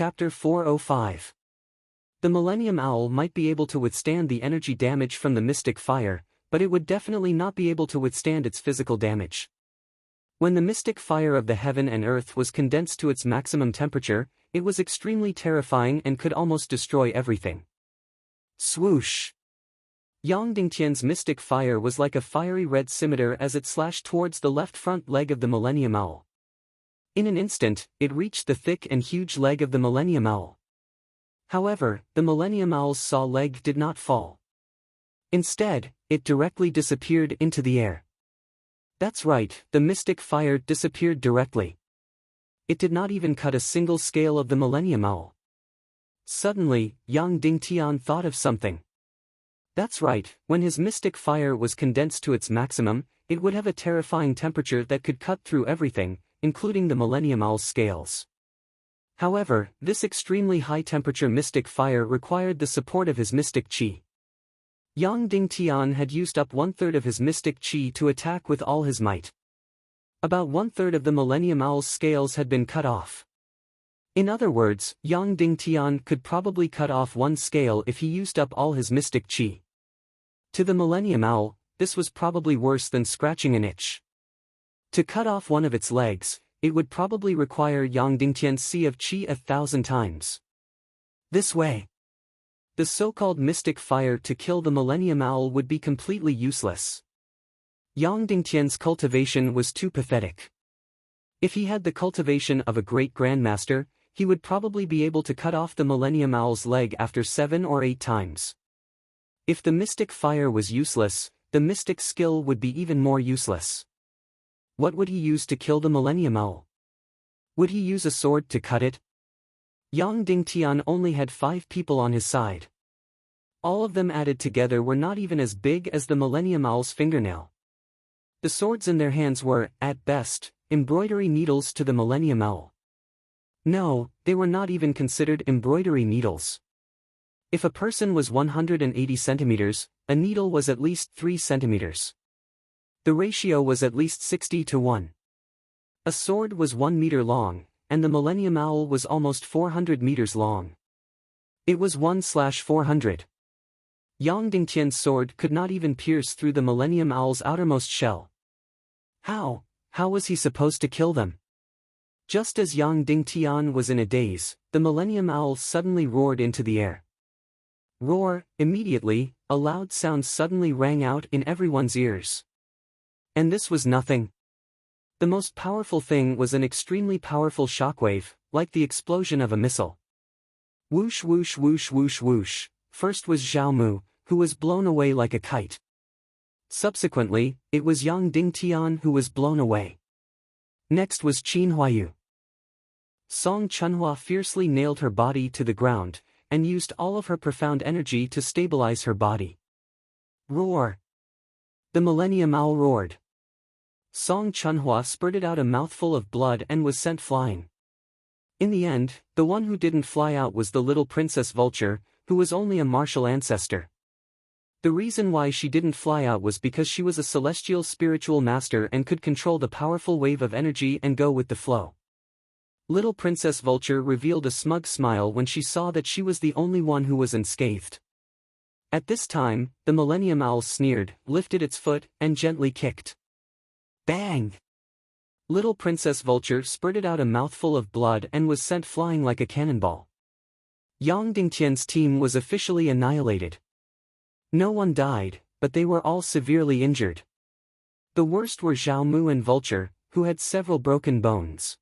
Chapter 405. The Millennium Owl might be able to withstand the energy damage from the mystic fire, but it would definitely not be able to withstand its physical damage. When the mystic fire of the heaven and earth was condensed to its maximum temperature, it was extremely terrifying and could almost destroy everything. Swoosh! Yang Dingtian's mystic fire was like a fiery red scimitar as it slashed towards the left front leg of the Millennium Owl. In an instant, it reached the thick and huge leg of the Millennium Owl. However, the Millennium Owl's saw leg did not fall. Instead, it directly disappeared into the air. That's right, the mystic fire disappeared directly. It did not even cut a single scale of the Millennium Owl. Suddenly, Yang Dingtian thought of something. That's right, when his mystic fire was condensed to its maximum, it would have a terrifying temperature that could cut through everything, including the Millennium Owl's scales. However, this extremely high-temperature mystic fire required the support of his mystic qi. Yang Dingtian had used up 1/3 of his mystic qi to attack with all his might. About 1/3 of the Millennium Owl's scales had been cut off. In other words, Yang Dingtian could probably cut off one scale if he used up all his mystic qi. To the Millennium Owl, this was probably worse than scratching an itch. To cut off one of its legs, it would probably require Yang Dingtian's sea of qi 1,000 times. This way, the so-called mystic fire to kill the Millennium Owl would be completely useless. Yang Dingtian's cultivation was too pathetic. If he had the cultivation of a great grandmaster, he would probably be able to cut off the Millennium Owl's leg after 7 or 8 times. If the mystic fire was useless, the mystic skill would be even more useless. What would he use to kill the Millennium Owl? Would he use a sword to cut it? Yang Dingtian only had 5 people on his side. All of them added together were not even as big as the Millennium Owl's fingernail. The swords in their hands were, at best, embroidery needles to the Millennium Owl. No, they were not even considered embroidery needles. If a person was 180 centimeters, a needle was at least 3 centimeters. The ratio was at least 60 to 1. A sword was 1 meter long, and the Millennium Owl was almost 400 meters long. It was 1/400. Yang Dingtian's sword could not even pierce through the Millennium Owl's outermost shell. How was he supposed to kill them? Just as Yang Dingtian was in a daze, the Millennium Owl suddenly roared into the air. Roar! Immediately, a loud sound suddenly rang out in everyone's ears. And this was nothing. The most powerful thing was an extremely powerful shockwave, like the explosion of a missile. Whoosh whoosh whoosh whoosh whoosh. First was Zhao Mu, who was blown away like a kite. Subsequently, it was Yang Dingtian who was blown away. Next was Qin Huayu. Song Chunhua fiercely nailed her body to the ground, and used all of her profound energy to stabilize her body. Roar! The Millennium Owl roared. Song Chunhua spurted out a mouthful of blood and was sent flying. In the end, the one who didn't fly out was the little Princess Vulture, who was only a martial ancestor. The reason why she didn't fly out was because she was a celestial spiritual master and could control the powerful wave of energy and go with the flow. Little Princess Vulture revealed a smug smile when she saw that she was the only one who was unscathed. At this time, the Millennium Owl sneered, lifted its foot, and gently kicked. Bang! Little Princess Vulture spurted out a mouthful of blood and was sent flying like a cannonball. Yang Dingtian's team was officially annihilated. No one died, but they were all severely injured. The worst were Zhao Mu and Vulture, who had several broken bones.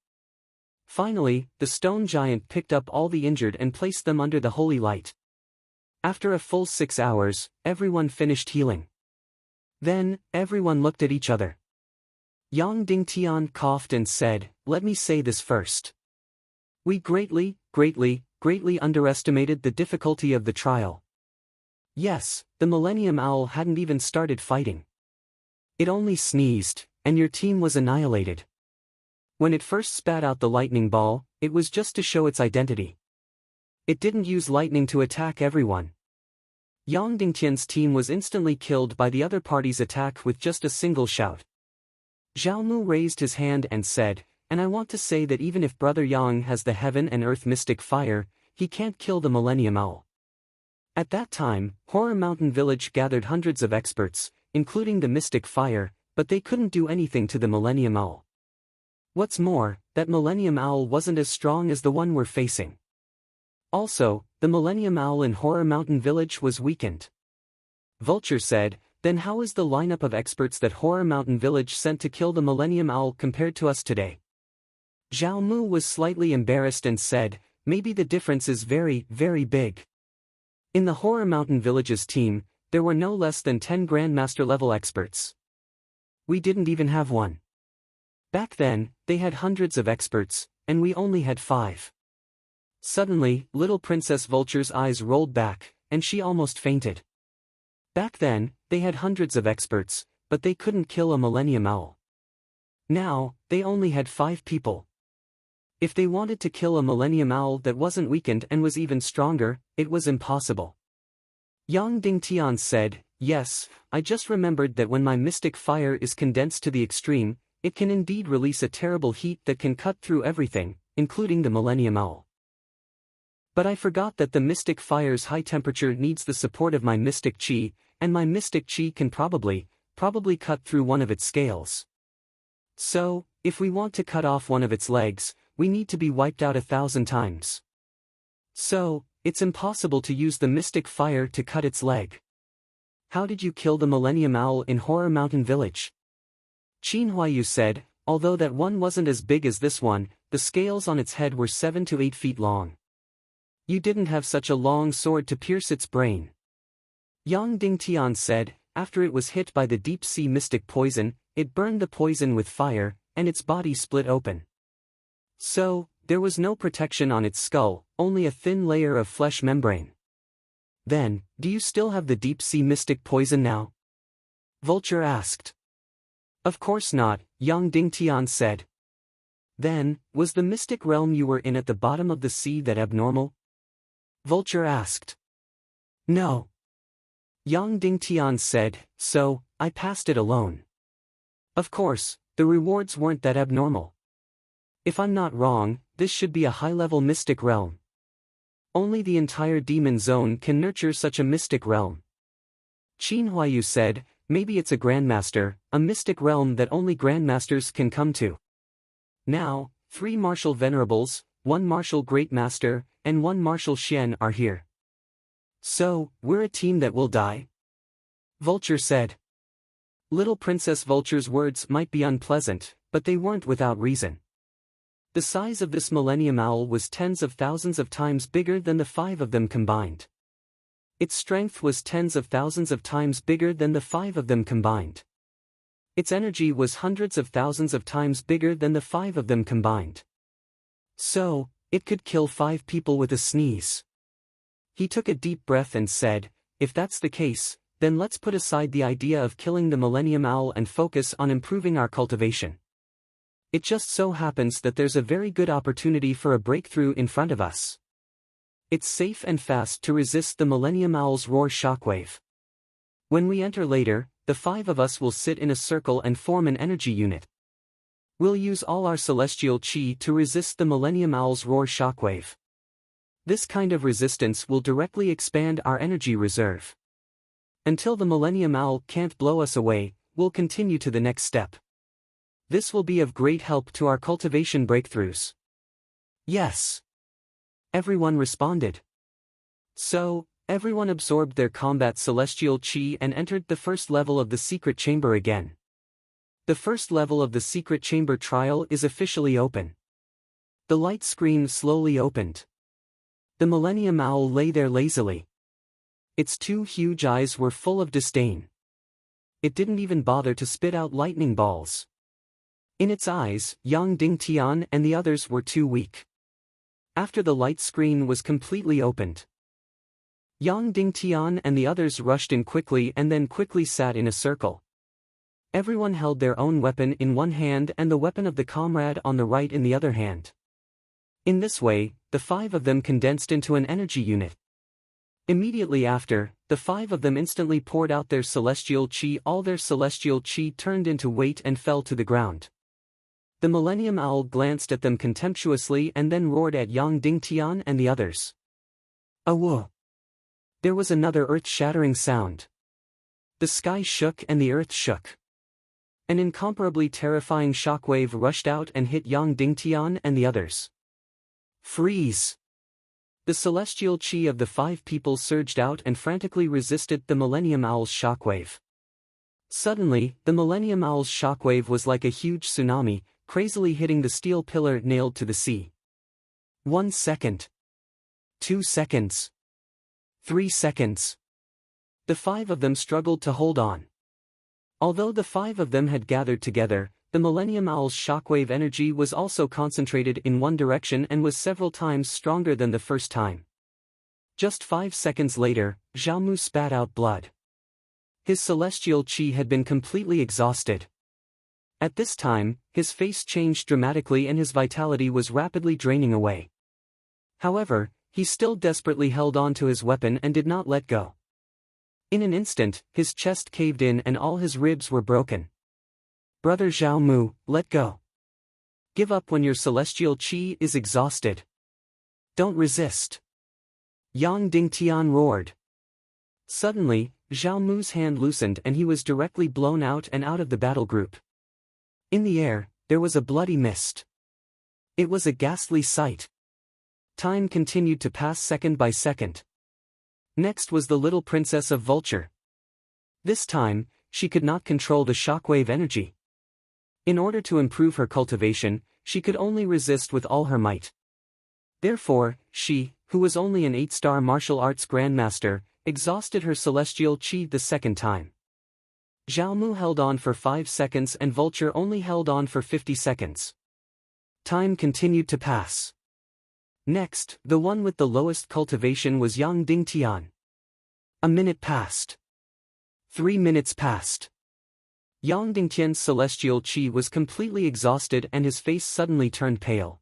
Finally, the stone giant picked up all the injured and placed them under the holy light. After a full 6 hours, everyone finished healing. Then, everyone looked at each other. Yang Dingtian coughed and said, "Let me say this first. We greatly underestimated the difficulty of the trial. Yes, the Millennium Owl hadn't even started fighting. It only sneezed, and your team was annihilated. When it first spat out the lightning ball, it was just to show its identity. It didn't use lightning to attack everyone. Yang Dingtian's team was instantly killed by the other party's attack with just a single shout. Zhao Mu raised his hand and said, and I want to say that even if Brother Yang has the heaven and earth mystic fire, he can't kill the Millennium Owl. At that time, Horror Mountain Village gathered hundreds of experts, including the mystic fire, but they couldn't do anything to the Millennium Owl. What's more, that Millennium Owl wasn't as strong as the one we're facing. Also, the Millennium Owl in Horror Mountain Village was weakened. Vulture said, then how is the lineup of experts that Horror Mountain Village sent to kill the Millennium Owl compared to us today? Zhao Mu was slightly embarrassed and said, maybe the difference is very, very big. In the Horror Mountain Village's team, there were no less than 10 Grandmaster level experts. We didn't even have one. Back then, they had hundreds of experts, and we only had 5. Suddenly, little Princess Vulture's eyes rolled back, and she almost fainted. Back then, they had hundreds of experts, but they couldn't kill a Millennium Owl. Now, they only had 5 people. If they wanted to kill a Millennium Owl that wasn't weakened and was even stronger, it was impossible. Yang Dingtian said, yes, I just remembered that when my mystic fire is condensed to the extreme, it can indeed release a terrible heat that can cut through everything, including the Millennium Owl. But I forgot that the mystic fire's high temperature needs the support of my mystic chi, and my mystic chi can probably cut through one of its scales. So, if we want to cut off one of its legs, we need to be wiped out 1,000 times. So, it's impossible to use the mystic fire to cut its leg. How did you kill the Millennium Owl in Horror Mountain Village? Qin Huayu said, although that one wasn't as big as this one, the scales on its head were 7 to 8 feet long. You didn't have such a long sword to pierce its brain. Yang Dingtian said, after it was hit by the deep-sea mystic poison, it burned the poison with fire, and its body split open. So, there was no protection on its skull, only a thin layer of flesh membrane. Then, do you still have the deep-sea mystic poison now? Vulture asked. Of course not, Yang Dingtian said. Then, was the mystic realm you were in at the bottom of the sea that abnormal? Vulture asked. No. Yang Dingtian said, so, I passed it alone. Of course, the rewards weren't that abnormal. If I'm not wrong, this should be a high-level mystic realm. Only the entire demon zone can nurture such a mystic realm. Qin Huayu said, maybe it's a grandmaster, a mystic realm that only grandmasters can come to. Now, 3 martial venerables, 1 martial great master, and 1 martial Xian are here. So, we're a team that will die? Vulture said. Little Princess Vulture's words might be unpleasant, but they weren't without reason. The size of this Millennium Owl was tens of thousands of times bigger than the 5 of them combined. Its strength was tens of thousands of times bigger than the 5 of them combined. Its energy was hundreds of thousands of times bigger than the 5 of them combined. So, it could kill 5 people with a sneeze. He took a deep breath and said, if that's the case, then let's put aside the idea of killing the Millennium Owl and focus on improving our cultivation. It just so happens that there's a very good opportunity for a breakthrough in front of us. It's safe and fast to resist the Millennium Owl's roar shockwave. When we enter later, the 5 of us will sit in a circle and form an energy unit. We'll use all our celestial chi to resist the Millennium Owl's roar shockwave. This kind of resistance will directly expand our energy reserve. Until the Millennium Owl can't blow us away, we'll continue to the next step. This will be of great help to our cultivation breakthroughs. Yes. Everyone responded. So, everyone absorbed their combat celestial chi and entered the first level of the secret chamber again. The first level of the secret chamber trial is officially open. The light screen slowly opened. The Millennium Owl lay there lazily. Its 2 huge eyes were full of disdain. It didn't even bother to spit out lightning balls. In its eyes, Yang Dingtian and the others were too weak. After the light screen was completely opened, Yang Dingtian and the others rushed in quickly and then quickly sat in a circle. Everyone held their own weapon in one hand and the weapon of the comrade on the right in the other hand. In this way, the 5 of them condensed into an energy unit. Immediately after, the 5 of them instantly poured out their celestial chi. All their celestial chi turned into weight and fell to the ground. The Millennium Owl glanced at them contemptuously and then roared at Yang Dingtian and the others. Awoo! There was another earth-shattering sound. The sky shook and the earth shook. An incomparably terrifying shockwave rushed out and hit Yang Dingtian and the others. Freeze! The celestial chi of the 5 people surged out and frantically resisted the Millennium Owl's shockwave. Suddenly, the Millennium Owl's shockwave was like a huge tsunami, crazily hitting the steel pillar nailed to the sea. 1 second. 2 seconds. 3 seconds. The 5 of them struggled to hold on. Although the 5 of them had gathered together, the Millennium Owl's shockwave energy was also concentrated in one direction and was several times stronger than the first time. Just 5 seconds later, Zhao Mu spat out blood. His celestial chi had been completely exhausted. At this time, his face changed dramatically and his vitality was rapidly draining away. However, he still desperately held on to his weapon and did not let go. In an instant, his chest caved in and all his ribs were broken. Brother Zhao Mu, let go. Give up when your celestial chi is exhausted. Don't resist. Yang Dingtian roared. Suddenly, Zhao Mu's hand loosened and he was directly blown out and out of the battle group. In the air, there was a bloody mist. It was a ghastly sight. Time continued to pass second by second. Next was the little princess of Vulture. This time, she could not control the shockwave energy. In order to improve her cultivation, she could only resist with all her might. Therefore, she, who was only an 8-star martial arts grandmaster, exhausted her celestial chi the second time. Zhao Mu held on for 5 seconds and Vulture only held on for 50 seconds. Time continued to pass. Next, the one with the lowest cultivation was Yang Dingtian. A minute passed. 3 minutes passed. Yang Dingtian's celestial chi was completely exhausted and his face suddenly turned pale.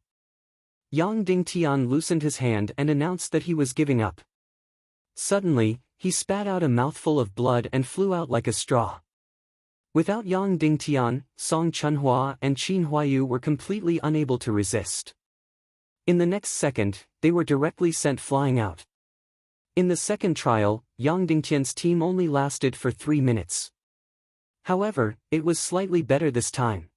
Yang Dingtian loosened his hand and announced that he was giving up. Suddenly, he spat out a mouthful of blood and flew out like a straw. Without Yang Dingtian, Song Chunhua and Qin Huayu were completely unable to resist. In the next second, they were directly sent flying out. In the second trial, Yang Dingtian's team only lasted for 3 minutes. However, it was slightly better this time.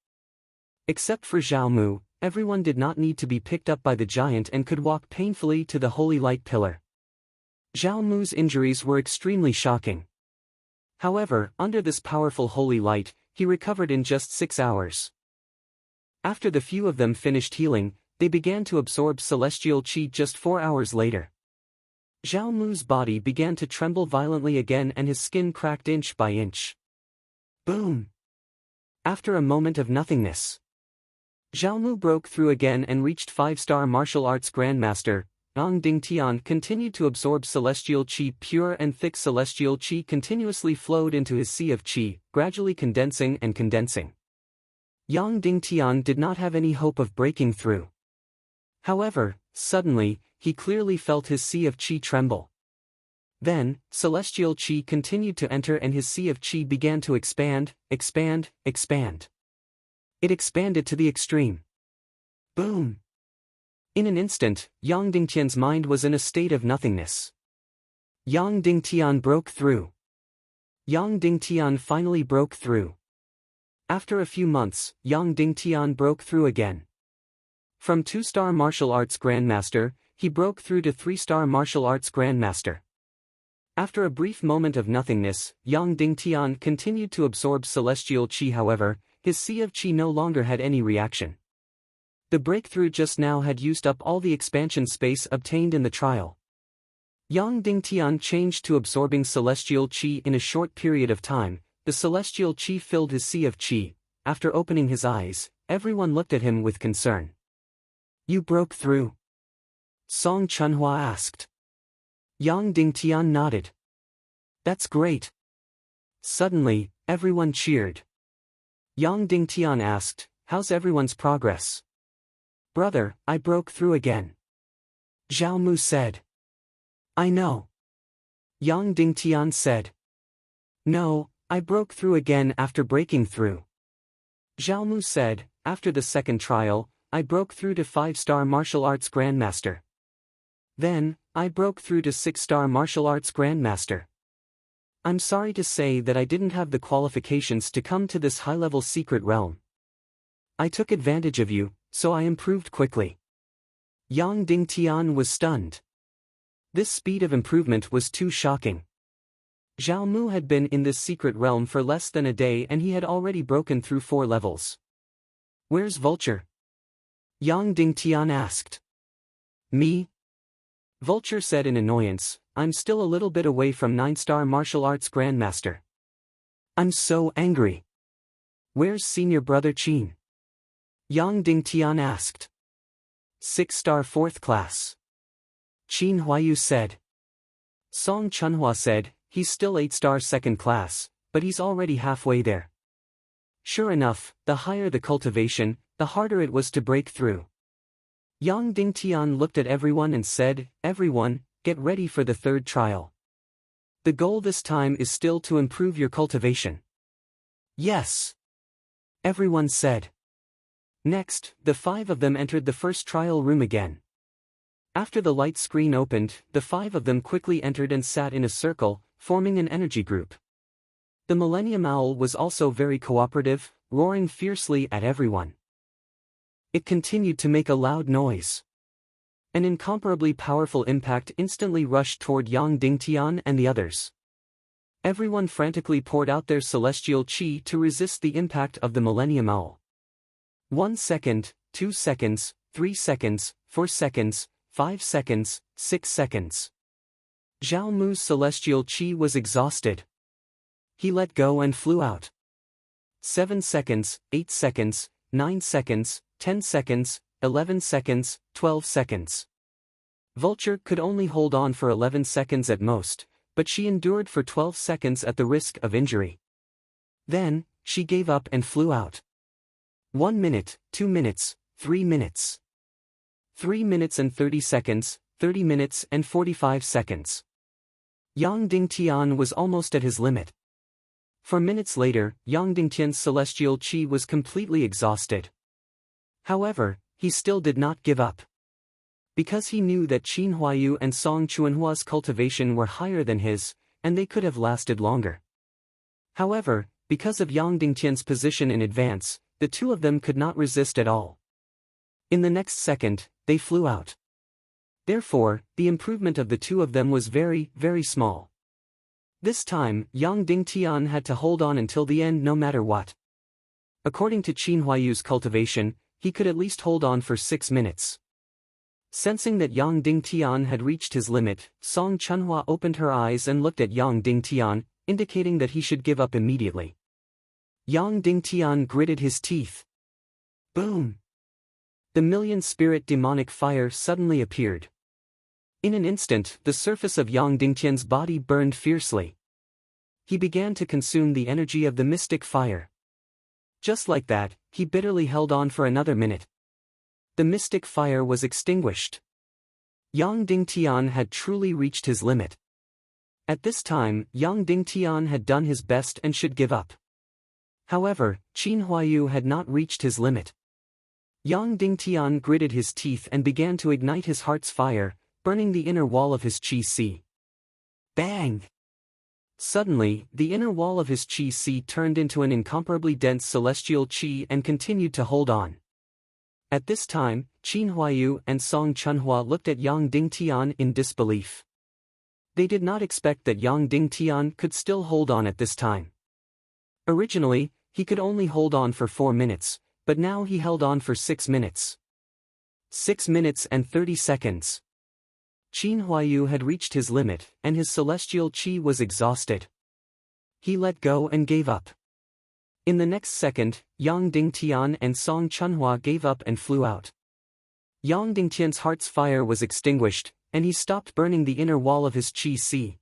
Except for Zhao Mu, everyone did not need to be picked up by the giant and could walk painfully to the holy light pillar. Zhao Mu's injuries were extremely shocking. However, under this powerful holy light, he recovered in just 6 hours. After the few of them finished healing, they began to absorb celestial chi just 4 hours later. Zhao Mu's body began to tremble violently again and his skin cracked inch by inch. Boom! After a moment of nothingness, Zhao Mu broke through again and reached 5-star martial arts grandmaster. Yang Dingtian continued to absorb celestial chi. Pure and thick celestial chi continuously flowed into his sea of chi, gradually condensing and condensing. Yang Dingtian did not have any hope of breaking through. However, suddenly, he clearly felt his sea of chi tremble. Then, celestial chi continued to enter and his sea of chi began to expand, expand, expand. It expanded to the extreme. Boom! In an instant, Yang Dingtian's mind was in a state of nothingness. Yang Dingtian broke through. Yang Dingtian finally broke through. After a few months, Yang Dingtian broke through again. From 2-star martial arts grandmaster, he broke through to 3-star martial arts grandmaster. After a brief moment of nothingness, Yang Dingtian continued to absorb celestial chi. However, his sea of chi no longer had any reaction. The breakthrough just now had used up all the expansion space obtained in the trial. Yang Dingtian changed to absorbing celestial chi in a short period of time. The celestial chi filled his sea of chi. After opening his eyes, everyone looked at him with concern. You broke through? Song Chunhua asked. Yang Dingtian nodded. That's great. Suddenly, everyone cheered. Yang Dingtian asked, how's everyone's progress? Brother, I broke through again. Zhao Mu said. I know. Yang Dingtian said. No, I broke through again after breaking through. Zhao Mu said, after the second trial, I broke through to 5-star martial arts grandmaster. Then, I broke through to 6-star martial arts grandmaster. I'm sorry to say that I didn't have the qualifications to come to this high-level secret realm. I took advantage of you, so I improved quickly. Yang Dingtian was stunned. This speed of improvement was too shocking. Zhao Mu had been in this secret realm for less than a day and he had already broken through 4 levels. Where's Vulture? Yang Dingtian asked. Me? Vulture said in annoyance, I'm still a little bit away from 9-star martial arts grandmaster. I'm so angry. Where's senior brother Qin? Yang Dingtian asked. 6-star 4th class. Qin Huayu said. Song Chunhua said, he's still 8-star 2nd class, but he's already halfway there. Sure enough, the higher the cultivation, the harder it was to break through. Yang Dingtian looked at everyone and said, everyone, get ready for the 3rd trial. The goal this time is still to improve your cultivation. Yes. Everyone said. Next, the 5 of them entered the first trial room again. After the light screen opened, the 5 of them quickly entered and sat in a circle, forming an energy group. The Millennium Owl was also very cooperative, roaring fiercely at everyone. It continued to make a loud noise. An incomparably powerful impact instantly rushed toward Yang Dingtian and the others. Everyone frantically poured out their celestial qi to resist the impact of the Millennium Owl. 1 second, 2 seconds, 3 seconds, 4 seconds, 5 seconds, 6 seconds. Zhao Mu's celestial qi was exhausted. He let go and flew out. 7 seconds, 8 seconds, 9 seconds, 10 seconds, 11 seconds, 12 seconds. Vulture could only hold on for 11 seconds at most, but she endured for 12 seconds at the risk of injury. Then, she gave up and flew out. 1 minute, 2 minutes, 3 minutes. 3 minutes and 30 seconds, 30 minutes and 45 seconds. Yang Dingtian was almost at his limit. 4 minutes later, Yang Dingtian's celestial qi was completely exhausted. However, he still did not give up. Because he knew that Qin Huayu and Song Chuanhua's cultivation were higher than his, and they could have lasted longer. However, because of Yang Dingtian's position in advance, the 2 of them could not resist at all. In the next second, they flew out. Therefore, the improvement of the 2 of them was very, very small. This time, Yang Dingtian had to hold on until the end no matter what. According to Qin Huayu's cultivation, he could at least hold on for 6 minutes. Sensing that Yang Dingtian had reached his limit, Song Chunhua opened her eyes and looked at Yang Dingtian, indicating that he should give up immediately. Yang Dingtian gritted his teeth. Boom! The million-spirit demonic fire suddenly appeared. In an instant, the surface of Yang Dingtian's body burned fiercely. He began to consume the energy of the mystic fire. Just like that, he bitterly held on for another minute. The mystic fire was extinguished. Yang Dingtian had truly reached his limit. At this time, Yang Dingtian had done his best and should give up. However, Qin Huayu had not reached his limit. Yang Dingtian gritted his teeth and began to ignite his heart's fire, burning the inner wall of his qi. Bang! Suddenly, the inner wall of his qi turned into an incomparably dense celestial qi and continued to hold on. At this time, Qin Huayu and Song Chunhua looked at Yang Dingtian in disbelief. They did not expect that Yang Dingtian could still hold on at this time. Originally, he could only hold on for 4 minutes, but now he held on for 6 minutes. 6 minutes and 30 seconds. Qin Huayu had reached his limit, and his celestial qi was exhausted. He let go and gave up. In the next second, Yang Dingtian and Song Chunhua gave up and flew out. Yang Dingtian's heart's fire was extinguished, and he stopped burning the inner wall of his qi.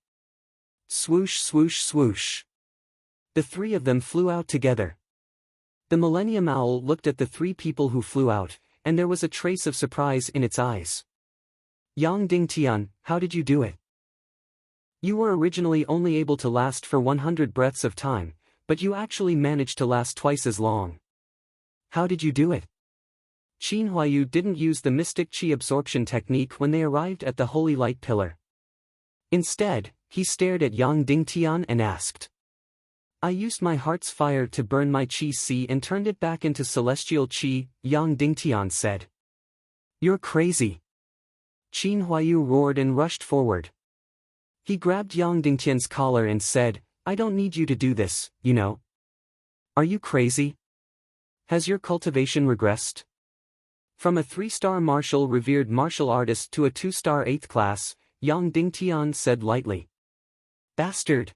Swoosh swoosh swoosh. The 3 of them flew out together. The Millennium Owl looked at the 3 people who flew out, and there was a trace of surprise in its eyes. Yang Dingtian, how did you do it? You were originally only able to last for 100 breaths of time, but you actually managed to last twice as long. How did you do it? Qin Huayu didn't use the mystic qi absorption technique when they arrived at the holy light pillar. Instead, he stared at Yang Dingtian and asked. I used my heart's fire to burn my qi si and turned it back into celestial qi, Yang Dingtian said. You're crazy. Qin Huayu roared and rushed forward. He grabbed Yang Dingtian's collar and said, I don't need you to do this, you know. Are you crazy? Has your cultivation regressed? From a 3-star revered martial artist to a 2-star 8th class, Yang Dingtian said lightly. Bastard!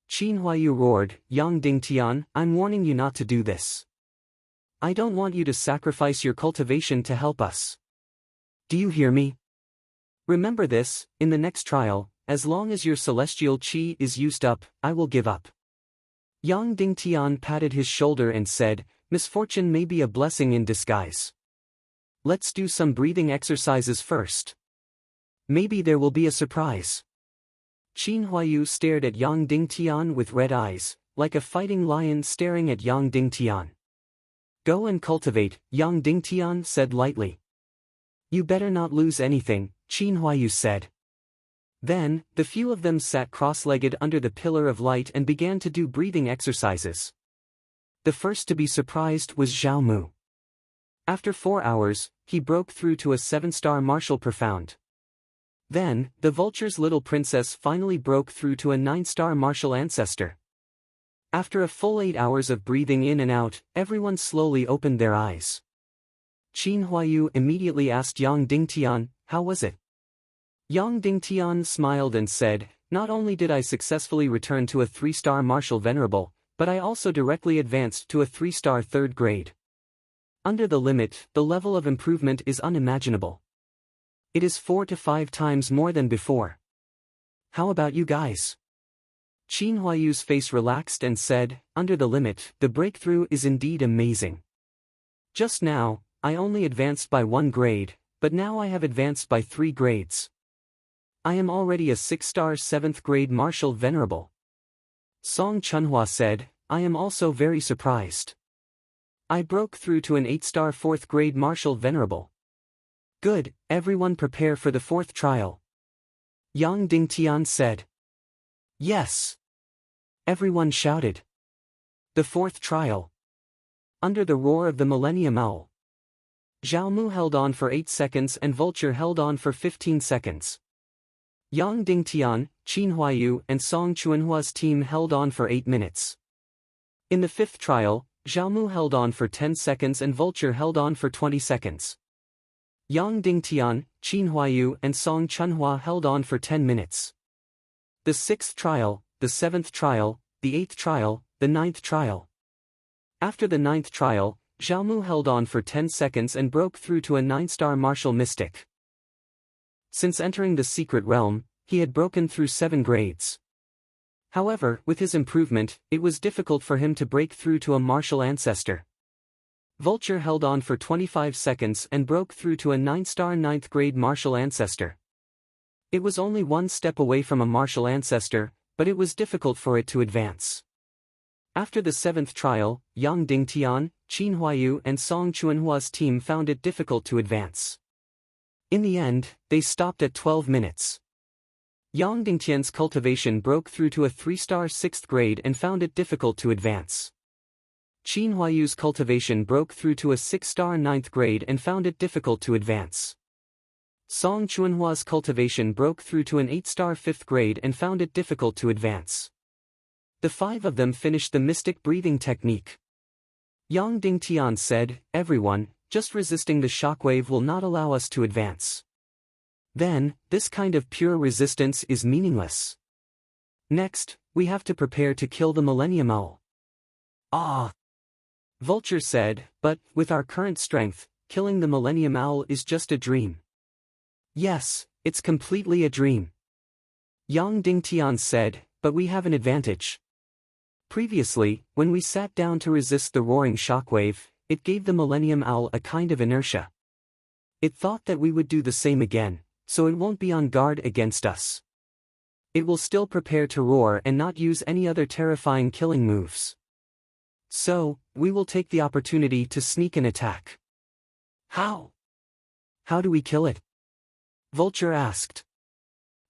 Qin Huayu roared, Yang Dingtian, I'm warning you not to do this. I don't want you to sacrifice your cultivation to help us. Do you hear me? Remember this, in the next trial, as long as your celestial qi is used up, I will give up. Yang Dingtian patted his shoulder and said, misfortune may be a blessing in disguise. Let's do some breathing exercises first. Maybe there will be a surprise. Qin Huayu stared at Yang Dingtian with red eyes, like a fighting lion staring at Yang Dingtian. Go and cultivate, Yang Dingtian said lightly. You better not lose anything, Qin Huayu said. Then, the few of them sat cross-legged under the pillar of light and began to do breathing exercises. The first to be surprised was Zhao Mu. After 4 hours, he broke through to a 7-star martial profound. Then, the vulture's little princess finally broke through to a 9-star martial ancestor. After a full 8 hours of breathing in and out, everyone slowly opened their eyes. Qin Huayu immediately asked Yang Dingtian, how was it? Yang Dingtian smiled and said, not only did I successfully return to a 3-star martial venerable, but I also directly advanced to a 3-star 3rd grade. Under the limit, the level of improvement is unimaginable. It is 4 to 5 times more than before. How about you guys? Qin Huayu's face relaxed and said, under the limit, the breakthrough is indeed amazing. Just now, I only advanced by 1 grade, but now I have advanced by 3 grades. I am already a 6-star 7th grade martial venerable. Song Chunhua said, I am also very surprised. I broke through to an 8-star 4th grade martial venerable. Good, everyone prepare for the 4th trial. Yang Dingtian said. Yes. Everyone shouted. The 4th trial. Under the roar of the Millennium Owl. Zhao Mu held on for 8 seconds and Vulture held on for 15 seconds. Yang Dingtian, Qin Huayu and Song Chunhua's team held on for 8 minutes. In the 5th trial, Zhao Mu held on for 10 seconds and Vulture held on for 20 seconds. Yang Dingtian, Qin Huayu and Song Chunhua held on for 10 minutes. The 6th trial, the 7th trial, the 8th trial, the 9th trial. After the 9th trial, Zhao Mu held on for 10 seconds and broke through to a 9-star martial mystic. Since entering the secret realm, he had broken through 7 grades. However, with his improvement, it was difficult for him to break through to a martial ancestor. Vulture held on for 25 seconds and broke through to a 9-star 9th grade martial ancestor. It was only 1 step away from a martial ancestor, but it was difficult for it to advance. After the 7th trial, Yang Dingtian, Qin Huayu and Song Chunhua's team found it difficult to advance. In the end, they stopped at 12 minutes. Yang Dingtian's cultivation broke through to a 3-star 6th grade and found it difficult to advance. Qin Huayu's cultivation broke through to a 6-star 9th grade and found it difficult to advance. Song Chunhua's cultivation broke through to an 8-star 5th grade and found it difficult to advance. The 5 of them finished the mystic breathing technique. Yang Dingtian said, everyone, just resisting the shockwave will not allow us to advance. Then, this kind of pure resistance is meaningless. Next, we have to prepare to kill the Millennium Owl. Ah! Vulture said, but, with our current strength, killing the Millennium Owl is just a dream. Yes, it's completely a dream. Yang Dingtian said, but we have an advantage. Previously, when we sat down to resist the roaring shockwave, it gave the Millennium Owl a kind of inertia. It thought that we would do the same again, so it won't be on guard against us. It will still prepare to roar and not use any other terrifying killing moves. So, we will take the opportunity to sneak an attack. How? How do we kill it? Vulture asked.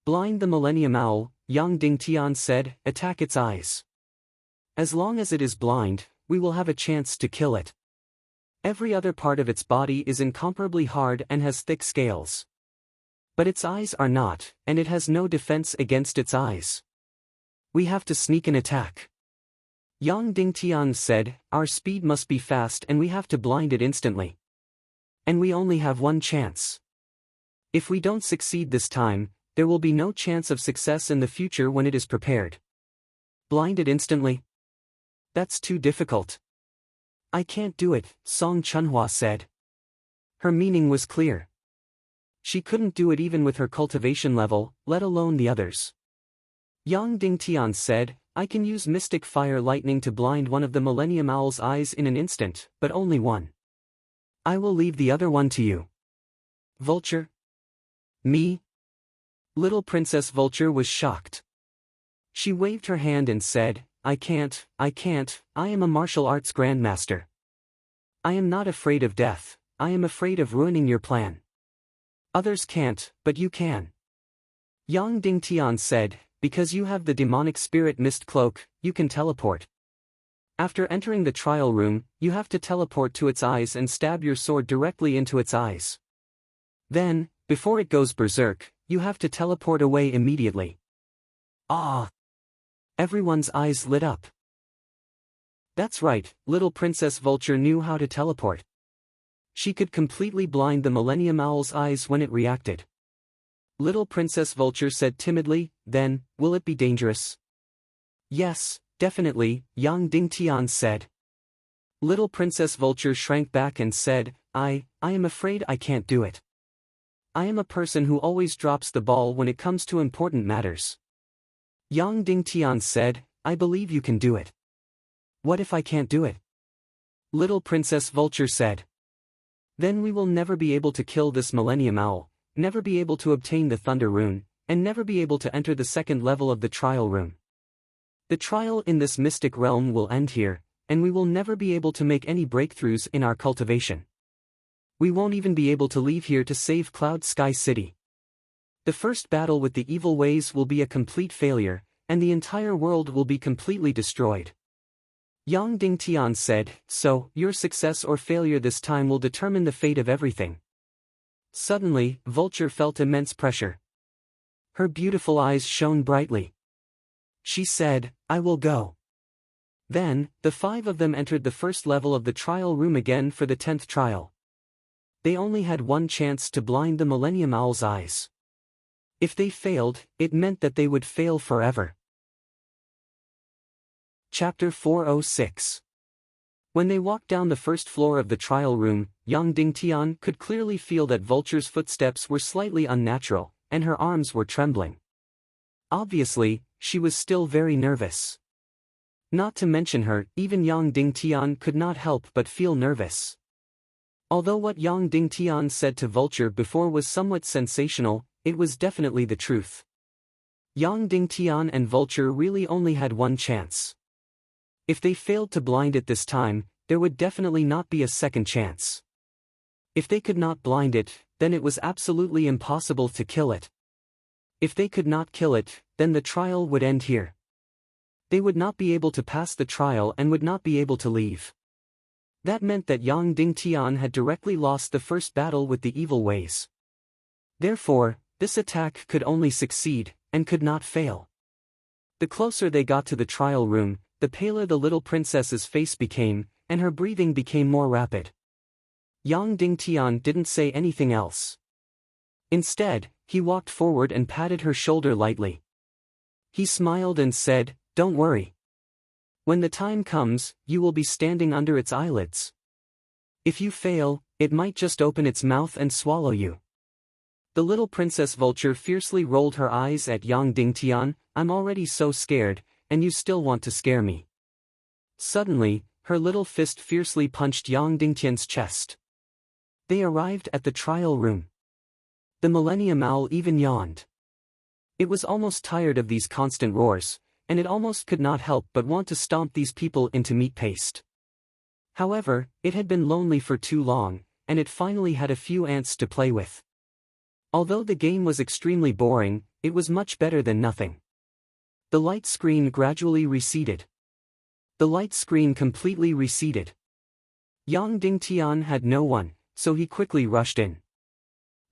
Blind the Millennium Owl, Yang Dingtian said, attack its eyes. As long as it is blind, we will have a chance to kill it. Every other part of its body is incomparably hard and has thick scales. But its eyes are not, and it has no defense against its eyes. We have to sneak an attack. Yang Dingtian said, our speed must be fast and we have to blind it instantly. And we only have one chance. If we don't succeed this time, there will be no chance of success in the future when it is prepared. Blind it instantly? That's too difficult. I can't do it, Song Chunhua said. Her meaning was clear. She couldn't do it even with her cultivation level, let alone the others. Yang Dingtian said, I can use mystic fire lightning to blind one of the Millennium Owl's eyes in an instant, but only one. I will leave the other one to you. Vulture? Me? Little Princess Vulture was shocked. She waved her hand and said, I can't, I am a martial arts grandmaster. I am not afraid of death, I am afraid of ruining your plan. Others can't, but you can. Yang Dingtian said, because you have the demonic spirit mist cloak, you can teleport. After entering the trial room, you have to teleport to its eyes and stab your sword directly into its eyes. Then, before it goes berserk, you have to teleport away immediately. Ah! Everyone's eyes lit up. That's right, little Princess Vulture knew how to teleport. She could completely blind the Millennium Owl's eyes when it reacted. Little Princess Vulture said timidly, then, will it be dangerous? Yes, definitely, Yang Dingtian said. Little Princess Vulture shrank back and said, I am afraid I can't do it. I am a person who always drops the ball when it comes to important matters. Yang Dingtian said, I believe you can do it. What if I can't do it? Little Princess Vulture said. Then we will never be able to kill this Millennium Owl, never be able to obtain the Thunder Rune, and never be able to enter the second level of the trial room. The trial in this mystic realm will end here, and we will never be able to make any breakthroughs in our cultivation. We won't even be able to leave here to save Cloud Sky City. The first battle with the evil ways will be a complete failure, and the entire world will be completely destroyed. Yang Dingtian said, so, your success or failure this time will determine the fate of everything. Suddenly, Vulture felt immense pressure. Her beautiful eyes shone brightly. She said, I will go. Then, the 5 of them entered the first level of the trial room again for the 10th trial. They only had one chance to blind the Millennium Owl's eyes. If they failed, it meant that they would fail forever. Chapter 406. When they walked down the first floor of the trial room, Yang Dingtian could clearly feel that Vulture's footsteps were slightly unnatural, and her arms were trembling. Obviously, she was still very nervous. Not to mention her, even Yang Dingtian could not help but feel nervous. Although what Yang Dingtian said to Vulture before was somewhat sensational, it was definitely the truth. Yang Dingtian and Vulture really only had one chance. If they failed to blind it this time, there would definitely not be a second chance. If they could not blind it, then it was absolutely impossible to kill it. If they could not kill it, then the trial would end here. They would not be able to pass the trial and would not be able to leave. That meant that Yang Dingtian had directly lost the first battle with the evil ways. Therefore, this attack could only succeed, and could not fail. The closer they got to the trial room, the paler the little princess's face became, and her breathing became more rapid. Yang Dingtian didn't say anything else. Instead, he walked forward and patted her shoulder lightly. He smiled and said, don't worry. When the time comes, you will be standing under its eyelids. If you fail, it might just open its mouth and swallow you. The little Princess Vulture fiercely rolled her eyes at Yang Dingtian. I'm already so scared, and you still want to scare me. Suddenly, her little fist fiercely punched Yang Dingtian's chest. They arrived at the trial room. The Millennium Owl even yawned. It was almost tired of these constant roars, and it almost could not help but want to stomp these people into meat paste. However, it had been lonely for too long, and it finally had a few ants to play with. Although the game was extremely boring, it was much better than nothing. The light screen gradually receded. The light screen completely receded. Yang Dingtian had no one, so he quickly rushed in.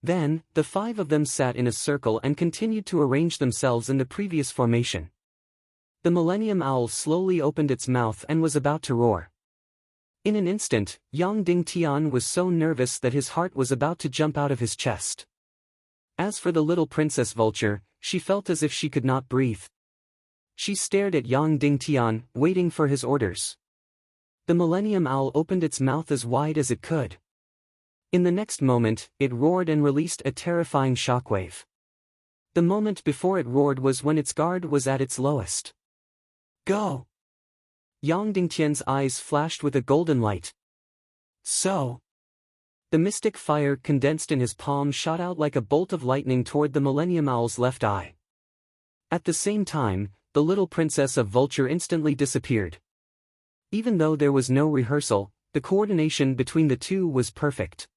Then, the 5 of them sat in a circle and continued to arrange themselves in the previous formation. The Millennium Owl slowly opened its mouth and was about to roar. In an instant, Yang Dingtian was so nervous that his heart was about to jump out of his chest. As for the little Princess Vulture, she felt as if she could not breathe. She stared at Yang Dingtian, waiting for his orders. The Millennium Owl opened its mouth as wide as it could. In the next moment, it roared and released a terrifying shockwave. The moment before it roared was when its guard was at its lowest. Go! Yang Dingtian's eyes flashed with a golden light. So! The mystic fire condensed in his palm shot out like a bolt of lightning toward the Millennium Owl's left eye. At the same time, the little Princess of Vulture instantly disappeared. Even though there was no rehearsal, the coordination between the two was perfect.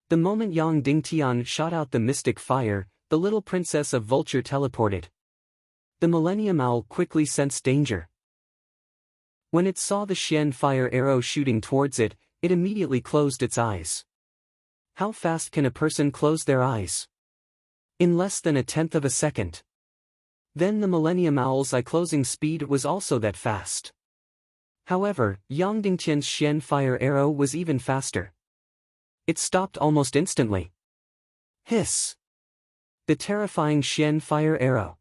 The moment Yang Dingtian shot out the mystic fire, the little Princess of Vulture teleported. The Millennium Owl quickly sensed danger. When it saw the Xian fire arrow shooting towards it, it immediately closed its eyes. How fast can a person close their eyes? In less than 1/10 of a second. Then the Millennium Owl's eye-closing speed was also that fast. However, Yang Dingtian's Xian fire arrow was even faster. It stopped almost instantly. Hiss! The terrifying Xian fire arrow.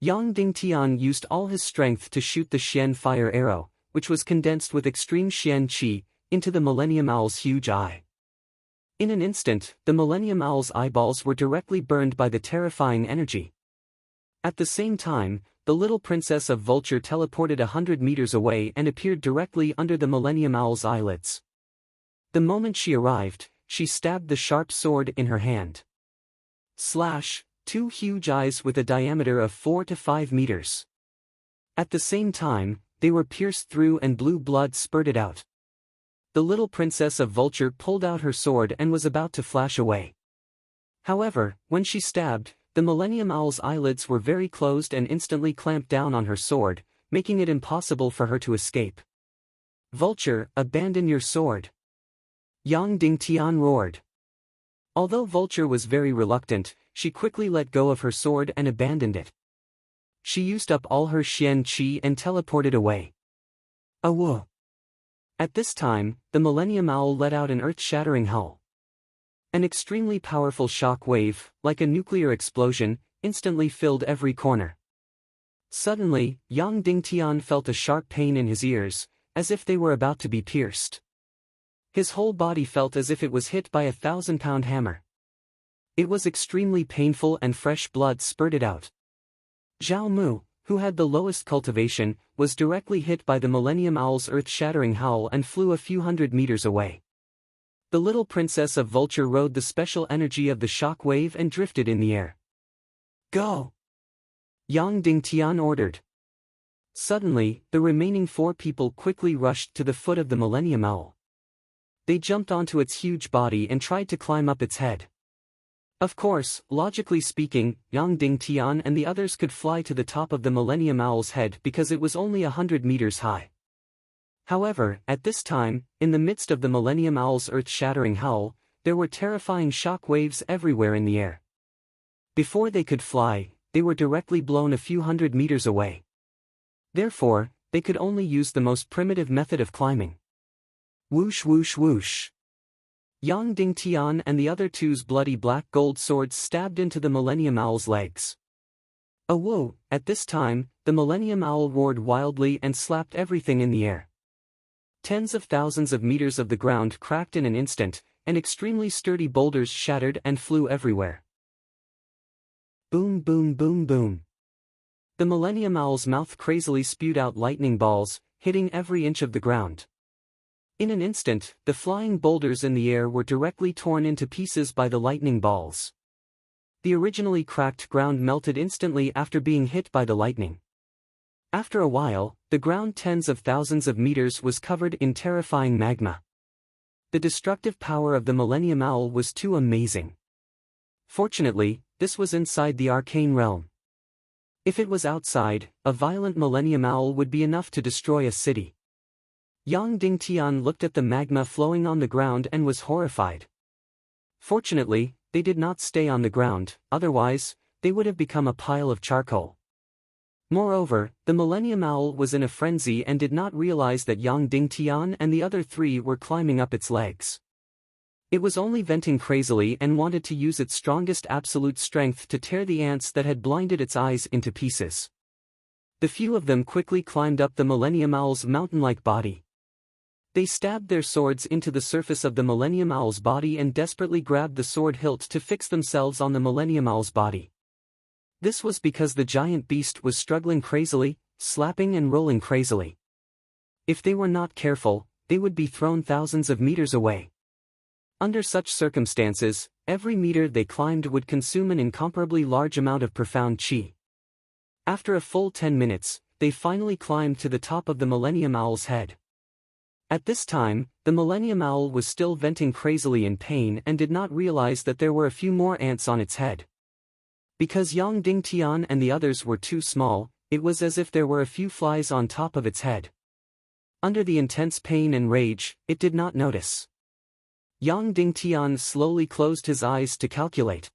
Yang Dingtian used all his strength to shoot the Xian fire arrow, which was condensed with extreme Xian qi, into the Millennium Owl's huge eye. In an instant, the Millennium Owl's eyeballs were directly burned by the terrifying energy. At the same time, the little Princess of Vulture teleported 100 meters away and appeared directly under the Millennium Owl's eyelids. The moment she arrived, she stabbed the sharp sword in her hand. Slash! 2 huge eyes with a diameter of 4 to 5 meters. At the same time, they were pierced through and blue blood spurted out. The little Princess of Vulture pulled out her sword and was about to flash away. However, when she stabbed, the Millennium Owl's eyelids were very closed and instantly clamped down on her sword, making it impossible for her to escape. Vulture, abandon your sword! Yang Dingtian roared. Although Vulture was very reluctant, she quickly let go of her sword and abandoned it. She used up all her Xian qi and teleported away. Awoo! At this time, the Millennium Owl let out an earth-shattering howl. An extremely powerful shock wave, like a nuclear explosion, instantly filled every corner. Suddenly, Yang Dingtian felt a sharp pain in his ears, as if they were about to be pierced. His whole body felt as if it was hit by a 1,000-pound hammer. It was extremely painful and fresh blood spurted out. Zhao Mu, who had the lowest cultivation, was directly hit by the Millennium Owl's earth-shattering howl and flew a few hundred meters away. The little Princess of Vulture rode the special energy of the shock wave and drifted in the air. Go! Yang Dingtian ordered. Suddenly, the remaining 4 people quickly rushed to the foot of the Millennium Owl. They jumped onto its huge body and tried to climb up its head. Of course, logically speaking, Yang Dingtian and the others could fly to the top of the Millennium Owl's head because it was only 100 meters high. However, at this time, in the midst of the Millennium Owl's earth-shattering howl, there were terrifying shock waves everywhere in the air. Before they could fly, they were directly blown a few hundred meters away. Therefore, they could only use the most primitive method of climbing. Whoosh whoosh whoosh. Yang Dingtian and the other 2's bloody black gold swords stabbed into the Millennium Owl's legs. Awoo! At this time, the Millennium Owl roared wildly and slapped everything in the air. Tens of thousands of meters of the ground cracked in an instant, and extremely sturdy boulders shattered and flew everywhere. Boom boom boom boom. The Millennium Owl's mouth crazily spewed out lightning balls, hitting every inch of the ground. In an instant, the flying boulders in the air were directly torn into pieces by the lightning balls. The originally cracked ground melted instantly after being hit by the lightning. After a while, the ground tens of thousands of meters was covered in terrifying magma. The destructive power of the Millennium Owl was too amazing. Fortunately, this was inside the arcane realm. If it was outside, a violent Millennium Owl would be enough to destroy a city. Yang Dingtian looked at the magma flowing on the ground and was horrified. Fortunately, they did not stay on the ground, otherwise, they would have become a pile of charcoal. Moreover, the Millennium Owl was in a frenzy and did not realize that Yang Dingtian and the other three were climbing up its legs. It was only venting crazily and wanted to use its strongest absolute strength to tear the ants that had blinded its eyes into pieces. The few of them quickly climbed up the Millennium Owl's mountain-like body. They stabbed their swords into the surface of the Millennium Owl's body and desperately grabbed the sword hilt to fix themselves on the Millennium Owl's body. This was because the giant beast was struggling crazily, slapping and rolling crazily. If they were not careful, they would be thrown thousands of meters away. Under such circumstances, every meter they climbed would consume an incomparably large amount of profound chi. After a full 10 minutes, they finally climbed to the top of the Millennium Owl's head. At this time, the Millennium Owl was still venting crazily in pain and did not realize that there were a few more ants on its head. Because Yang Dingtian and the others were too small, it was as if there were a few flies on top of its head. Under the intense pain and rage, it did not notice. Yang Dingtian slowly closed his eyes to calculate.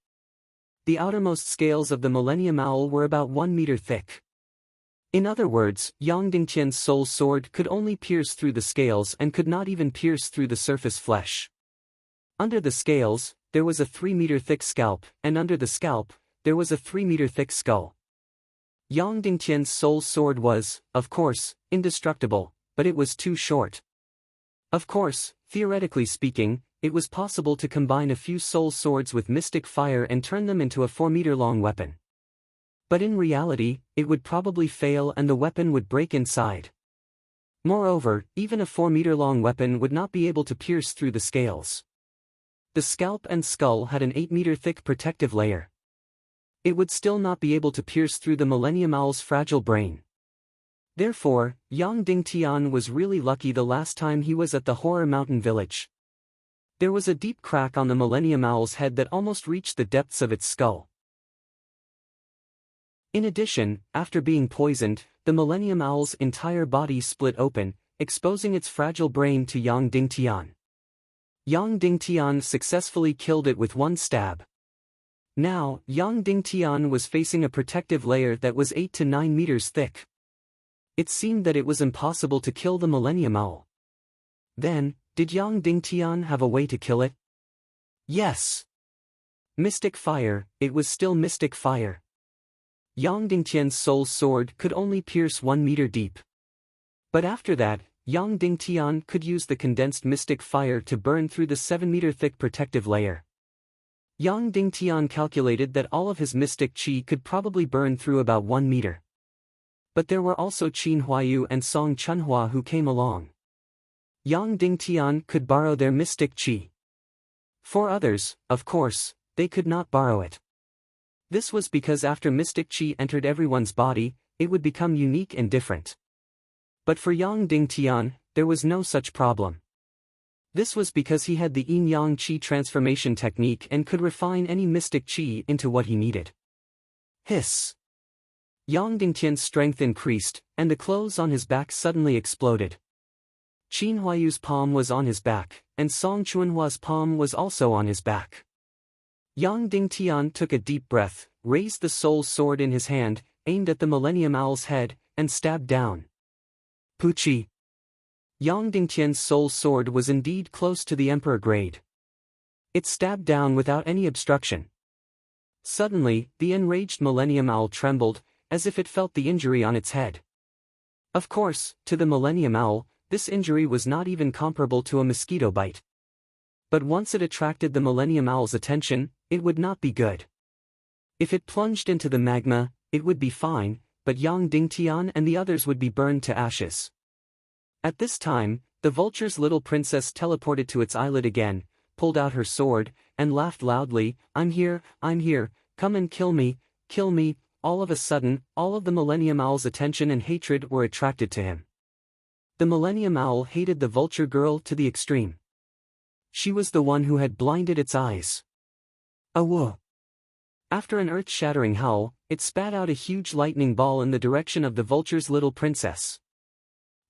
The outermost scales of the Millennium Owl were about 1 meter thick. In other words, Yang Dingtian's soul sword could only pierce through the scales and could not even pierce through the surface flesh. Under the scales, there was a 3-meter thick scalp, and under the scalp, there was a 3-meter thick skull. Yang Dingtian's soul sword was, of course, indestructible, but it was too short. Of course, theoretically speaking, it was possible to combine a few soul swords with mystic fire and turn them into a 4-meter-long weapon. But in reality, it would probably fail and the weapon would break inside. Moreover, even a 4-meter-long weapon would not be able to pierce through the scales. The scalp and skull had an 8-meter thick protective layer. It would still not be able to pierce through the Millennium Owl's fragile brain. Therefore, Yang Dingtian was really lucky the last time he was at the Horror Mountain village. There was a deep crack on the Millennium Owl's head that almost reached the depths of its skull. In addition, after being poisoned, the Millennium Owl's entire body split open, exposing its fragile brain to Yang Dingtian. Yang Dingtian successfully killed it with one stab. Now, Yang Dingtian was facing a protective layer that was 8 to 9 meters thick. It seemed that it was impossible to kill the Millennium Owl. Then, did Yang Dingtian have a way to kill it? Yes. Mystic fire, it was still mystic fire. Yang Dingtian's soul sword could only pierce 1 meter deep. But after that, Yang Dingtian could use the condensed mystic fire to burn through the 7-meter thick protective layer. Yang Dingtian calculated that all of his mystic chi could probably burn through about 1 meter. But there were also Qin Huayu and Song Chunhua who came along. Yang Dingtian could borrow their mystic chi. For others, of course, they could not borrow it. This was because after mystic chi entered everyone's body, it would become unique and different. But for Yang Dingtian, there was no such problem. This was because he had the yin-yang chi transformation technique and could refine any mystic chi into what he needed. Hiss! Yang Dingtian's strength increased, and the clothes on his back suddenly exploded. Qin Huayu's palm was on his back, and Song Chunhua's palm was also on his back. Yang Dingtian took a deep breath, raised the soul sword in his hand, aimed at the Millennium Owl's head, and stabbed down. Puchi! Yang Dingtian's soul sword was indeed close to the Emperor grade. It stabbed down without any obstruction. Suddenly, the enraged Millennium Owl trembled, as if it felt the injury on its head. Of course, to the Millennium Owl, this injury was not even comparable to a mosquito bite. But once it attracted the Millennium Owl's attention, it would not be good. If it plunged into the magma, it would be fine, but Yang Dingtian and the others would be burned to ashes. At this time, the vulture's little princess teleported to its islet again, pulled out her sword, and laughed loudly, I'm here, come and kill me, all of a sudden, all of the Millennium Owl's attention and hatred were attracted to him. The Millennium Owl hated the vulture girl to the extreme. She was the one who had blinded its eyes. Awoo! After an earth-shattering howl, it spat out a huge lightning ball in the direction of the vulture's little princess.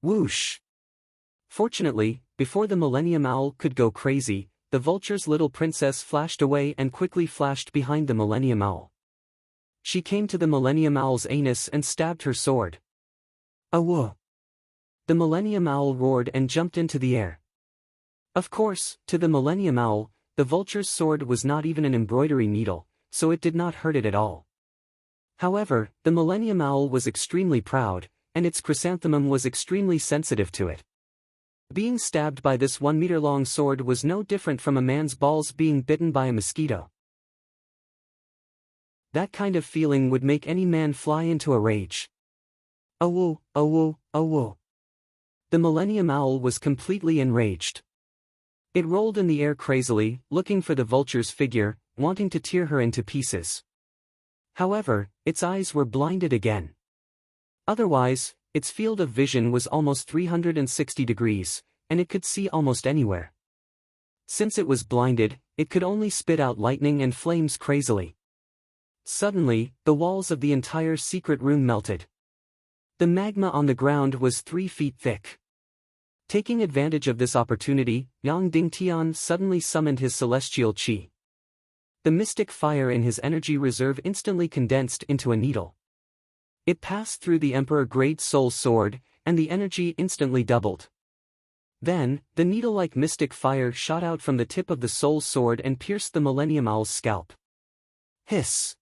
Whoosh! Fortunately, before the Millennium Owl could go crazy, the vulture's little princess flashed away and quickly flashed behind the Millennium Owl. She came to the Millennium Owl's anus and stabbed her sword. Awoo! The Millennium Owl roared and jumped into the air. Of course, to the Millennium Owl, the vulture's sword was not even an embroidery needle, so it did not hurt it at all. However, the Millennium Owl was extremely proud, and its chrysanthemum was extremely sensitive to it. Being stabbed by this 1-meter-long sword was no different from a man's balls being bitten by a mosquito. That kind of feeling would make any man fly into a rage. Awoo, awoo, awoo. The Millennium Owl was completely enraged. It rolled in the air crazily, looking for the vulture's figure, wanting to tear her into pieces. However, its eyes were blinded again. Otherwise, its field of vision was almost 360 degrees, and it could see almost anywhere. Since it was blinded, it could only spit out lightning and flames crazily. Suddenly, the walls of the entire secret room melted. The magma on the ground was 3 feet thick. Taking advantage of this opportunity, Yang Dingtian suddenly summoned his celestial qi. The mystic fire in his energy reserve instantly condensed into a needle. It passed through the Emperor Great Soul's sword, and the energy instantly doubled. Then, the needle-like mystic fire shot out from the tip of the Soul's sword and pierced the Millennium Owl's scalp. Hiss!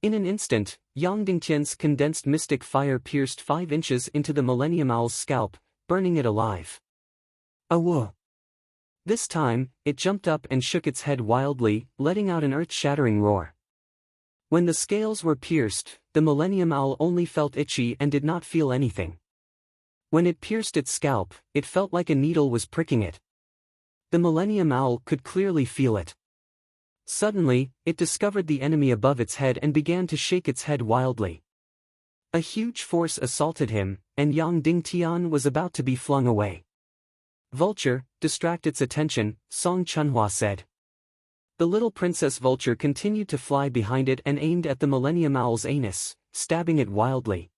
In an instant, Yang Dingtian's condensed mystic fire pierced 5 inches into the Millennium Owl's scalp, burning it alive. Awoo! This time, it jumped up and shook its head wildly, letting out an earth-shattering roar. When the scales were pierced, the Millennium Owl only felt itchy and did not feel anything. When it pierced its scalp, it felt like a needle was pricking it. The Millennium Owl could clearly feel it. Suddenly, it discovered the enemy above its head and began to shake its head wildly. A huge force assaulted him, and Yang Dingtian was about to be flung away. Vulture, distract its attention, Song Chunhua said. The little princess vulture continued to fly behind it and aimed at the Millennium Owl's anus, stabbing it wildly.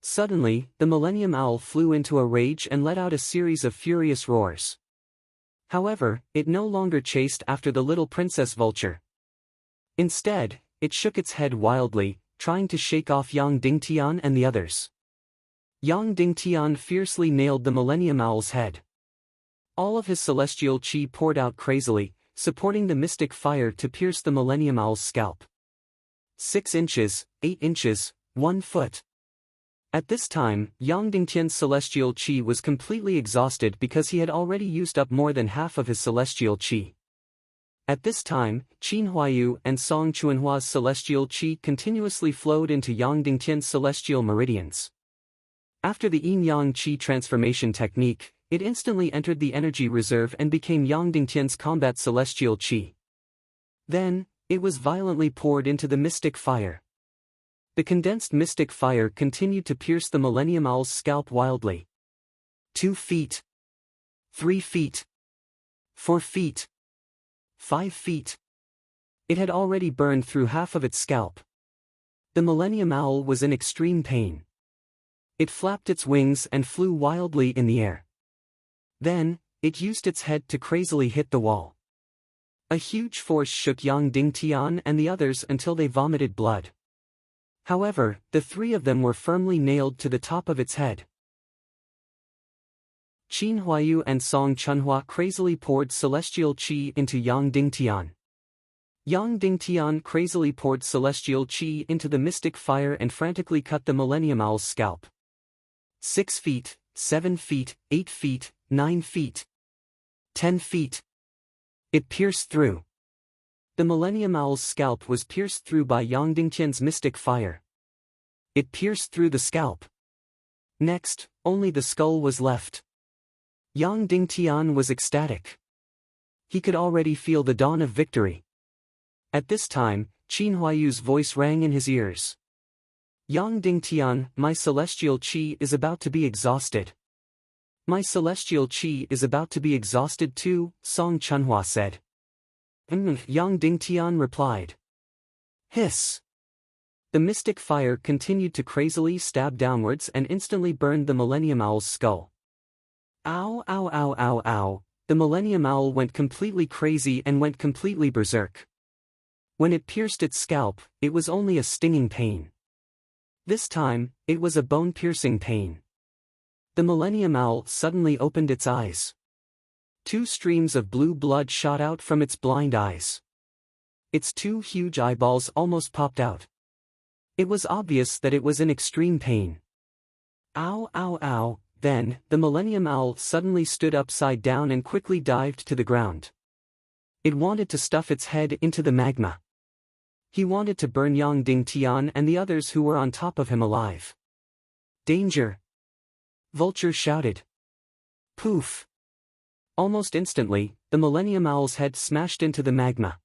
Suddenly, the Millennium Owl flew into a rage and let out a series of furious roars. However, it no longer chased after the little princess vulture. Instead, it shook its head wildly, trying to shake off Yang Dingtian and the others. Yang Dingtian fiercely nailed the Millennium Owl's head. All of his celestial qi poured out crazily, supporting the mystic fire to pierce the Millennium Owl's scalp. 6 inches, 8 inches, 1 foot. At this time, Yang Dingtian's celestial qi was completely exhausted because he had already used up more than half of his celestial qi. At this time, Qin Huayu and Song Chunhua's celestial qi continuously flowed into Yang Dingtian's celestial meridians. After the yin-yang qi transformation technique, it instantly entered the energy reserve and became Yang Dingtian's combat celestial qi. Then, it was violently poured into the mystic fire. The condensed mystic fire continued to pierce the Millennium Owl's scalp wildly. 2 feet. 3 feet. 4 feet. 5 feet. It had already burned through half of its scalp. The Millennium Owl was in extreme pain. It flapped its wings and flew wildly in the air. Then, it used its head to crazily hit the wall. A huge force shook Yang Dingtian and the others until they vomited blood. However, the 3 of them were firmly nailed to the top of its head. Qin Huayu and Song Chunhua crazily poured celestial qi into Yang Dingtian. Yang Dingtian crazily poured celestial qi into the mystic fire and frantically cut the Millennium Owl's scalp. 6 feet, 7 feet, 8 feet, 9 feet. 10 feet. It pierced through. The Millennium Owl's scalp was pierced through by Yang Dingtian's mystic fire. It pierced through the scalp. Next, only the skull was left. Yang Dingtian was ecstatic. He could already feel the dawn of victory. At this time, Qin Huayu's voice rang in his ears. Yang Dingtian, my celestial qi is about to be exhausted. My celestial qi is about to be exhausted too, Song Chunhua said. Yang Dingtian replied. Hiss. The mystic fire continued to crazily stab downwards and instantly burned the Millennium Owl's skull. Ow ow ow ow ow, the Millennium Owl went completely crazy and went completely berserk. When it pierced its scalp, it was only a stinging pain. This time, it was a bone-piercing pain. The Millennium Owl suddenly opened its eyes. 2 streams of blue blood shot out from its blind eyes. Its 2 huge eyeballs almost popped out. It was obvious that it was in extreme pain. Ow ow ow, then, the Millennium Owl suddenly stood upside down and quickly dived to the ground. It wanted to stuff its head into the magma. He wanted to burn Yang Dingtian and the others who were on top of him alive. Danger! Vulture shouted. Poof! Almost instantly, the Millennium Owl's head smashed into the magma.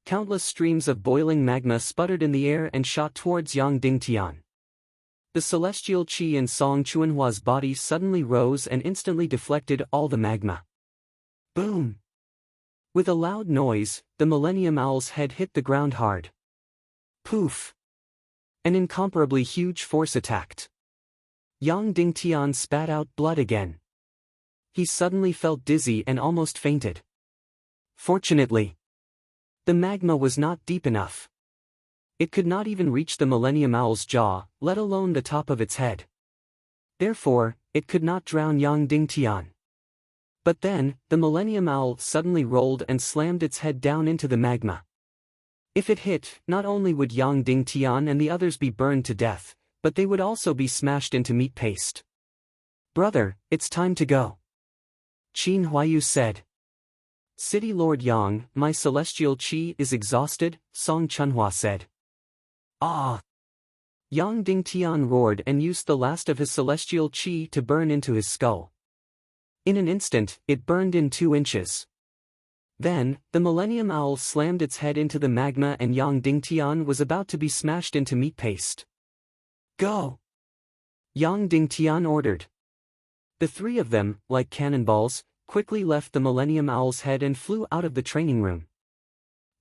Countless streams of boiling magma sputtered in the air and shot towards Yang Dingtian. The celestial qi in Song Chunhua's body suddenly rose and instantly deflected all the magma. Boom! With a loud noise, the Millennium Owl's head hit the ground hard. Poof! An incomparably huge force attacked. Yang Dingtian spat out blood again. He suddenly felt dizzy and almost fainted. Fortunately, the magma was not deep enough. It could not even reach the Millennium Owl's jaw, let alone the top of its head. Therefore, it could not drown Yang Dingtian. But then, the Millennium Owl suddenly rolled and slammed its head down into the magma. If it hit, not only would Yang Dingtian and the others be burned to death, but they would also be smashed into meat paste. Brother, it's time to go. Qin Huayu said. City Lord Yang, my celestial qi is exhausted, Song Chunhua said. Ah! Yang Dingtian roared and used the last of his celestial qi to burn into his skull. In an instant, it burned in 2 inches. Then, the Millennium Owl slammed its head into the magma and Yang Dingtian was about to be smashed into meat paste. Go! Yang Dingtian ordered. The 3 of them, like cannonballs, quickly left the Millennium Owl's head and flew out of the training room.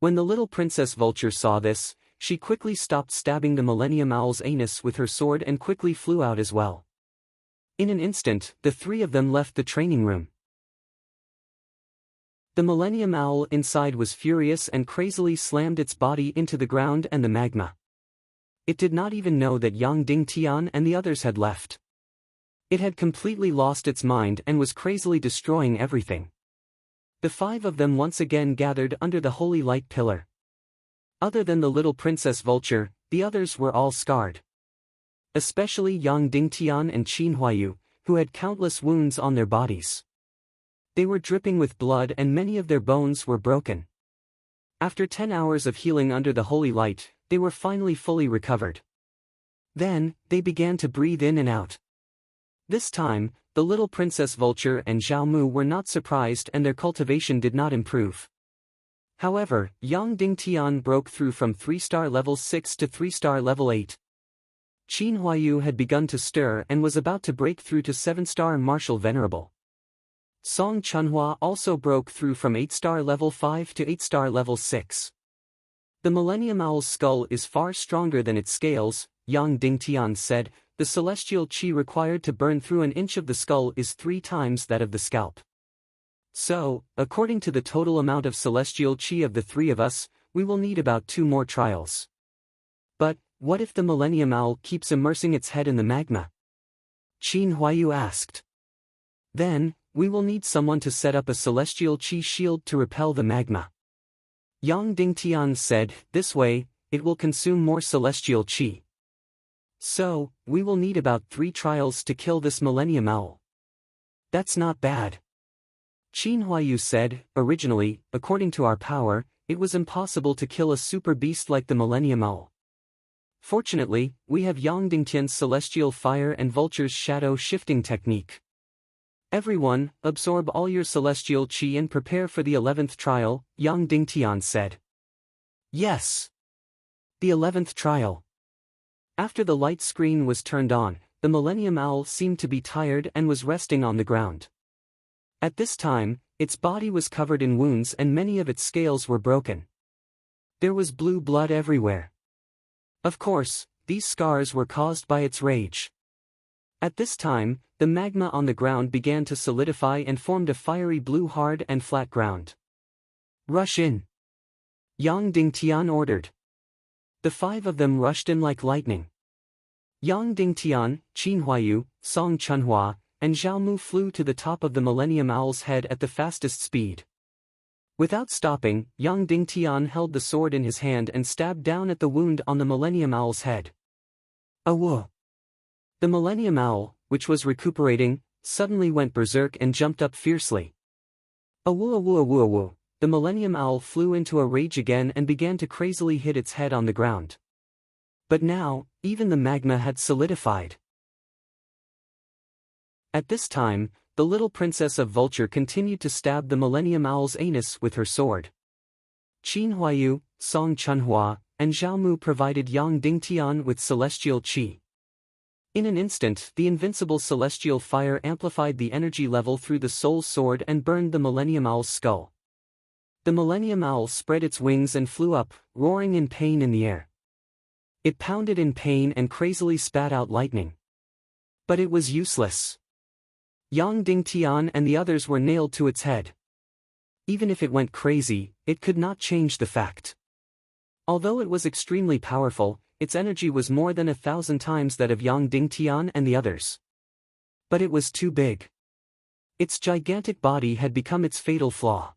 When the little Princess Vulture saw this, she quickly stopped stabbing the Millennium Owl's anus with her sword and quickly flew out as well. In an instant, the 3 of them left the training room. The Millennium Owl inside was furious and crazily slammed its body into the ground and the magma. It did not even know that Yang Dingtian and the others had left. It had completely lost its mind and was crazily destroying everything. The 5 of them once again gathered under the holy light pillar. Other than the little Princess Vulture, the others were all scarred. Especially Yang Dingtian and Qin Huayu, who had countless wounds on their bodies. They were dripping with blood and many of their bones were broken. After 10 hours of healing under the holy light, they were finally fully recovered. Then, they began to breathe in and out. This time, the little Princess Vulture and Zhao Mu were not surprised and their cultivation did not improve. However, Yang Dingtian broke through from 3-star level 6 to 3-star level 8. Qin Huayu had begun to stir and was about to break through to 7-star Martial Venerable. Song Chunhua also broke through from 8-star level 5 to 8-star level 6. The Millennium Owl's skull is far stronger than its scales, Yang Dingtian said. The celestial qi required to burn through an inch of the skull is 3 times that of the scalp. So, according to the total amount of celestial qi of the 3 of us, we will need about 2 more trials. But, what if the Millennium Owl keeps immersing its head in the magma? Qin Huayu asked. Then, we will need someone to set up a celestial qi shield to repel the magma. Yang Dingtian said, this way, it will consume more celestial qi. So, we will need about 3 trials to kill this Millennium Owl. That's not bad. Qin Huayu said, originally, according to our power, it was impossible to kill a super beast like the Millennium Owl. Fortunately, we have Yang Dingtian's celestial fire and Vulture's shadow shifting technique. Everyone, absorb all your celestial qi and prepare for the 11th trial, Yang Dingtian said. Yes. The 11th trial. After the light screen was turned on, the Millennium Owl seemed to be tired and was resting on the ground. At this time, its body was covered in wounds and many of its scales were broken. There was blue blood everywhere. Of course, these scars were caused by its rage. At this time, the magma on the ground began to solidify and formed a fiery blue hard and flat ground. "Rush in!" Yang Dingtian ordered. The 5 of them rushed in like lightning. Yang Dingtian, Qin Huayu, Song Chunhua, and Zhao Mu flew to the top of the Millennium Owl's head at the fastest speed. Without stopping, Yang Dingtian held the sword in his hand and stabbed down at the wound on the Millennium Owl's head. Awoo! The Millennium Owl, which was recuperating, suddenly went berserk and jumped up fiercely. Awoo awoo awoo awoo! The Millennium Owl flew into a rage again and began to crazily hit its head on the ground. But now, even the magma had solidified. At this time, the little princess of Vulture continued to stab the Millennium Owl's anus with her sword. Qin Huayu, Song Chunhua, and Zhao Mu provided Yang Dingtian with celestial qi. In an instant, the invincible celestial fire amplified the energy level through the soul sword and burned the Millennium Owl's skull. The Millennium Owl spread its wings and flew up, roaring in pain in the air. It pounded in pain and crazily spat out lightning. But it was useless. Yang Dingtian and the others were nailed to its head. Even if it went crazy, it could not change the fact. Although it was extremely powerful, its energy was more than 1,000 times that of Yang Dingtian and the others. But it was too big. Its gigantic body had become its fatal flaw.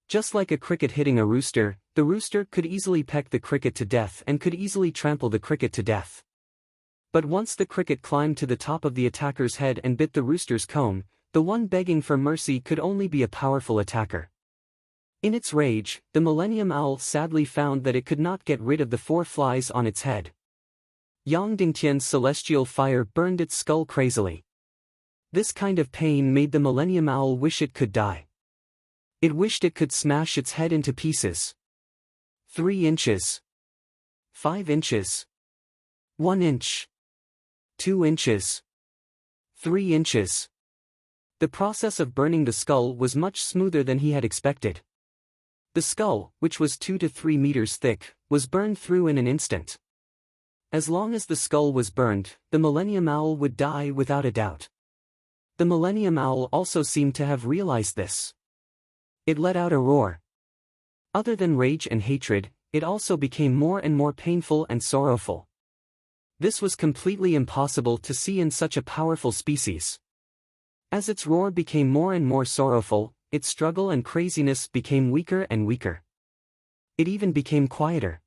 Just like a cricket hitting a rooster, the rooster could easily peck the cricket to death and could easily trample the cricket to death. But once the cricket climbed to the top of the attacker's head and bit the rooster's comb, the one begging for mercy could only be a powerful attacker. In its rage, the Millennium Owl sadly found that it could not get rid of the 4 flies on its head. Yang Dingtian's celestial fire burned its skull crazily. This kind of pain made the Millennium Owl wish it could die. It wished it could smash its head into pieces. 3 inches. 5 inches. 1 inch. 2 inches. 3 inches. The process of burning the skull was much smoother than he had expected. The skull, which was 2 to 3 meters thick, was burned through in an instant. As long as the skull was burned, the Millennium Owl would die without a doubt. The Millennium Owl also seemed to have realized this. It let out a roar. Other than rage and hatred, it also became more and more painful and sorrowful. This was completely impossible to see in such a powerful species. As its roar became more and more sorrowful, its struggle and craziness became weaker and weaker. It even became quieter.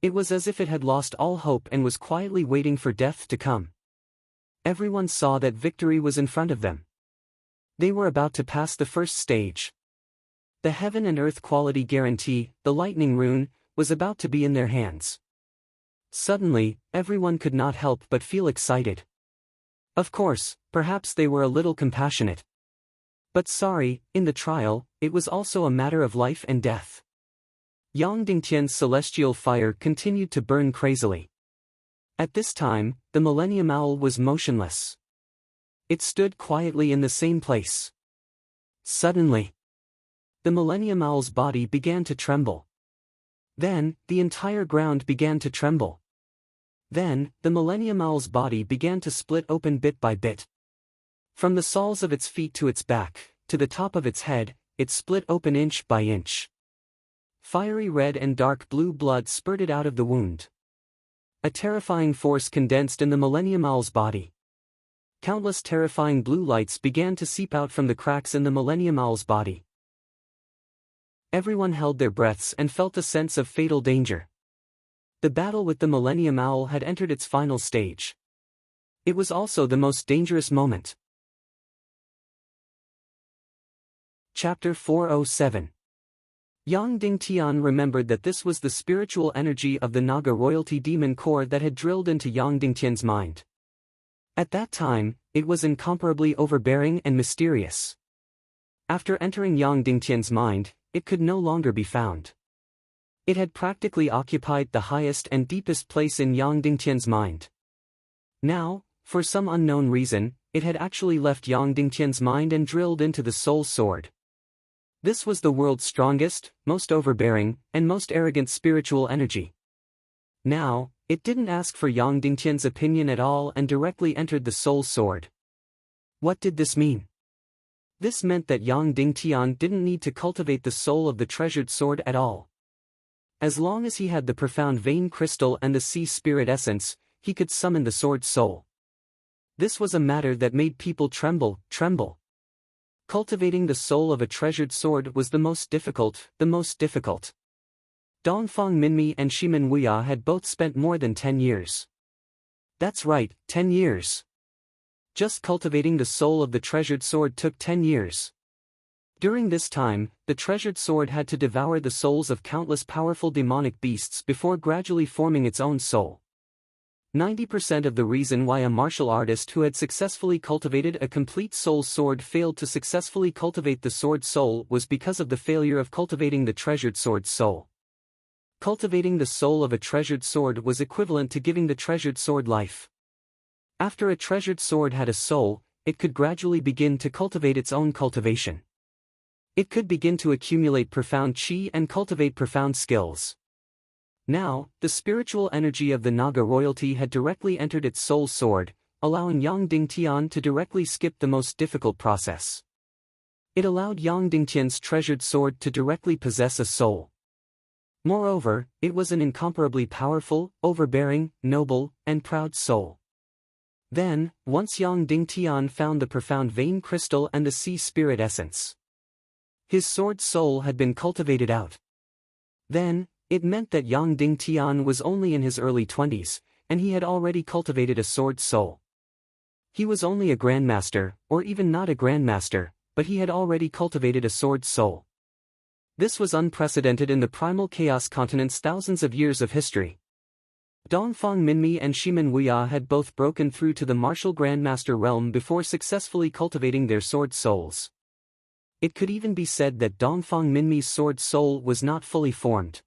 It was as if it had lost all hope and was quietly waiting for death to come. Everyone saw that victory was in front of them. They were about to pass the first stage. The heaven and earth quality guarantee, the lightning rune, was about to be in their hands. Suddenly, everyone could not help but feel excited. Of course, perhaps they were a little compassionate. But sorry, in the trial, it was also a matter of life and death. Yang Dingtian's celestial fire continued to burn crazily. At this time, the Millennium Owl was motionless. It stood quietly in the same place. Suddenly, the Millennium Owl's body began to tremble. Then, the entire ground began to tremble. Then, the Millennium Owl's body began to split open bit by bit. From the soles of its feet to its back, to the top of its head, it split open inch by inch. Fiery red and dark blue blood spurted out of the wound. A terrifying force condensed in the Millennium Owl's body. Countless terrifying blue lights began to seep out from the cracks in the Millennium Owl's body. Everyone held their breaths and felt a sense of fatal danger. The battle with the Millennium Owl had entered its final stage. It was also the most dangerous moment. Chapter 407. Yang Dingtian remembered that this was the spiritual energy of the Naga royalty demon core that had drilled into Yang Dingtian's mind. At that time, it was incomparably overbearing and mysterious. After entering Yang Dingtian's mind, it could no longer be found. It had practically occupied the highest and deepest place in Yang Dingtian's mind. Now, for some unknown reason, it had actually left Yang Dingtian's mind and drilled into the soul sword. This was the world's strongest, most overbearing, and most arrogant spiritual energy. Now, it didn't ask for Yang Dingtian's opinion at all and directly entered the soul sword. What did this mean? This meant that Yang Dingtian didn't need to cultivate the soul of the treasured sword at all. As long as he had the profound vein crystal and the sea spirit essence, he could summon the sword's soul. This was a matter that made people tremble. Cultivating the soul of a treasured sword was the most difficult. Dongfang Minmi and Shimen Wuya had both spent more than 10 years. That's right, 10 years. Just cultivating the soul of the treasured sword took 10 years. During this time, the treasured sword had to devour the souls of countless powerful demonic beasts before gradually forming its own soul. 90% of the reason why a martial artist who had successfully cultivated a complete soul sword failed to successfully cultivate the sword soul was because of the failure of cultivating the treasured sword's soul. Cultivating the soul of a treasured sword was equivalent to giving the treasured sword life. After a treasured sword had a soul, it could gradually begin to cultivate its own cultivation. It could begin to accumulate profound chi and cultivate profound skills. Now, the spiritual energy of the Naga royalty had directly entered its soul sword, allowing Yang Dingtian to directly skip the most difficult process. It allowed Yang Dingtian's treasured sword to directly possess a soul. Moreover, it was an incomparably powerful, overbearing, noble, and proud soul. Then, once Yang Dingtian found the profound vein crystal and the sea spirit essence, his sword soul had been cultivated out. Then, it meant that Yang Dingtian was only in his early 20s, and he had already cultivated a sword soul. He was only a grandmaster, or even not a grandmaster, but he had already cultivated a sword soul. This was unprecedented in the primal chaos continent's thousands of years of history. Dongfang Minmi and Shimen Wuya had both broken through to the martial grandmaster realm before successfully cultivating their sword souls. It could even be said that Dongfang Minmi's sword soul was not fully formed.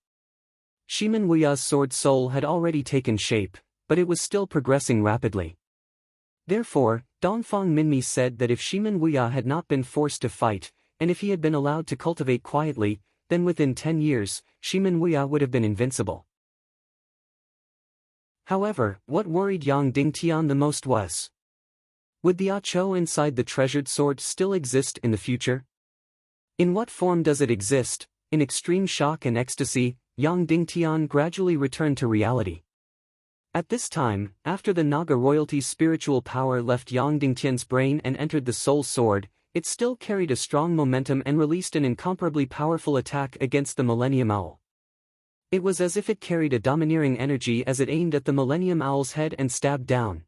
Shimen Wuya's sword soul had already taken shape, but it was still progressing rapidly. Therefore, Dongfang Minmi said that if Shimen Wuya had not been forced to fight, and if he had been allowed to cultivate quietly, then within 10 years, Shimen Wuya would have been invincible. However, what worried Yang Dingtian the most was: would the Acho inside the treasured sword still exist in the future? In what form does it exist? In extreme shock and ecstasy, Yang Dingtian gradually returned to reality. At this time, after the Naga royalty's spiritual power left Yang Dingtian's brain and entered the soul sword, it still carried a strong momentum and released an incomparably powerful attack against the Millennium Owl. It was as if it carried a domineering energy as it aimed at the Millennium Owl's head and stabbed down.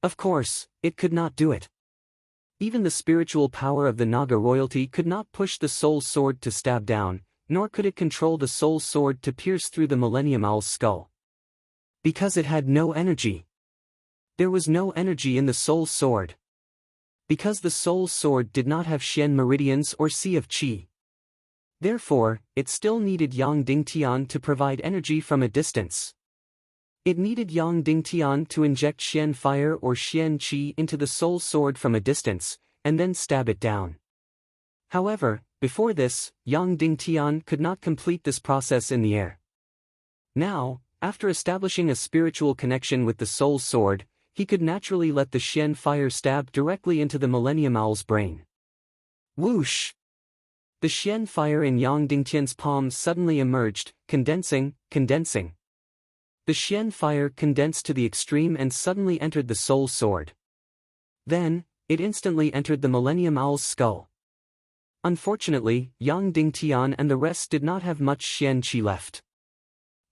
Of course, it could not do it. Even the spiritual power of the Naga royalty could not push the soul sword to stab down, nor could it control the soul sword to pierce through the Millennium Owl's skull. Because it had no energy. There was no energy in the soul sword. Because the soul sword did not have Xian meridians or Sea of Qi. Therefore, it still needed Yang Dingtian to provide energy from a distance. It needed Yang Dingtian to inject Xian fire or Xian Qi into the soul sword from a distance, and then stab it down. However, before this, Yang Dingtian could not complete this process in the air. Now, after establishing a spiritual connection with the soul sword, he could naturally let the Xian fire stab directly into the Millennium Owl's brain. Whoosh! The Xian fire in Yang Dingtian's palm suddenly emerged, condensing. The Xian fire condensed to the extreme and suddenly entered the soul sword. Then, it instantly entered the Millennium Owl's skull. Unfortunately, Yang Dingtian and the rest did not have much Xian Qi left.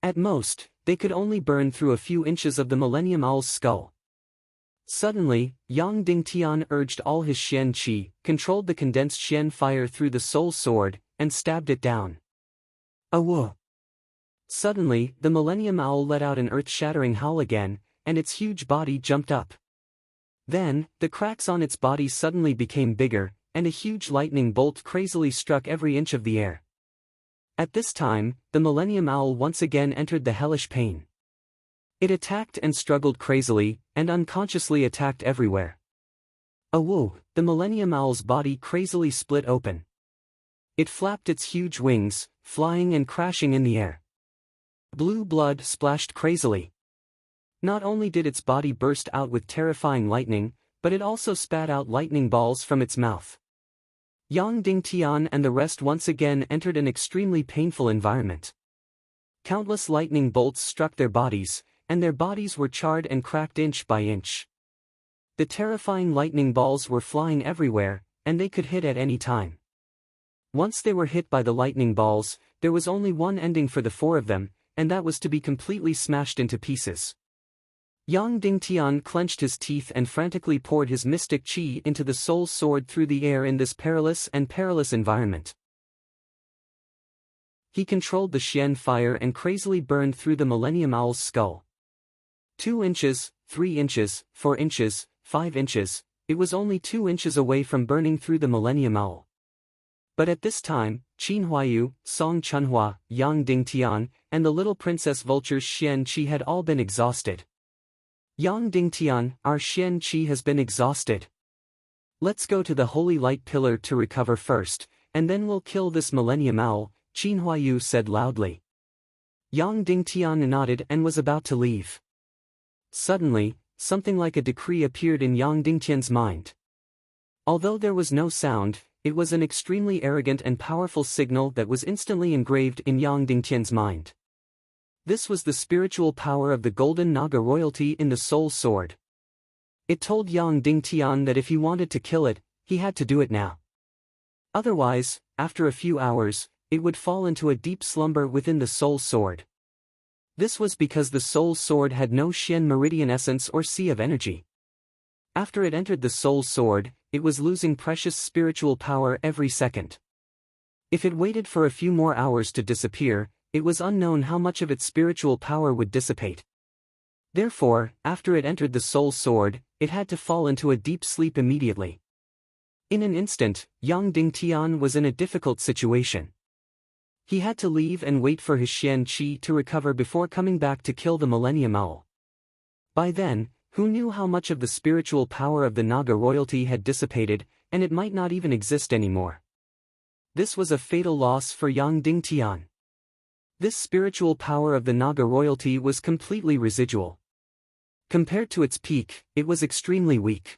At most, they could only burn through a few inches of the Millennium Owl's skull. Suddenly, Yang Dingtian urged all his Xian Qi, controlled the condensed Xian fire through the soul sword, and stabbed it down. Awoo! Suddenly, the Millennium Owl let out an earth-shattering howl again, and its huge body jumped up. Then, the cracks on its body suddenly became bigger, and a huge lightning bolt crazily struck every inch of the air. At this time, the Millennium Owl once again entered the hellish pain. It attacked and struggled crazily, and unconsciously attacked everywhere. Awoo! The Millennium Owl's body crazily split open. It flapped its huge wings, flying and crashing in the air. Blue blood splashed crazily. Not only did its body burst out with terrifying lightning, but it also spat out lightning balls from its mouth. Yang Dingtian and the rest once again entered an extremely painful environment. Countless lightning bolts struck their bodies, and their bodies were charred and cracked inch by inch. The terrifying lightning balls were flying everywhere, and they could hit at any time. Once they were hit by the lightning balls, there was only one ending for the four of them, and that was to be completely smashed into pieces. Yang Dingtian clenched his teeth and frantically poured his mystic qi into the soul sword through the air in this perilous environment. He controlled the Xian fire and crazily burned through the Millennium Owl's skull. 2 inches, 3 inches, 4 inches, 5 inches, it was only 2 inches away from burning through the Millennium Owl. But at this time, Qin Huayu, Song Chunhua, Yang Dingtian, and the little princess vulture's Xian qi had all been exhausted. Yang Dingtian, our Xian qi has been exhausted. Let's go to the holy light pillar to recover first, and then we'll kill this Millennium Owl, Qin Huayu said loudly. Yang Dingtian nodded and was about to leave. Suddenly, something like a decree appeared in Yang Dingtian's mind. Although there was no sound, it was an extremely arrogant and powerful signal that was instantly engraved in Yang Dingtian's mind. This was the spiritual power of the Golden Naga royalty in the Soul Sword. It told Yang Dingtian that if he wanted to kill it, he had to do it now. Otherwise, after a few hours, it would fall into a deep slumber within the Soul Sword. This was because the Soul Sword had no Xian meridian essence or sea of energy. After it entered the Soul Sword, it was losing precious spiritual power every second. If it waited for a few more hours to disappear, it was unknown how much of its spiritual power would dissipate. Therefore, after it entered the Soul Sword, it had to fall into a deep sleep immediately. In an instant, Yang Dingtian was in a difficult situation. He had to leave and wait for his Xian qi to recover before coming back to kill the Millennium Owl. By then, who knew how much of the spiritual power of the Naga royalty had dissipated, and it might not even exist anymore. This was a fatal loss for Yang Dingtian. This spiritual power of the Naga royalty was completely residual. Compared to its peak, it was extremely weak.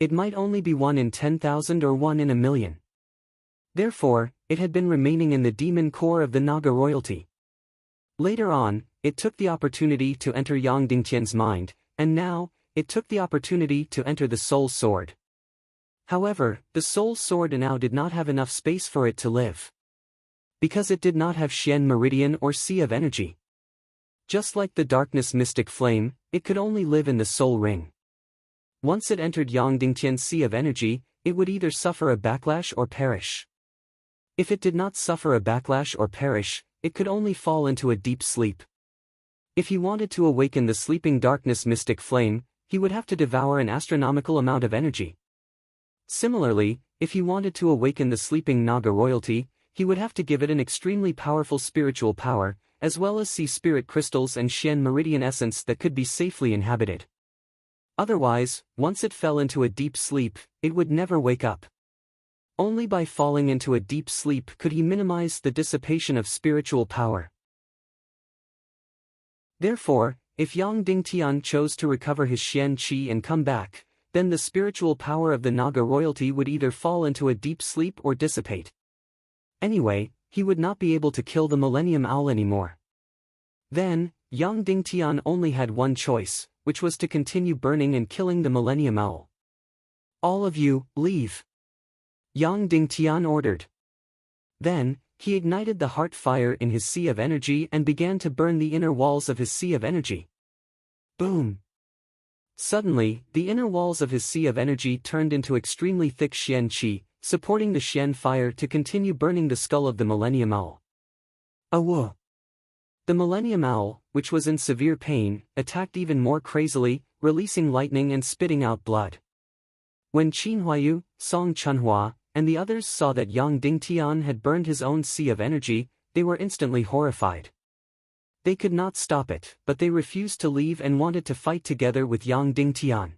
It might only be 1 in 10,000 or 1 in a million. Therefore, it had been remaining in the demon core of the Naga royalty. Later on, it took the opportunity to enter Yang Dingtian's mind, and now, it took the opportunity to enter the Soul Sword. However, the Soul Sword now did not have enough space for it to live. Because it did not have Xian meridian or sea of energy. Just like the darkness mystic flame, it could only live in the soul ring. Once it entered Yang Dingtian's sea of energy, it would either suffer a backlash or perish. If it did not suffer a backlash or perish, it could only fall into a deep sleep. If he wanted to awaken the sleeping darkness mystic flame, he would have to devour an astronomical amount of energy. Similarly, if he wanted to awaken the sleeping Naga royalty, he would have to give it an extremely powerful spiritual power, as well as sea spirit crystals and Xian meridian essence that could be safely inhabited. Otherwise, once it fell into a deep sleep, it would never wake up. Only by falling into a deep sleep could he minimize the dissipation of spiritual power. Therefore, if Yang Dingtian chose to recover his Xian qi and come back, then the spiritual power of the Naga royalty would either fall into a deep sleep or dissipate. Anyway, he would not be able to kill the Millennium Owl anymore. Then, Yang Dingtian only had one choice, which was to continue burning and killing the Millennium Owl. All of you, leave. Yang Dingtian ordered. Then, he ignited the heart fire in his sea of energy and began to burn the inner walls of his sea of energy. Boom! Suddenly, the inner walls of his sea of energy turned into extremely thick Xian qi, supporting the Xian fire to continue burning the skull of the Millennium Owl. Awoo! The Millennium Owl, which was in severe pain, attacked even more crazily, releasing lightning and spitting out blood. When Qin Huayu, Song Chunhua, and the others saw that Yang Dingtian had burned his own sea of energy, they were instantly horrified. They could not stop it, but they refused to leave and wanted to fight together with Yang Dingtian.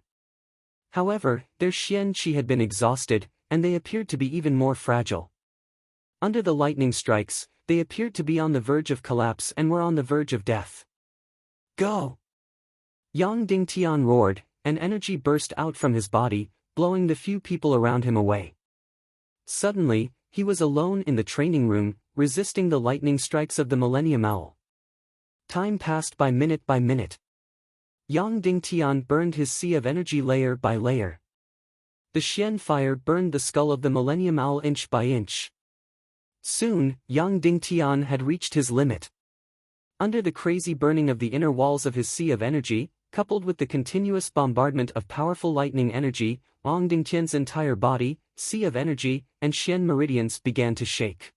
However, their Xian Qi had been exhausted, and they appeared to be even more fragile. Under the lightning strikes, they appeared to be on the verge of collapse and were on the verge of death. Go! Yang Dingtian roared, and energy burst out from his body, blowing the few people around him away. Suddenly, he was alone in the training room, resisting the lightning strikes of the Millennium Owl. Time passed by minute by minute. Yang Dingtian burned his sea of energy layer by layer. The Xian fire burned the skull of the Millennium Owl inch by inch. Soon, Yang Dingtian had reached his limit. Under the crazy burning of the inner walls of his sea of energy, coupled with the continuous bombardment of powerful lightning energy, Yang Dingtian's entire body, sea of energy, and Xian meridians began to shake.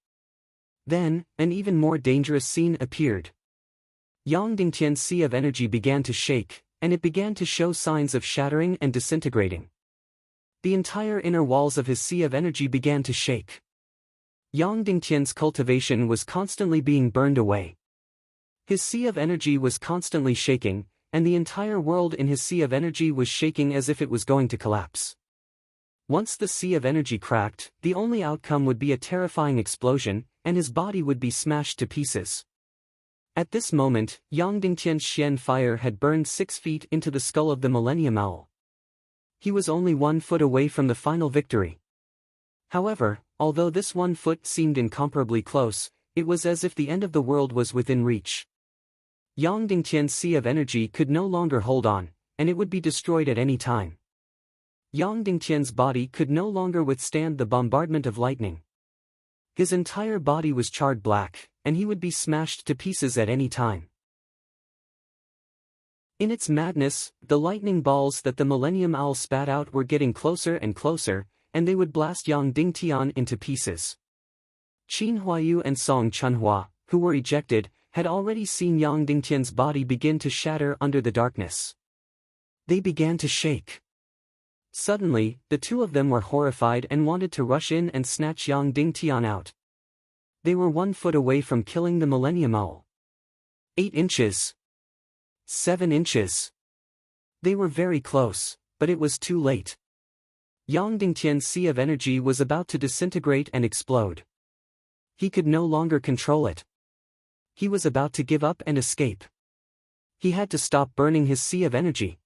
Then, an even more dangerous scene appeared. Yang Dingtian's sea of energy began to shake, and it began to show signs of shattering and disintegrating. The entire inner walls of his sea of energy began to shake. Yang Dingtian's cultivation was constantly being burned away. His sea of energy was constantly shaking, and the entire world in his sea of energy was shaking as if it was going to collapse. Once the sea of energy cracked, the only outcome would be a terrifying explosion, and his body would be smashed to pieces. At this moment, Yang Dingtian's Xian fire had burned 6 feet into the skull of the Millennium Owl. He was only 1 foot away from the final victory. However, although this 1 foot seemed incomparably close, it was as if the end of the world was within reach. Yang Dingtian's sea of energy could no longer hold on, and it would be destroyed at any time. Yang Dingtian's body could no longer withstand the bombardment of lightning. His entire body was charred black, and he would be smashed to pieces at any time. In its madness, the lightning balls that the Millennium Owl spat out were getting closer and closer, and they would blast Yang Dingtian into pieces. Qin Huayu and Song Chunhua, who were ejected, had already seen Yang Dingtian's body begin to shatter under the darkness. They began to shake. Suddenly, the two of them were horrified and wanted to rush in and snatch Yang Dingtian out. They were 1 foot away from killing the Millennium Owl. 8 inches. 7 inches. They were very close, but it was too late. Yang Dingtian's sea of energy was about to disintegrate and explode. He could no longer control it. He was about to give up and escape. He had to stop burning his sea of energy.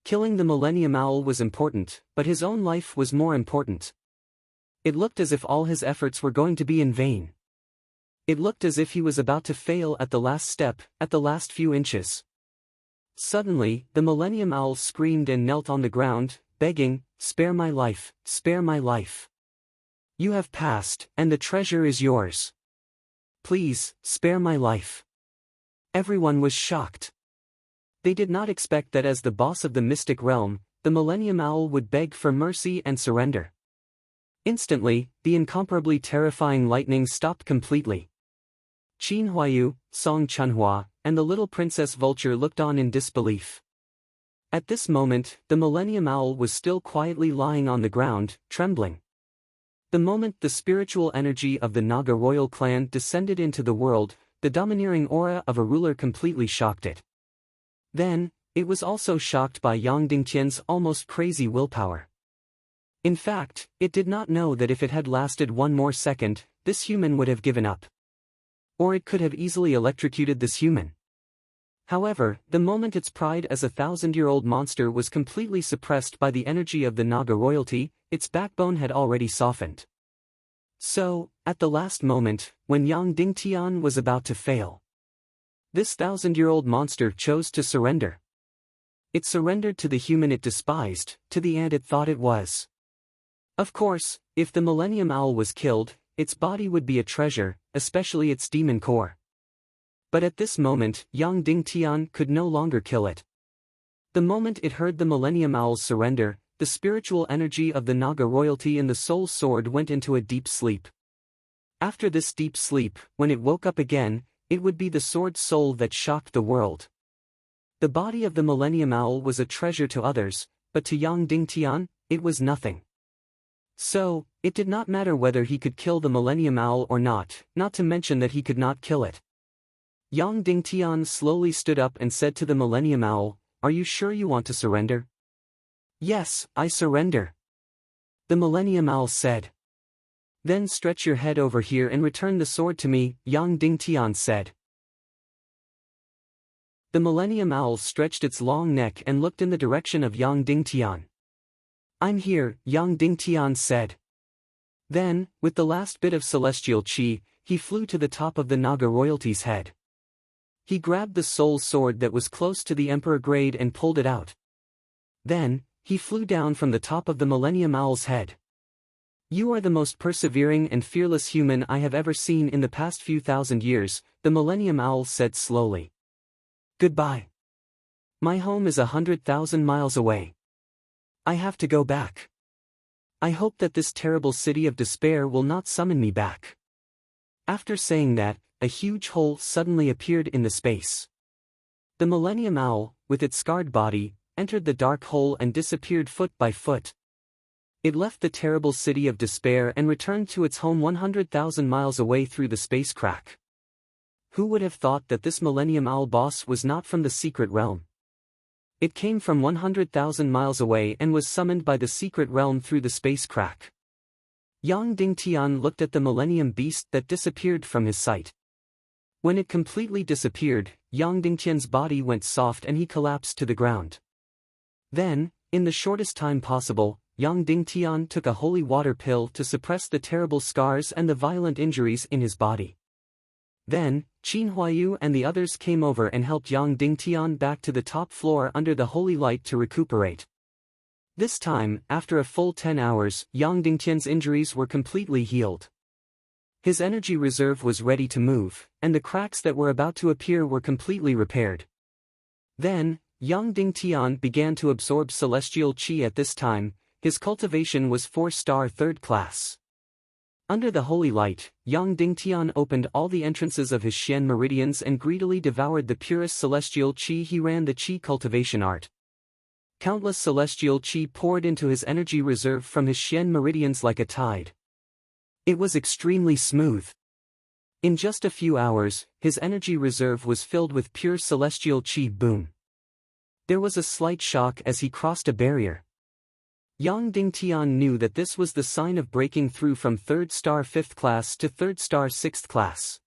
Killing the Millennium Owl was important, but his own life was more important. It looked as if all his efforts were going to be in vain. It looked as if he was about to fail at the last step, at the last few inches. Suddenly, the Millennium Owl screamed and knelt on the ground, begging, "Spare my life, spare my life. You have passed, and the treasure is yours. Please, spare my life." Everyone was shocked. They did not expect that as the boss of the mystic realm, the Millennium Owl would beg for mercy and surrender. Instantly, the incomparably terrifying lightning stopped completely. Qin Huayu, Song Chunhua, and the little Princess Vulture looked on in disbelief. At this moment, the Millennium Owl was still quietly lying on the ground, trembling. The moment the spiritual energy of the Naga royal clan descended into the world, the domineering aura of a ruler completely shocked it. Then, it was also shocked by Yang Dingtian's almost crazy willpower. In fact, it did not know that if it had lasted 1 more second, this human would have given up. Or it could have easily electrocuted this human. However, the moment its pride as a 1,000-year-old monster was completely suppressed by the energy of the Naga royalty, its backbone had already softened. So, at the last moment, when Yang Dingtian was about to fail, this 1,000-year-old monster chose to surrender. It surrendered to the human it despised, to the ant it thought it was. Of course, if the Millennium Owl was killed, its body would be a treasure, especially its demon core. But at this moment, Yang Dingtian could no longer kill it. The moment it heard the Millennium Owl's surrender, the spiritual energy of the Naga royalty in the soul sword went into a deep sleep. After this deep sleep, when it woke up again, it would be the sword's soul that shocked the world. The body of the Millennium Owl was a treasure to others, but to Yang Dingtian, it was nothing. So, it did not matter whether he could kill the Millennium Owl or not to mention that he could not kill it. Yang Dingtian slowly stood up and said to the Millennium Owl, "Are you sure you want to surrender?" "Yes, I surrender," the Millennium Owl said. "Then stretch your head over here and return the sword to me," Yang Dingtian said. The Millennium Owl stretched its long neck and looked in the direction of Yang Dingtian. "I'm here," Yang Dingtian said. Then, with the last bit of celestial chi, he flew to the top of the Naga royalty's head. He grabbed the soul sword that was close to the Emperor grade and pulled it out. Then, he flew down from the top of the Millennium Owl's head. "You are the most persevering and fearless human I have ever seen in the past few thousand years," the Millennium Owl said slowly. "Goodbye. My home is 100,000 miles away. I have to go back. I hope that this terrible city of despair will not summon me back." After saying that, a huge hole suddenly appeared in the space. The Millennium Owl, with its scarred body, entered the dark hole and disappeared foot by foot. It left the terrible city of despair and returned to its home 100,000 miles away through the space crack. Who would have thought that this Millennium Owl boss was not from the secret realm? It came from 100,000 miles away and was summoned by the secret realm through the space crack. Yang Dingtian looked at the Millennium Beast that disappeared from his sight. When it completely disappeared, Yang Dingtian's body went soft and he collapsed to the ground. Then, in the shortest time possible, Yang Dingtian took a holy water pill to suppress the terrible scars and the violent injuries in his body. Then, Qin Huayu and the others came over and helped Yang Dingtian back to the top floor under the holy light to recuperate. This time, after a full 10 hours, Yang Dingtian's injuries were completely healed. His energy reserve was ready to move, and the cracks that were about to appear were completely repaired. Then, Yang Dingtian began to absorb celestial chi at this time. His cultivation was 4-star third class. Under the holy light, Yang Dingtian opened all the entrances of his Xian meridians and greedily devoured the purest celestial chi. He ran the chi cultivation art. Countless celestial chi poured into his energy reserve from his Xian meridians like a tide. It was extremely smooth. In just a few hours, his energy reserve was filled with pure celestial chi. Boom. There was a slight shock as he crossed a barrier. Yang Dingtian knew that this was the sign of breaking through from 3rd star 5th class to 3rd star 6th class.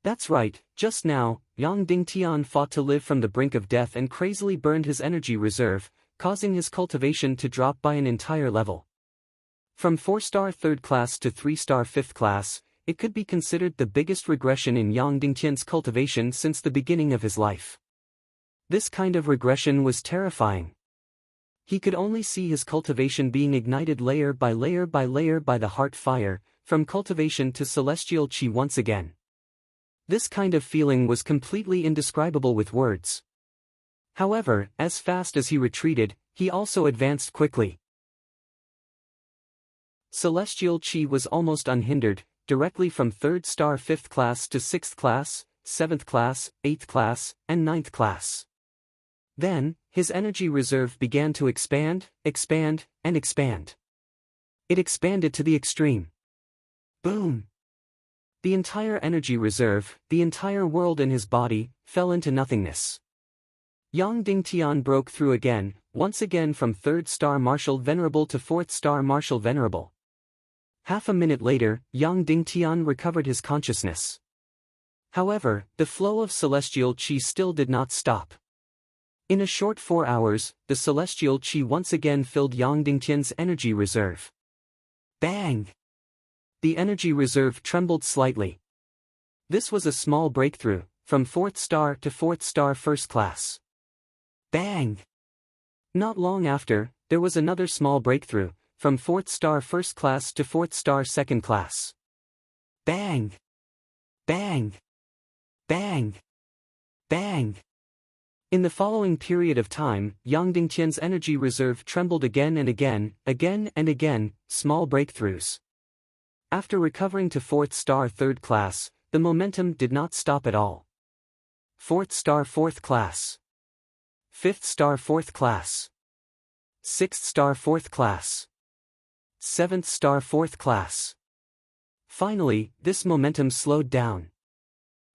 That's right, just now, Yang Dingtian fought to live from the brink of death and crazily burned his energy reserve, causing his cultivation to drop by an entire level. From 4-star 3rd class to 3-star 5th class, it could be considered the biggest regression in Yang Dingtian's cultivation since the beginning of his life. This kind of regression was terrifying. He could only see his cultivation being ignited layer by layer by layer by the heart fire, from cultivation to celestial chi once again. This kind of feeling was completely indescribable with words. However, as fast as he retreated, he also advanced quickly. Celestial chi was almost unhindered, directly from 3rd star 5th class to 6th class, 7th class, 8th class, and 9th class. Then, his energy reserve began to expand, expand, and expand. It expanded to the extreme. Boom! The entire energy reserve, the entire world in his body, fell into nothingness. Yang Dingtian broke through again, once again from 3rd star Martial Venerable to 4th star Martial Venerable. Half a minute later, Yang Dingtian recovered his consciousness. However, the flow of celestial chi still did not stop. In a short 4 hours, the celestial chi once again filled Yang Dingtian's energy reserve. Bang! The energy reserve trembled slightly. This was a small breakthrough, from 4th star to 4th star 1st class. Bang! Not long after, there was another small breakthrough, from 4th star 1st class to 4th star 2nd class. Bang! Bang! Bang! Bang! In the following period of time, Yang Dingtian's energy reserve trembled again and again, small breakthroughs. After recovering to 4th star 3rd class, the momentum did not stop at all. 4th star 4th class. 5th star 4th class. 6th star 4th class. 7th star 4th class. Finally, this momentum slowed down.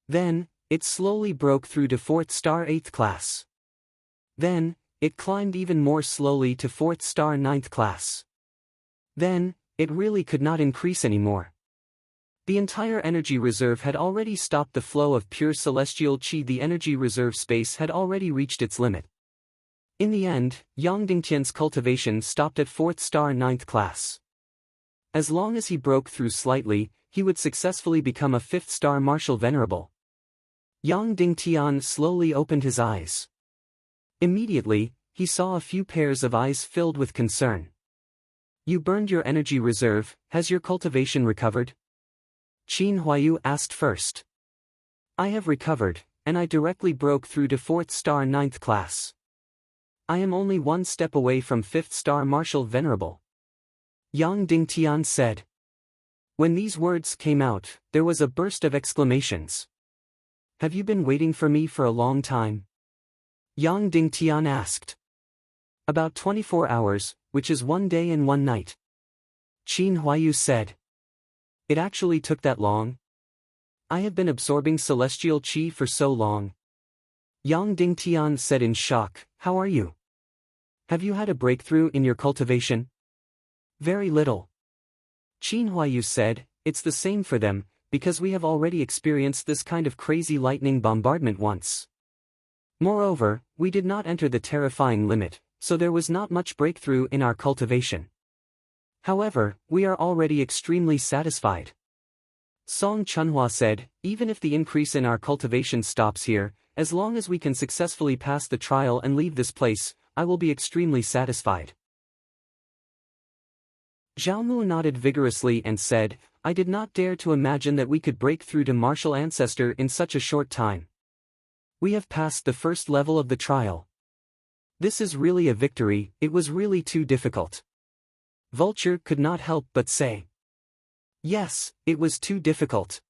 Then, it slowly broke through to 4th star 8th class. Then, it climbed even more slowly to 4th star 9th class. Then, it really could not increase anymore. The entire energy reserve had already stopped the flow of pure celestial qi. The energy reserve space had already reached its limit. In the end, Yang Dingtian's cultivation stopped at 4th star 9th class. As long as he broke through slightly, he would successfully become a 5th star martial venerable. Yang Dingtian slowly opened his eyes. Immediately, he saw a few pairs of eyes filled with concern. You burned your energy reserve, has your cultivation recovered? Qin Huayu asked first. I have recovered, and I directly broke through to 4th star 9th class. I am only one step away from 5th star martial venerable. Yang Dingtian said. When these words came out, there was a burst of exclamations. Have you been waiting for me for a long time? Yang Dingtian asked. About 24 hours, which is 1 day and 1 night. Qin Huayu said. It actually took that long? I have been absorbing celestial qi for so long. Yang Dingtian said in shock, how are you? Have you had a breakthrough in your cultivation? Very little. Qin Huayu said, it's the same for them, because we have already experienced this kind of crazy lightning bombardment once. Moreover, we did not enter the terrifying limit, so there was not much breakthrough in our cultivation. However, we are already extremely satisfied. Song Chunhua said, even if the increase in our cultivation stops here, as long as we can successfully pass the trial and leave this place, I will be extremely satisfied. Zhao Mu nodded vigorously and said, I did not dare to imagine that we could break through to martial ancestor in such a short time. We have passed the first level of the trial. This is really a victory, it was really too difficult. Vulture could not help but say. Yes, it was too difficult.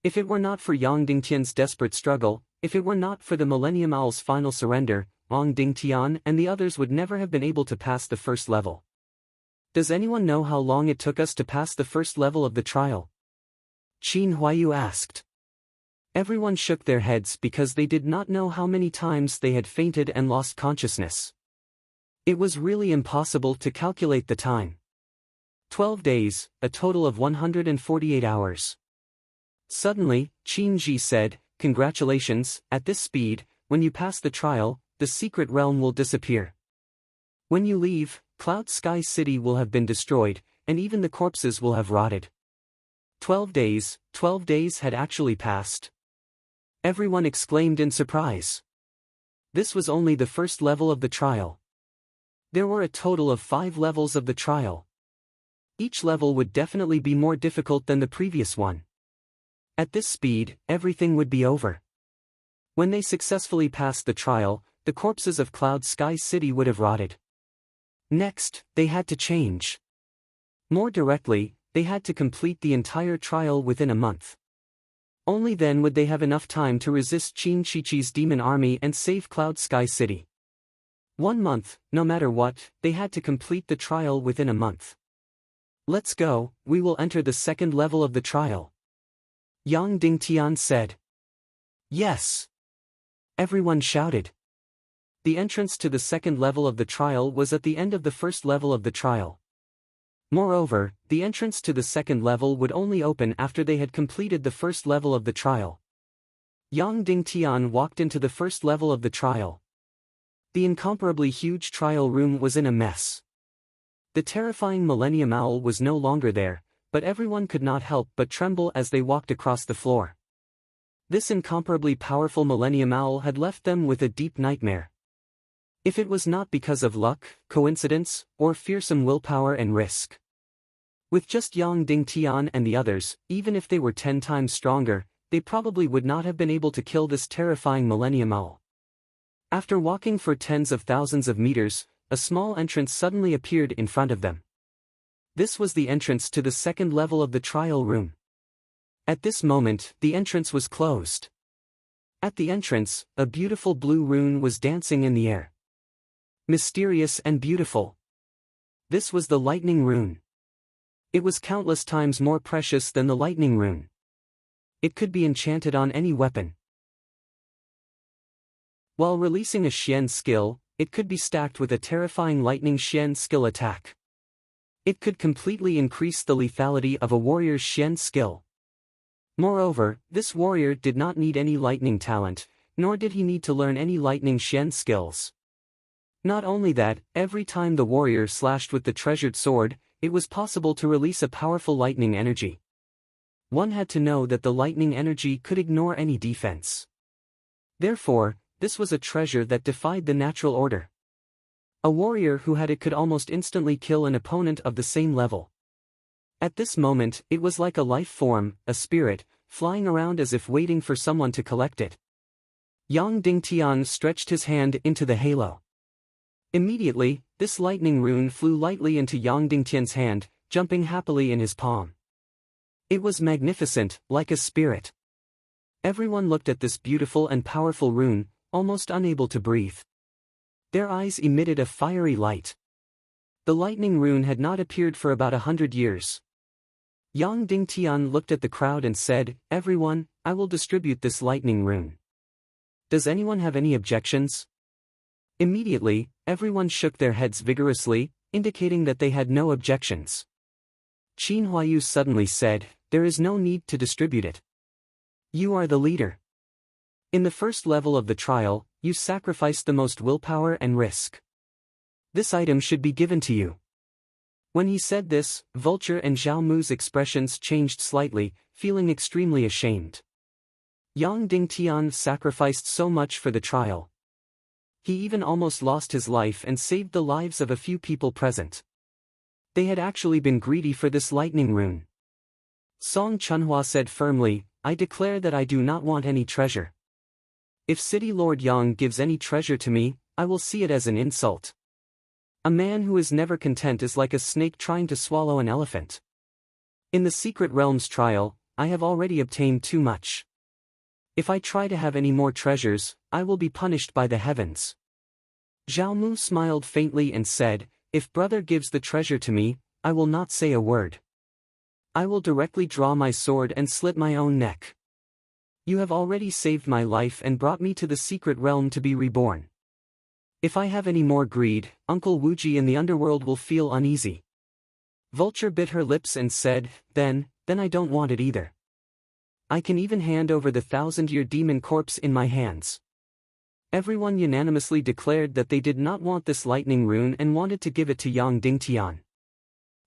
If it were not for Yang Dingtian's desperate struggle, if it were not for the Millennium Owl's final surrender, Yang Dingtian and the others would never have been able to pass the first level. Does anyone know how long it took us to pass the first level of the trial? Qin Huayu asked. Everyone shook their heads because they did not know how many times they had fainted and lost consciousness. It was really impossible to calculate the time. 12 days, a total of 148 hours. Suddenly, Qin Ji said, congratulations, at this speed, when you pass the trial, the secret realm will disappear. When you leave, Cloud Sky City will have been destroyed, and even the corpses will have rotted. 12 days had actually passed. Everyone exclaimed in surprise. This was only the first level of the trial. There were a total of 5 levels of the trial. Each level would definitely be more difficult than the previous one. At this speed, everything would be over. When they successfully passed the trial, the corpses of Cloud Sky City would have rotted. Next, they had to change. More directly, they had to complete the entire trial within a month. Only then would they have enough time to resist Qin Shichi's demon army and save Cloud Sky City. 1 month, no matter what, they had to complete the trial within a month. Let's go, we will enter the second level of the trial. Yang Dingtian said. Yes. Everyone shouted. The entrance to the second level of the trial was at the end of the first level of the trial. Moreover, the entrance to the second level would only open after they had completed the first level of the trial. Yang Dingtian walked into the first level of the trial. The incomparably huge trial room was in a mess. The terrifying Millennium Owl was no longer there, but everyone could not help but tremble as they walked across the floor. This incomparably powerful Millennium Owl had left them with a deep nightmare. If it was not because of luck, coincidence, or fearsome willpower and risk. With just Yang Dingtian and the others, even if they were 10 times stronger, they probably would not have been able to kill this terrifying Millennium Owl. After walking for tens of thousands of meters, a small entrance suddenly appeared in front of them. This was the entrance to the second level of the trial room. At this moment, the entrance was closed. At the entrance, a beautiful blue rune was dancing in the air. Mysterious and beautiful. This was the lightning rune. It was countless times more precious than the lightning rune. It could be enchanted on any weapon. While releasing a Xian skill, it could be stacked with a terrifying lightning Xian skill attack. It could completely increase the lethality of a warrior's Xian skill. Moreover, this warrior did not need any lightning talent, nor did he need to learn any lightning Xian skills. Not only that, every time the warrior slashed with the treasured sword, it was possible to release a powerful lightning energy. One had to know that the lightning energy could ignore any defense. Therefore, this was a treasure that defied the natural order. A warrior who had it could almost instantly kill an opponent of the same level. At this moment, it was like a life form, a spirit, flying around as if waiting for someone to collect it. Yang Dingtian stretched his hand into the halo. Immediately, this lightning rune flew lightly into Yang Dingtian's hand, jumping happily in his palm. It was magnificent, like a spirit. Everyone looked at this beautiful and powerful rune, almost unable to breathe. Their eyes emitted a fiery light. The lightning rune had not appeared for about 100 years. Yang Dingtian looked at the crowd and said, "Everyone, I will distribute this lightning rune. Does anyone have any objections?" Immediately, everyone shook their heads vigorously, indicating that they had no objections. Qin Huayu suddenly said, "There is no need to distribute it. You are the leader. In the first level of the trial, you sacrificed the most willpower and risk. This item should be given to you." When he said this, Vulture and Zhao Mu's expressions changed slightly, feeling extremely ashamed. Yang Dingtian sacrificed so much for the trial. He even almost lost his life and saved the lives of a few people present. They had actually been greedy for this lightning rune. Song Chunhua said firmly, "I declare that I do not want any treasure. If City Lord Yang gives any treasure to me, I will see it as an insult. A man who is never content is like a snake trying to swallow an elephant. In the Secret Realms trial, I have already obtained too much. If I try to have any more treasures, I will be punished by the heavens." Zhao Mu smiled faintly and said, "If brother gives the treasure to me, I will not say a word. I will directly draw my sword and slit my own neck. You have already saved my life and brought me to the secret realm to be reborn. If I have any more greed, Uncle Wuji in the underworld will feel uneasy." Vulture bit her lips and said, Then I don't want it either. I can even hand over the 1,000-year demon corpse in my hands." Everyone unanimously declared that they did not want this lightning rune and wanted to give it to Yang Dingtian.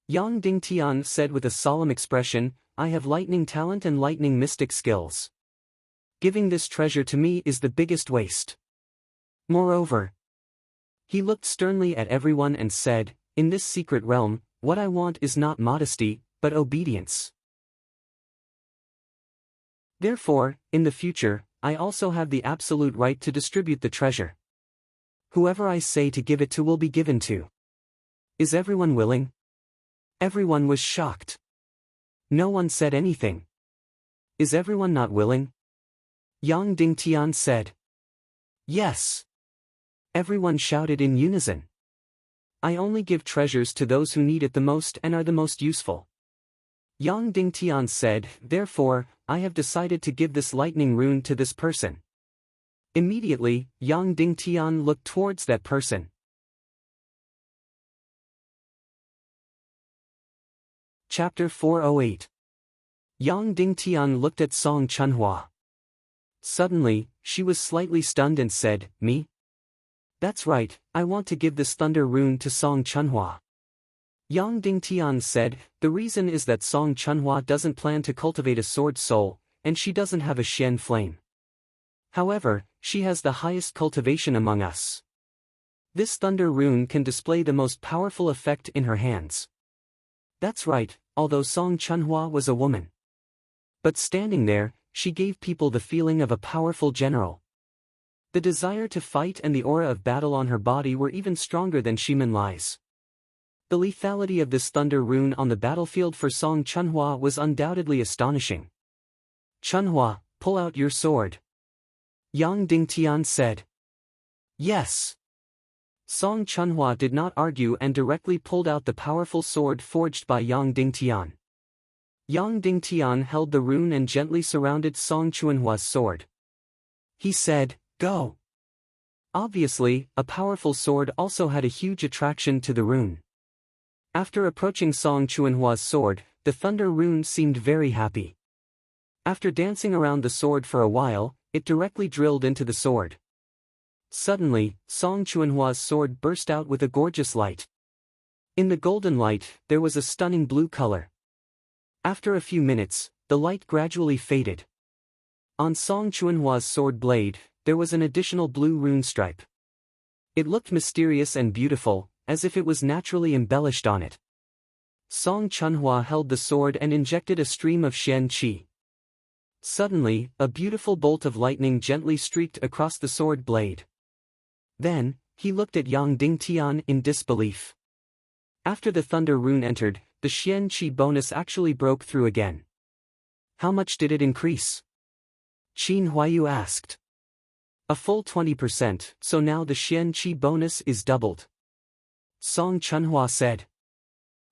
Yang Dingtian said with a solemn expression, "I have lightning talent and lightning mystic skills. Giving this treasure to me is the biggest waste." Moreover, he looked sternly at everyone and said, "In this secret realm, what I want is not modesty, but obedience. Therefore, in the future, I also have the absolute right to distribute the treasure. Whoever I say to give it to will be given to. Is everyone willing?" Everyone was shocked. No one said anything. "Is everyone not willing?" Yang Dingtian said. "Yes." Everyone shouted in unison. "I only give treasures to those who need it the most and are the most useful." Yang Dingtian said, "Therefore, I have decided to give this lightning rune to this person." Immediately, Yang Dingtian looked towards that person. Chapter 408. Yang Dingtian looked at Song Chunhua. Suddenly, she was slightly stunned and said, "Me? That's right, I want to give this thunder rune to Song Chunhua." Yang Dingtian said, "The reason is that Song Chunhua doesn't plan to cultivate a sword soul, and she doesn't have a Xian flame. However, she has the highest cultivation among us. This thunder rune can display the most powerful effect in her hands." That's right, although Song Chunhua was a woman. But standing there, she gave people the feeling of a powerful general. The desire to fight and the aura of battle on her body were even stronger than Shimin Lai's. The lethality of this thunder rune on the battlefield for Song Chunhua was undoubtedly astonishing. "Chunhua, pull out your sword," Yang Dingtian said. "Yes." Song Chunhua did not argue and directly pulled out the powerful sword forged by Yang Dingtian. Yang Dingtian held the rune and gently surrounded Song Chunhua's sword. He said, "Go." Obviously, a powerful sword also had a huge attraction to the rune. After approaching Song Chunhua's sword, the thunder rune seemed very happy. After dancing around the sword for a while, it directly drilled into the sword. Suddenly, Song Chunhua's sword burst out with a gorgeous light. In the golden light, there was a stunning blue color. After a few minutes, the light gradually faded. On Song Chunhua's sword blade, there was an additional blue rune stripe. It looked mysterious and beautiful, as if it was naturally embellished on it. Song Chunhua held the sword and injected a stream of Xian Qi. Suddenly, a beautiful bolt of lightning gently streaked across the sword blade. Then, he looked at Yang Dingtian in disbelief. After the thunder rune entered, the Xian Qi bonus actually broke through again. How much did it increase? Qin Huayu asked. A full 20%, so now the Xian Qi bonus is doubled. Song Chunhua said.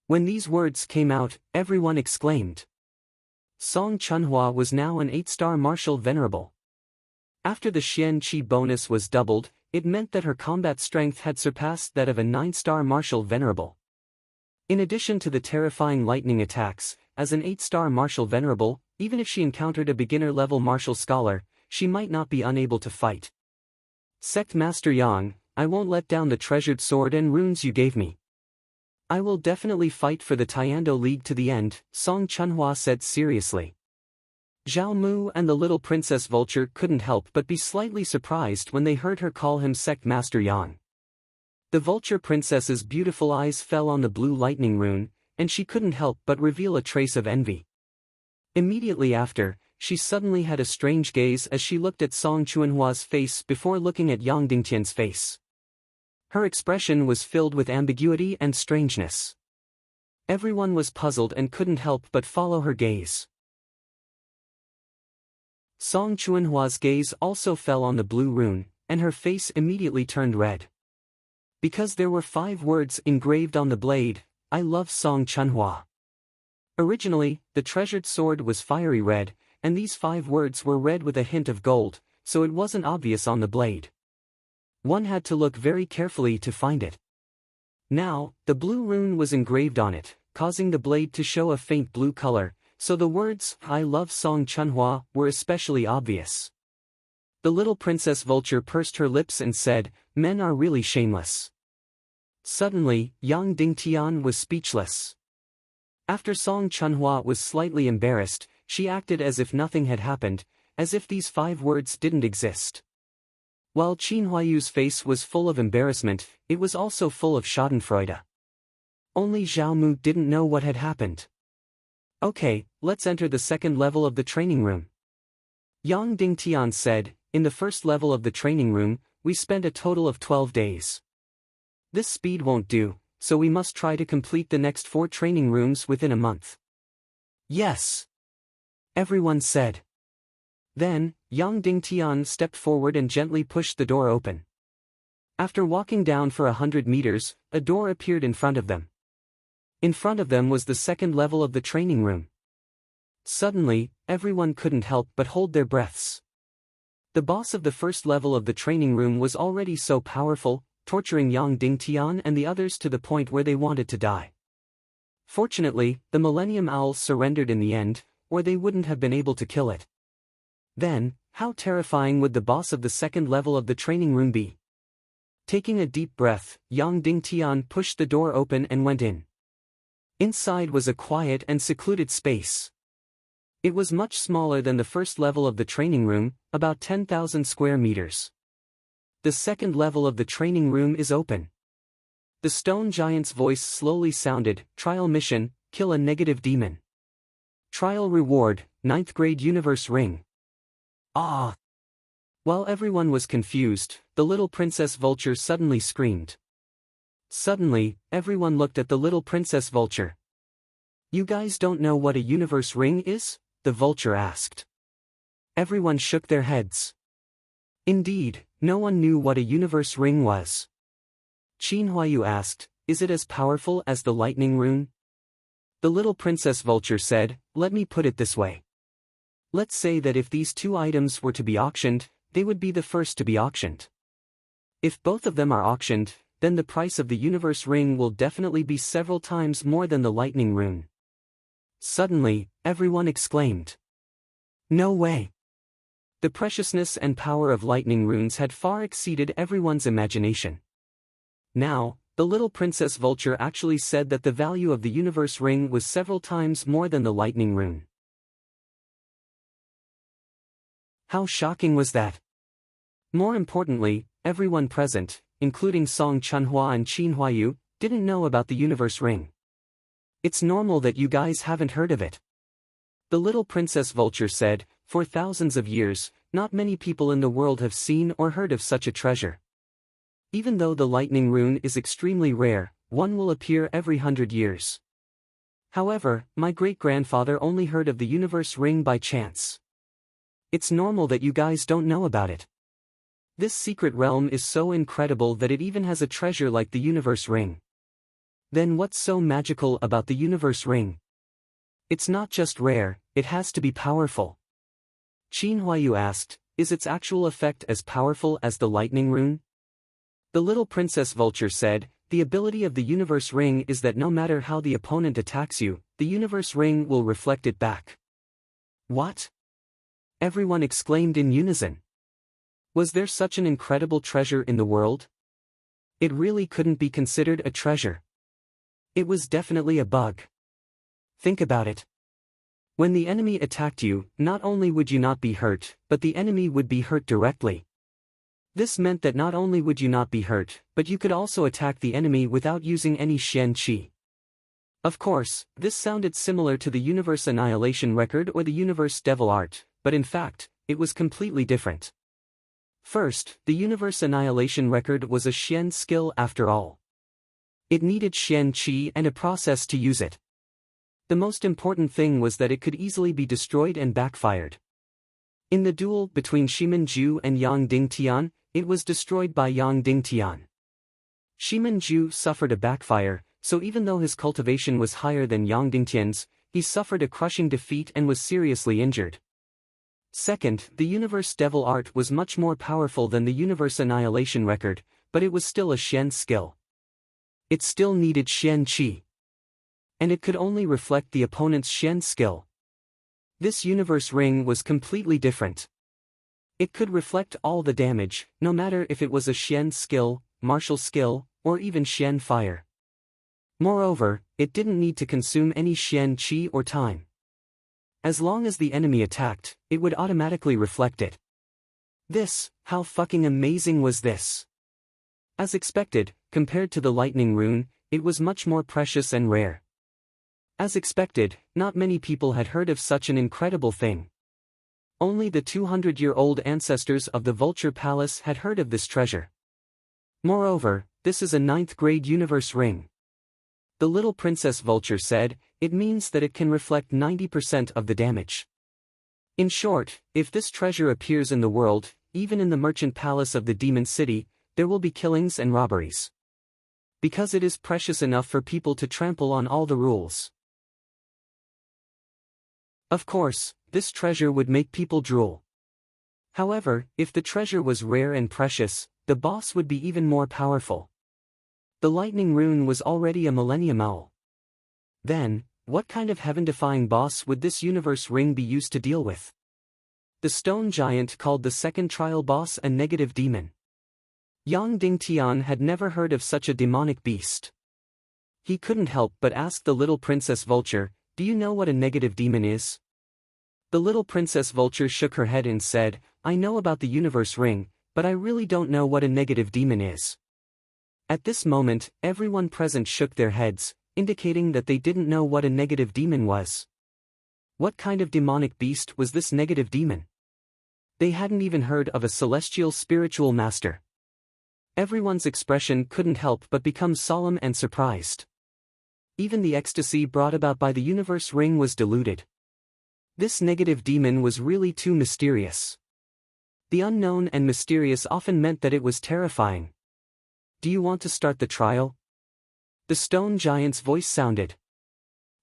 When these words came out, everyone exclaimed. Song Chunhua was now an 8-star martial venerable. After the Xian Qi bonus was doubled, it meant that her combat strength had surpassed that of a 9-star martial venerable. In addition to the terrifying lightning attacks, as an 8-star martial venerable, even if she encountered a beginner-level martial scholar, she might not be unable to fight. Sect Master Yang, I won't let down the treasured sword and runes you gave me. I will definitely fight for the Tiando League to the end, Song Chunhua said seriously. Zhao Mu and the little Princess Vulture couldn't help but be slightly surprised when they heard her call him Sect Master Yang. The Vulture Princess's beautiful eyes fell on the blue lightning rune, and she couldn't help but reveal a trace of envy. Immediately after, she suddenly had a strange gaze as she looked at Song Chunhua's face before looking at Yang Dingtian's face. Her expression was filled with ambiguity and strangeness. Everyone was puzzled and couldn't help but follow her gaze. Song Chunhua's gaze also fell on the blue rune, and her face immediately turned red. Because there were 5 words engraved on the blade, I love Song Chunhua. Originally, the treasured sword was fiery red, and these 5 words were red with a hint of gold, so it wasn't obvious on the blade. One had to look very carefully to find it. Now, the blue rune was engraved on it, causing the blade to show a faint blue color, so the words, I love Song Chunhua, were especially obvious. The little Princess Vulture pursed her lips and said, men are really shameless. Suddenly, Yang Dingtian was speechless. After Song Chunhua was slightly embarrassed, she acted as if nothing had happened, as if these 5 words didn't exist. While Qin Huayu's face was full of embarrassment, it was also full of schadenfreude. Only Zhao Mu didn't know what had happened. Okay, let's enter the second level of the training room. Yang Dingtian said, in the first level of the training room, we spent a total of 12 days. This speed won't do, so we must try to complete the next 4 training rooms within a month. Yes. Everyone said. Then, Yang Dingtian stepped forward and gently pushed the door open. After walking down for 100 meters, a door appeared in front of them. In front of them was the second level of the training room. Suddenly, everyone couldn't help but hold their breaths. The boss of the first level of the training room was already so powerful, torturing Yang Dingtian and the others to the point where they wanted to die. Fortunately, the Millennium Owl surrendered in the end, or they wouldn't have been able to kill it. Then, how terrifying would the boss of the second level of the training room be? Taking a deep breath, Yang Dingtian pushed the door open and went in. Inside was a quiet and secluded space. It was much smaller than the first level of the training room, about 10,000 square meters. The second level of the training room is open. The stone giant's voice slowly sounded, trial mission, kill a negative demon. Trial reward, 9th grade universe ring. Ah! While everyone was confused, the little Princess Vulture suddenly screamed. Suddenly, everyone looked at the little Princess Vulture. You guys don't know what a universe ring is? The vulture asked. Everyone shook their heads. Indeed, no one knew what a universe ring was. Qin Huayu asked, "Is it as powerful as the lightning rune?" The little princess vulture said, "Let me put it this way. Let's say that if these two items were to be auctioned, they would be the first to be auctioned. If both of them are auctioned, then the price of the universe ring will definitely be several times more than the lightning rune." Suddenly, everyone exclaimed, "No way!" The preciousness and power of lightning runes had far exceeded everyone's imagination. Now, the little princess vulture actually said that the value of the universe ring was several times more than the lightning rune. How shocking was that? More importantly, everyone present, including Song Chunhua and Qin Huayu, didn't know about the universe ring. "It's normal that you guys haven't heard of it," the little princess vulture said. "For thousands of years, not many people in the world have seen or heard of such a treasure. Even though the lightning rune is extremely rare, one will appear every 100 years. However, my great-grandfather only heard of the universe ring by chance. It's normal that you guys don't know about it. This secret realm is so incredible that it even has a treasure like the universe ring. Then what's so magical about the universe ring? It's not just rare, it has to be powerful." Qin Huayu asked, "Is its actual effect as powerful as the lightning rune?" The little princess vulture said, "The ability of the universe ring is that no matter how the opponent attacks you, the universe ring will reflect it back." What? Everyone exclaimed in unison. Was there such an incredible treasure in the world? It really couldn't be considered a treasure. It was definitely a bug. Think about it. When the enemy attacked you, not only would you not be hurt, but the enemy would be hurt directly. This meant that not only would you not be hurt, but you could also attack the enemy without using any Xian Qi. Of course, this sounded similar to the Universe Annihilation Record or the Universe Devil Art, but in fact, it was completely different. First, the Universe Annihilation Record was a Xian skill after all. It needed Xian Qi and a process to use it. The most important thing was that it could easily be destroyed and backfired. In the duel between Shimen Ju and Yang Dingtian, it was destroyed by Yang Dingtian. Shimen Ju suffered a backfire, so even though his cultivation was higher than Yang Dingtian's, he suffered a crushing defeat and was seriously injured. Second, the Universe Devil Art was much more powerful than the Universe Annihilation Record, but it was still a Xian skill. It still needed Xian Qi. And it could only reflect the opponent's Xian skill. This universe ring was completely different. It could reflect all the damage, no matter if it was a Xian skill, martial skill, or even Xian fire. Moreover, it didn't need to consume any Xian Qi or time. As long as the enemy attacked, it would automatically reflect it. How fucking amazing was this? As expected, compared to the lightning rune, it was much more precious and rare. As expected, not many people had heard of such an incredible thing. Only the 200-year-old ancestors of the Vulture Palace had heard of this treasure. Moreover, this is a 9th-grade universe ring. The little princess vulture said, "It means that it can reflect 90% of the damage." In short, if this treasure appears in the world, even in the merchant palace of the Demon City, there will be killings and robberies. Because it is precious enough for people to trample on all the rules. Of course, this treasure would make people drool. However, if the treasure was rare and precious, the boss would be even more powerful. The lightning rune was already a Millennium Owl. Then, what kind of heaven-defying boss would this universe ring be used to deal with? The stone giant called the second trial boss a negative demon. Yang Dingtian had never heard of such a demonic beast. He couldn't help but ask the little princess vulture, "Do you know what a negative demon is?" The little princess vulture shook her head and said, "I know about the universe ring, but I really don't know what a negative demon is." At this moment, everyone present shook their heads, indicating that they didn't know what a negative demon was. What kind of demonic beast was this negative demon? They hadn't even heard of a celestial spiritual master. Everyone's expression couldn't help but become solemn and surprised. Even the ecstasy brought about by the universe ring was diluted. This negative demon was really too mysterious. The unknown and mysterious often meant that it was terrifying. Do you want to start the trial? The stone giant's voice sounded.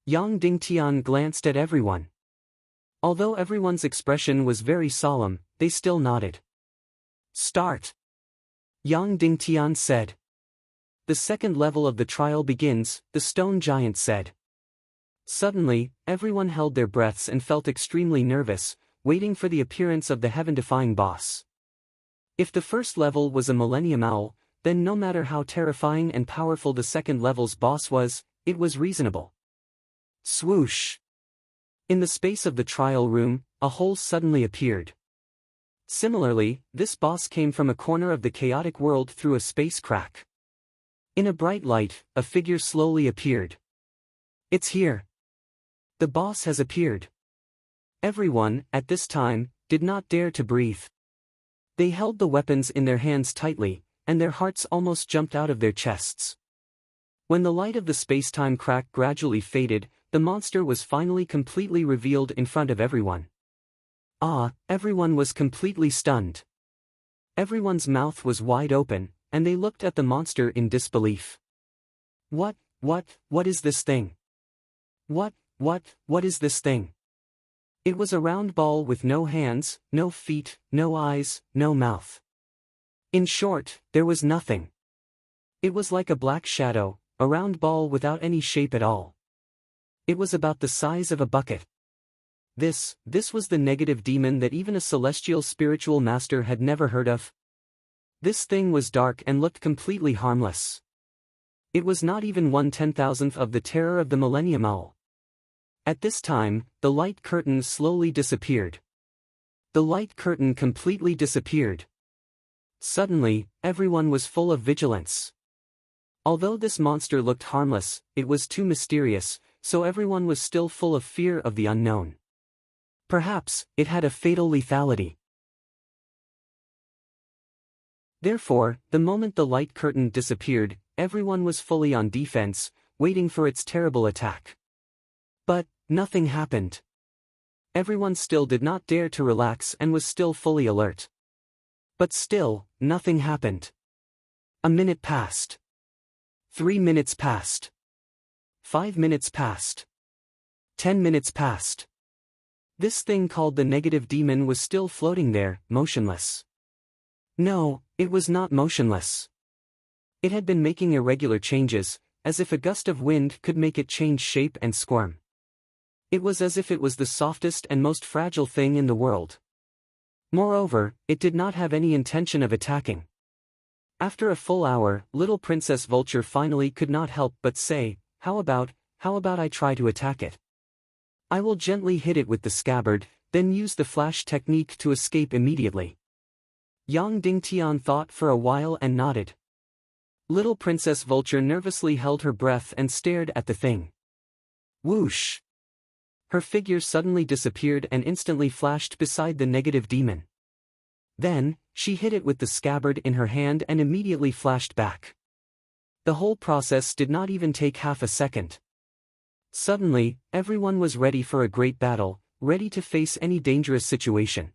Yang Dingtian glanced at everyone. Although everyone's expression was very solemn, they still nodded. Start! Yang Dingtian said. The second level of the trial begins, the stone giant said. Suddenly, everyone held their breaths and felt extremely nervous, waiting for the appearance of the heaven-defying boss. If the first level was a Millennium Owl, then no matter how terrifying and powerful the second level's boss was, it was reasonable. Swoosh! In the space of the trial room, a hole suddenly appeared. Similarly, this boss came from a corner of the chaotic world through a space crack. In a bright light, a figure slowly appeared. It's here. The boss has appeared. Everyone, at this time, did not dare to breathe. They held the weapons in their hands tightly, and their hearts almost jumped out of their chests. When the light of the space-time crack gradually faded, the monster was finally completely revealed in front of everyone. Everyone was completely stunned. Everyone's mouth was wide open, and they looked at the monster in disbelief. What is this thing? What is this thing? It was a round ball with no hands, no feet, no eyes, no mouth. In short, there was nothing. It was like a black shadow, a round ball without any shape at all. It was about the size of a bucket. This was the negative demon that even a celestial spiritual master had never heard of. This thing was dark and looked completely harmless. It was not even 1/10,000th of the terror of the Millennium Owl. At this time, the light curtain slowly disappeared. The light curtain completely disappeared. Suddenly, everyone was full of vigilance. Although this monster looked harmless, it was too mysterious, so everyone was still full of fear of the unknown. Perhaps, it had a fatal lethality. Therefore, the moment the light curtain disappeared, everyone was fully on defense, waiting for its terrible attack. But, nothing happened. Everyone still did not dare to relax and was still fully alert. But still, nothing happened. A minute passed. 3 minutes passed. 5 minutes passed. 10 minutes passed. This thing called the negative demon was still floating there, motionless. No, it was not motionless. It had been making irregular changes, as if a gust of wind could make it change shape and squirm. It was as if it was the softest and most fragile thing in the world. Moreover, it did not have any intention of attacking. After a full hour, little Princess Vulture finally could not help but say, How about I try to attack it? I will gently hit it with the scabbard, then use the flash technique to escape immediately. Yang Dingtian thought for a while and nodded. Little Princess Vulture nervously held her breath and stared at the thing. Whoosh! Her figure suddenly disappeared and instantly flashed beside the negative demon. Then, she hit it with the scabbard in her hand and immediately flashed back. The whole process did not even take half a second. Suddenly, everyone was ready for a great battle, ready to face any dangerous situation.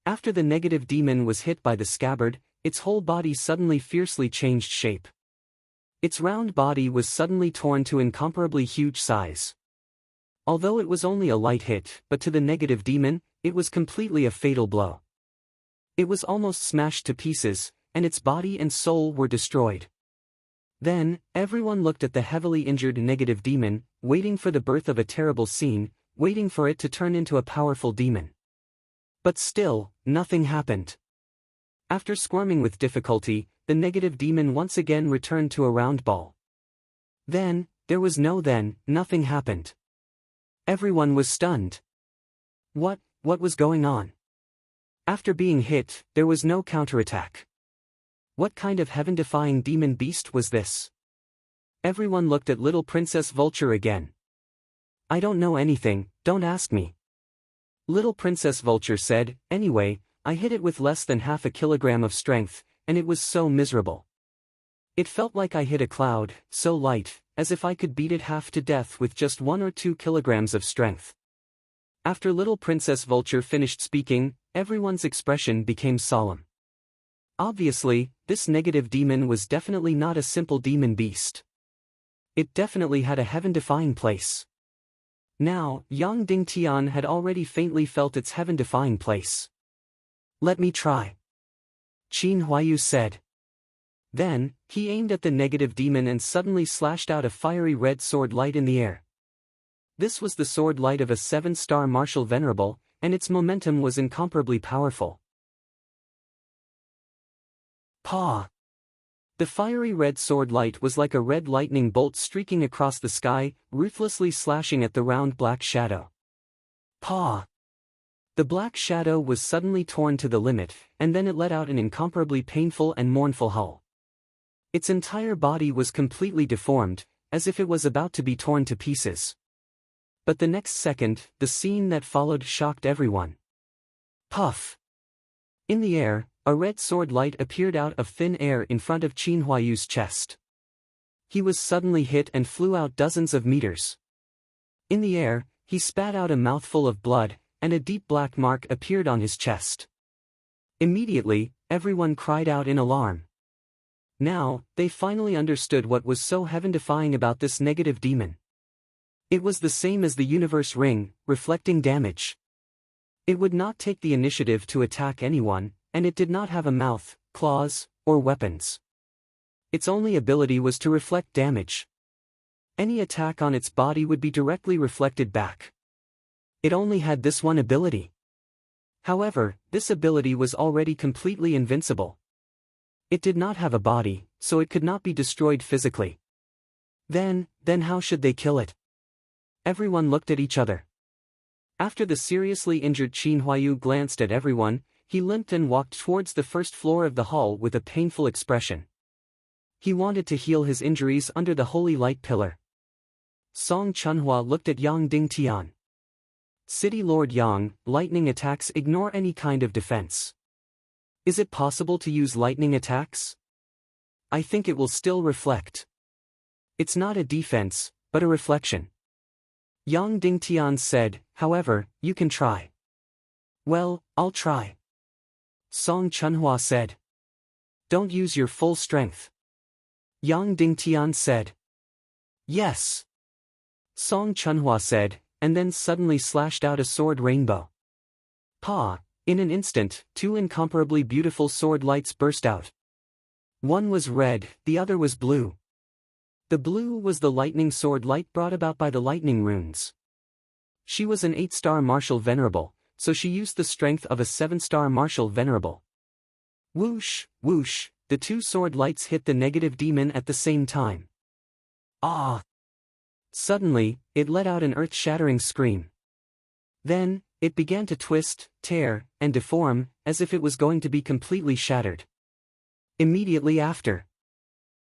After the negative demon was hit by the scabbard, its whole body suddenly fiercely changed shape. Its round body was suddenly torn to incomparably huge size. Although it was only a light hit, but to the negative demon, it was completely a fatal blow. It was almost smashed to pieces, and its body and soul were destroyed. Then, everyone looked at the heavily injured negative demon, waiting for the birth of a terrible scene, waiting for it to turn into a powerful demon. But still, nothing happened. After squirming with difficulty, the negative demon once again returned to a round ball. Then, nothing happened. Everyone was stunned. What was going on? After being hit, there was no counterattack. What kind of heaven-defying demon beast was this? Everyone looked at little Princess Vulture again. I don't know anything, don't ask me. Little Princess Vulture said, anyway, I hit it with less than half a kilogram of strength, and it was so miserable. It felt like I hit a cloud, so light, as if I could beat it half to death with just 1 or 2 kilograms of strength. After little Princess Vulture finished speaking, everyone's expression became solemn. Obviously, this negative demon was definitely not a simple demon beast. It definitely had a heaven-defying place. Now, Yang Dingtian had already faintly felt its heaven-defying place. "Let me try," Qin Huayu said. Then, he aimed at the negative demon and suddenly slashed out a fiery red sword light in the air. This was the sword light of a 7-star martial venerable, and its momentum was incomparably powerful. Paw! The fiery red sword light was like a red lightning bolt streaking across the sky, ruthlessly slashing at the round black shadow. Paw! The black shadow was suddenly torn to the limit, and then it let out an incomparably painful and mournful howl. Its entire body was completely deformed, as if it was about to be torn to pieces. But the next second, the scene that followed shocked everyone. Puff! In the air, a red sword light appeared out of thin air in front of Qin Huayu's chest. He was suddenly hit and flew out dozens of meters. In the air, he spat out a mouthful of blood, and a deep black mark appeared on his chest. Immediately, everyone cried out in alarm. Now, they finally understood what was so heaven-defying about this negative demon. It was the same as the universe ring, reflecting damage. It would not take the initiative to attack anyone, and it did not have a mouth, claws, or weapons. Its only ability was to reflect damage. Any attack on its body would be directly reflected back. It only had this one ability. However, this ability was already completely invincible. It did not have a body, so it could not be destroyed physically. Then how should they kill it? Everyone looked at each other. After the seriously injured Qin Huayu glanced at everyone, he limped and walked towards the first floor of the hall with a painful expression. He wanted to heal his injuries under the holy light pillar. Song Chunhua looked at Yang Dingtian. City Lord Yang, lightning attacks ignore any kind of defense. Is it possible to use lightning attacks? I think it will still reflect. It's not a defense, but a reflection. Yang Dingtian said, however, you can try. Well, I'll try. Song Chunhua said. Don't use your full strength. Yang Dingtian said. Yes. Song Chunhua said, and then suddenly slashed out a sword rainbow. Pa! In an instant, 2 incomparably beautiful sword lights burst out. One was red, the other was blue. The blue was the lightning sword light brought about by the lightning runes. She was an 8-star martial venerable, so she used the strength of a 7-star martial venerable. Whoosh, whoosh, the 2 sword lights hit the negative demon at the same time. Ah! Suddenly, it let out an earth-shattering scream. Then, it began to twist, tear, and deform, as if it was going to be completely shattered. Immediately after,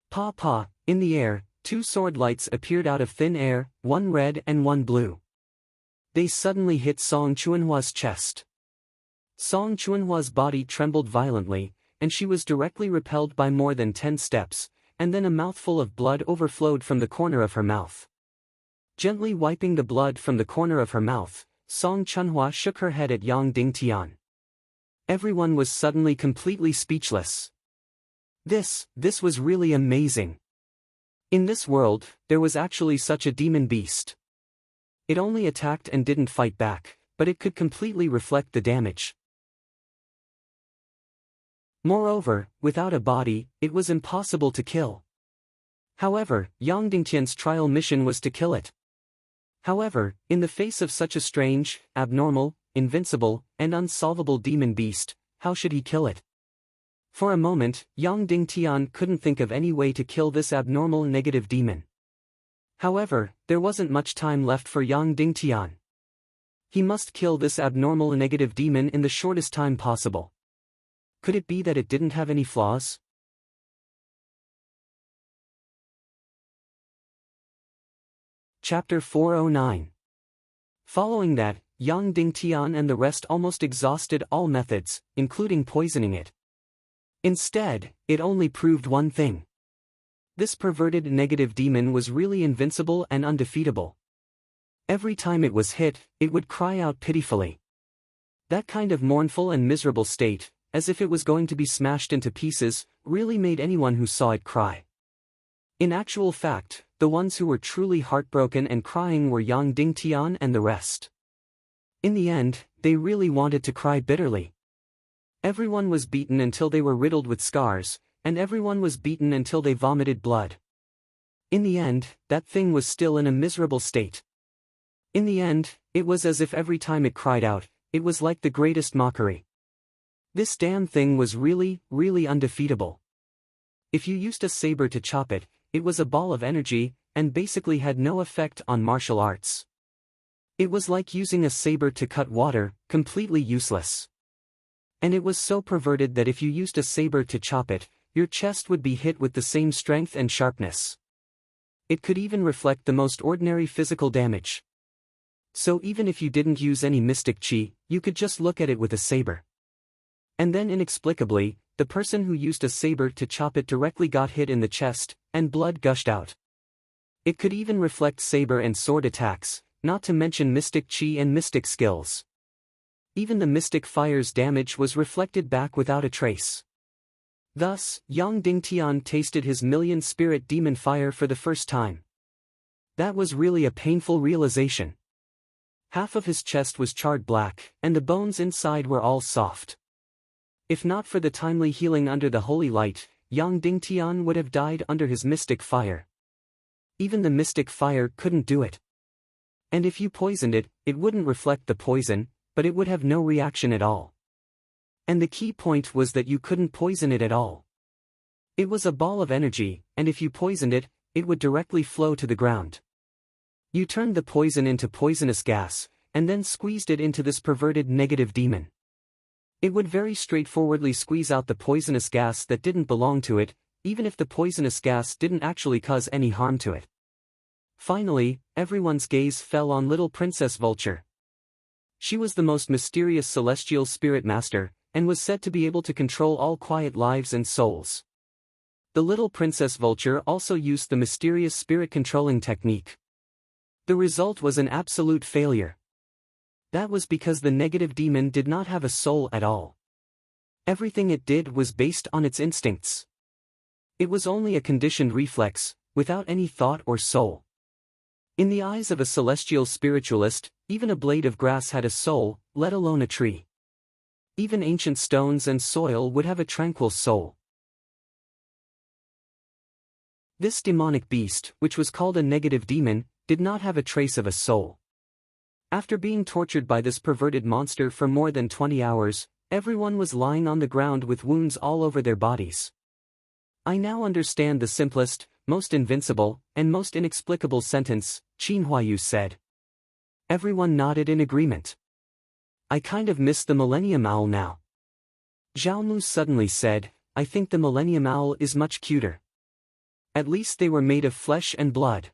Pa! In the air, 2 sword lights appeared out of thin air, one red and one blue. They suddenly hit Song Chunhua's chest. Song Chunhua's body trembled violently, and she was directly repelled by more than 10 steps, and then a mouthful of blood overflowed from the corner of her mouth. Gently wiping the blood from the corner of her mouth, Song Chunhua shook her head at Yang Dingtian. Everyone was suddenly completely speechless. This was really amazing. In this world, there was actually such a demon beast. It only attacked and didn't fight back, but it could completely reflect the damage. Moreover, without a body, it was impossible to kill. However, Yang Dingtian's trial mission was to kill it. However, in the face of such a strange, abnormal, invincible, and unsolvable demon beast, how should he kill it? For a moment, Yang Dingtian couldn't think of any way to kill this abnormal negative demon. However, there wasn't much time left for Yang Dingtian. He must kill this abnormal negative demon in the shortest time possible. Could it be that it didn't have any flaws? Chapter 409. Following that, Yang Dingtian and the rest almost exhausted all methods, including poisoning it. Instead, it only proved one thing. This perverted negative demon was really invincible and undefeatable. Every time it was hit, it would cry out pitifully. That kind of mournful and miserable state, as if it was going to be smashed into pieces, really made anyone who saw it cry. In actual fact, the ones who were truly heartbroken and crying were Yang Dingtian and the rest. In the end, they really wanted to cry bitterly. Everyone was beaten until they were riddled with scars, and everyone was beaten until they vomited blood. In the end, that thing was still in a miserable state. In the end, it was as if every time it cried out, it was like the greatest mockery. This damn thing was really, really undefeatable. If you used a saber to chop it, it was a ball of energy, and basically had no effect on martial arts. It was like using a saber to cut water, completely useless. And it was so perverted that if you used a saber to chop it, your chest would be hit with the same strength and sharpness. It could even reflect the most ordinary physical damage. So even if you didn't use any mystic chi, you could just look at it with a saber. And then inexplicably, the person who used a saber to chop it directly got hit in the chest, and blood gushed out. It could even reflect saber and sword attacks, not to mention mystic chi and mystic skills. Even the mystic fire's damage was reflected back without a trace. Thus, Yang Dingtian tasted his million-spirit demon fire for the first time. That was really a painful realization. Half of his chest was charred black, and the bones inside were all soft. If not for the timely healing under the holy light, Yang Dingtian would have died under his mystic fire. Even the mystic fire couldn't do it. And if you poisoned it, it wouldn't reflect the poison, but it would have no reaction at all. And the key point was that you couldn't poison it at all. It was a ball of energy, and if you poisoned it, it would directly flow to the ground. You turned the poison into poisonous gas, and then squeezed it into this perverted negative demon. It would very straightforwardly squeeze out the poisonous gas that didn't belong to it, even if the poisonous gas didn't actually cause any harm to it. Finally, everyone's gaze fell on little Princess Vulture. She was the most mysterious celestial spirit master, and was said to be able to control all quiet lives and souls. The little Princess Vulture also used the mysterious spirit controlling technique. The result was an absolute failure. That was because the negative demon did not have a soul at all. Everything it did was based on its instincts. It was only a conditioned reflex, without any thought or soul. In the eyes of a celestial spiritualist, even a blade of grass had a soul, let alone a tree. Even ancient stones and soil would have a tranquil soul. This demonic beast, which was called a negative demon, did not have a trace of a soul. After being tortured by this perverted monster for more than 20 hours, everyone was lying on the ground with wounds all over their bodies. I now understand the simplest, most invincible, and most inexplicable sentence, Qin Huayu said. Everyone nodded in agreement. I kind of miss the Millennium Owl now. Zhao Mu suddenly said, I think the Millennium Owl is much cuter. At least they were made of flesh and blood.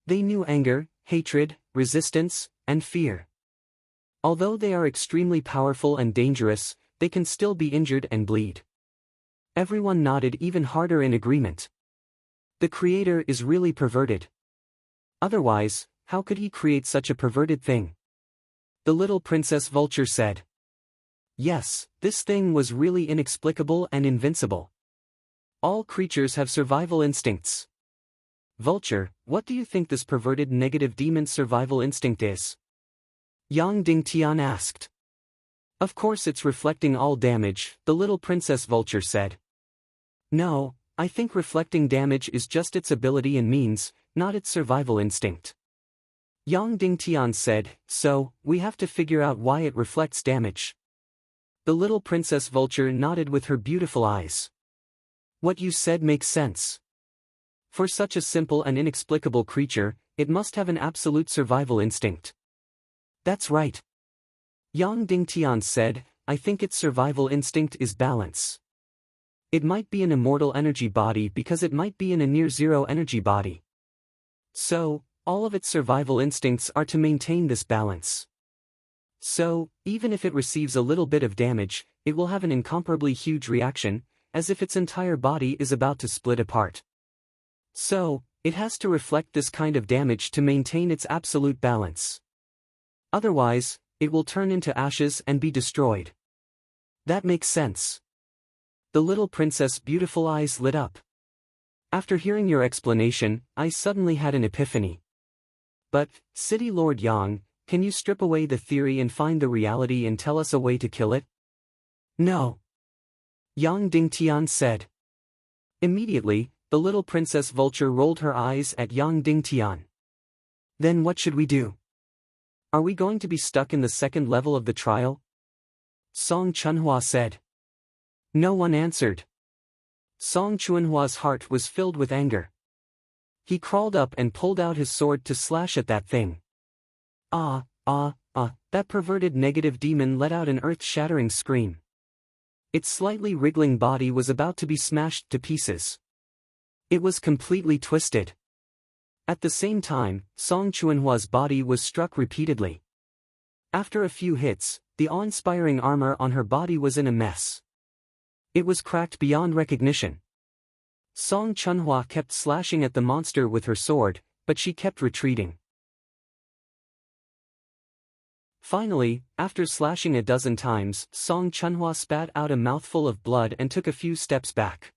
They knew anger, hatred, resistance, and fear. Although they are extremely powerful and dangerous, they can still be injured and bleed. Everyone nodded even harder in agreement. The creator is really perverted. Otherwise, how could he create such a perverted thing? The little Princess Vulture said. Yes, this thing was really inexplicable and invincible. All creatures have survival instincts. Vulture, what do you think this perverted negative demon's survival instinct is? Yang Dingtian asked. Of course it's reflecting all damage, the little Princess Vulture said. No, I think reflecting damage is just its ability and means, not its survival instinct. Yang Dingtian said, so, we have to figure out why it reflects damage. The little Princess Vulture nodded with her beautiful eyes. What you said makes sense. For such a simple and inexplicable creature, it must have an absolute survival instinct. That's right. Yang Dingtian said, I think its survival instinct is balance. It might be an immortal energy body because it might be in a near-zero energy body. So, all of its survival instincts are to maintain this balance. So, even if it receives a little bit of damage, it will have an incomparably huge reaction, as if its entire body is about to split apart. So, it has to reflect this kind of damage to maintain its absolute balance. Otherwise, it will turn into ashes and be destroyed. That makes sense. The little princess' beautiful eyes lit up. After hearing your explanation, I suddenly had an epiphany. But, City Lord Yang, can you strip away the theory and find the reality and tell us a way to kill it? No. Yang Dingtian said. Immediately, the little princess vulture rolled her eyes at Yang Dingtian. Then what should we do? Are we going to be stuck in the second level of the trial? Song Chunhua said. No one answered. Song Chunhua's heart was filled with anger. He crawled up and pulled out his sword to slash at that thing. That perverted negative demon let out an earth-shattering scream. Its slightly wriggling body was about to be smashed to pieces. It was completely twisted. At the same time, Song Chunhua's body was struck repeatedly. After a few hits, the awe-inspiring armor on her body was in a mess. It was cracked beyond recognition. Song Chunhua kept slashing at the monster with her sword, but she kept retreating. Finally, after slashing a dozen times, Song Chunhua spat out a mouthful of blood and took a few steps back.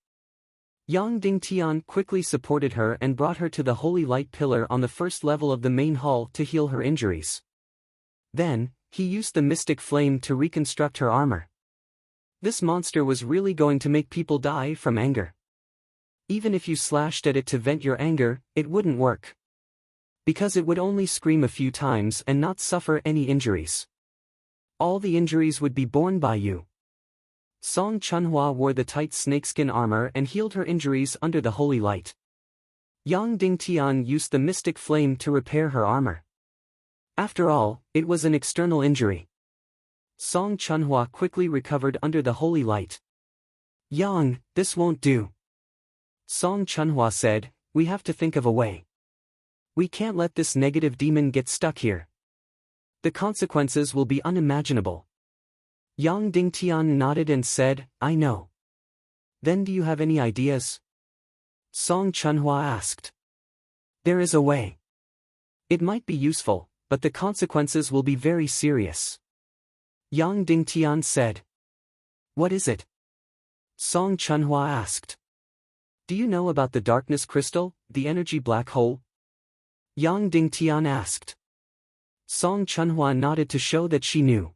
Yang Dingtian quickly supported her and brought her to the holy light pillar on the first level of the main hall to heal her injuries. Then, he used the mystic flame to reconstruct her armor. This monster was really going to make people die from anger. Even if you slashed at it to vent your anger, it wouldn't work. Because it would only scream a few times and not suffer any injuries. All the injuries would be borne by you. Song Chunhua wore the tight snakeskin armor and healed her injuries under the holy light. Yang Dingtian used the mystic flame to repair her armor. After all, it was an external injury. Song Chunhua quickly recovered under the holy light. Yang, this won't do. Song Chunhua said, we have to think of a way. We can't let this negative demon get stuck here. The consequences will be unimaginable. Yang Dingtian nodded and said, I know. Then do you have any ideas? Song Chunhua asked. There is a way. It might be useful, but the consequences will be very serious. Yang Dingtian said. What is it? Song Chunhua asked. Do you know about the darkness crystal, the energy black hole? Yang Dingtian asked. Song Chunhua nodded to show that she knew.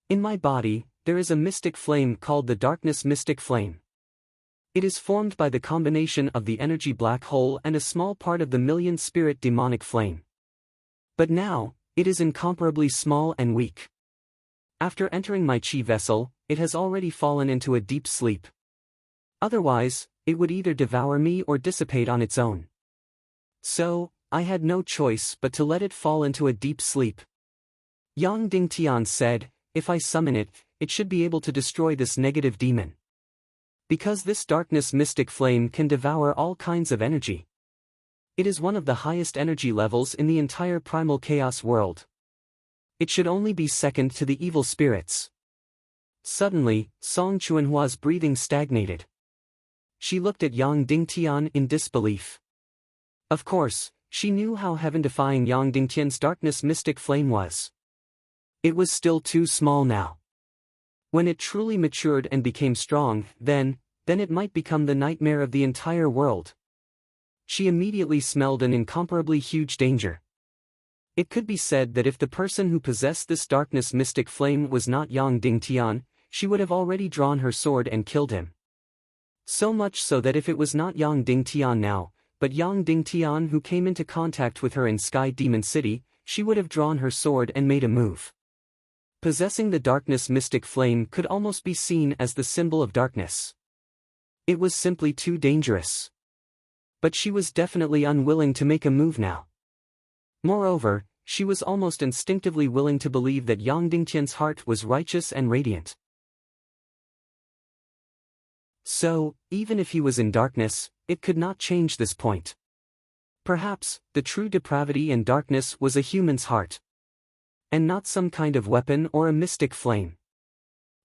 In my body, there is a mystic flame called the darkness mystic flame. It is formed by the combination of the energy black hole and a small part of the million spirit demonic flame. But now, it is incomparably small and weak. After entering my chi vessel, it has already fallen into a deep sleep. Otherwise, it would either devour me or dissipate on its own. So, I had no choice but to let it fall into a deep sleep. Yang Dingtian said, if I summon it, it should be able to destroy this negative demon. Because this darkness mystic flame can devour all kinds of energy. It is one of the highest energy levels in the entire primal chaos world. It should only be second to the evil spirits. Suddenly, Song Chunhua's breathing stagnated. She looked at Yang Dingtian in disbelief. Of course, she knew how heaven-defying Yang Dingtian's darkness mystic flame was. It was still too small now. When it truly matured and became strong, then it might become the nightmare of the entire world. She immediately smelled an incomparably huge danger. It could be said that if the person who possessed this darkness mystic flame was not Yang Dingtian, she would have already drawn her sword and killed him. So much so that if it was not Yang Dingtian now, but Yang Dingtian who came into contact with her in Sky Demon City, she would have drawn her sword and made a move. Possessing the darkness mystic flame could almost be seen as the symbol of darkness. It was simply too dangerous. But she was definitely unwilling to make a move now. Moreover, she was almost instinctively willing to believe that Yang Dingtian's heart was righteous and radiant. So, even if he was in darkness, it could not change this point. Perhaps, the true depravity and darkness was a human's heart. And not some kind of weapon or a mystic flame.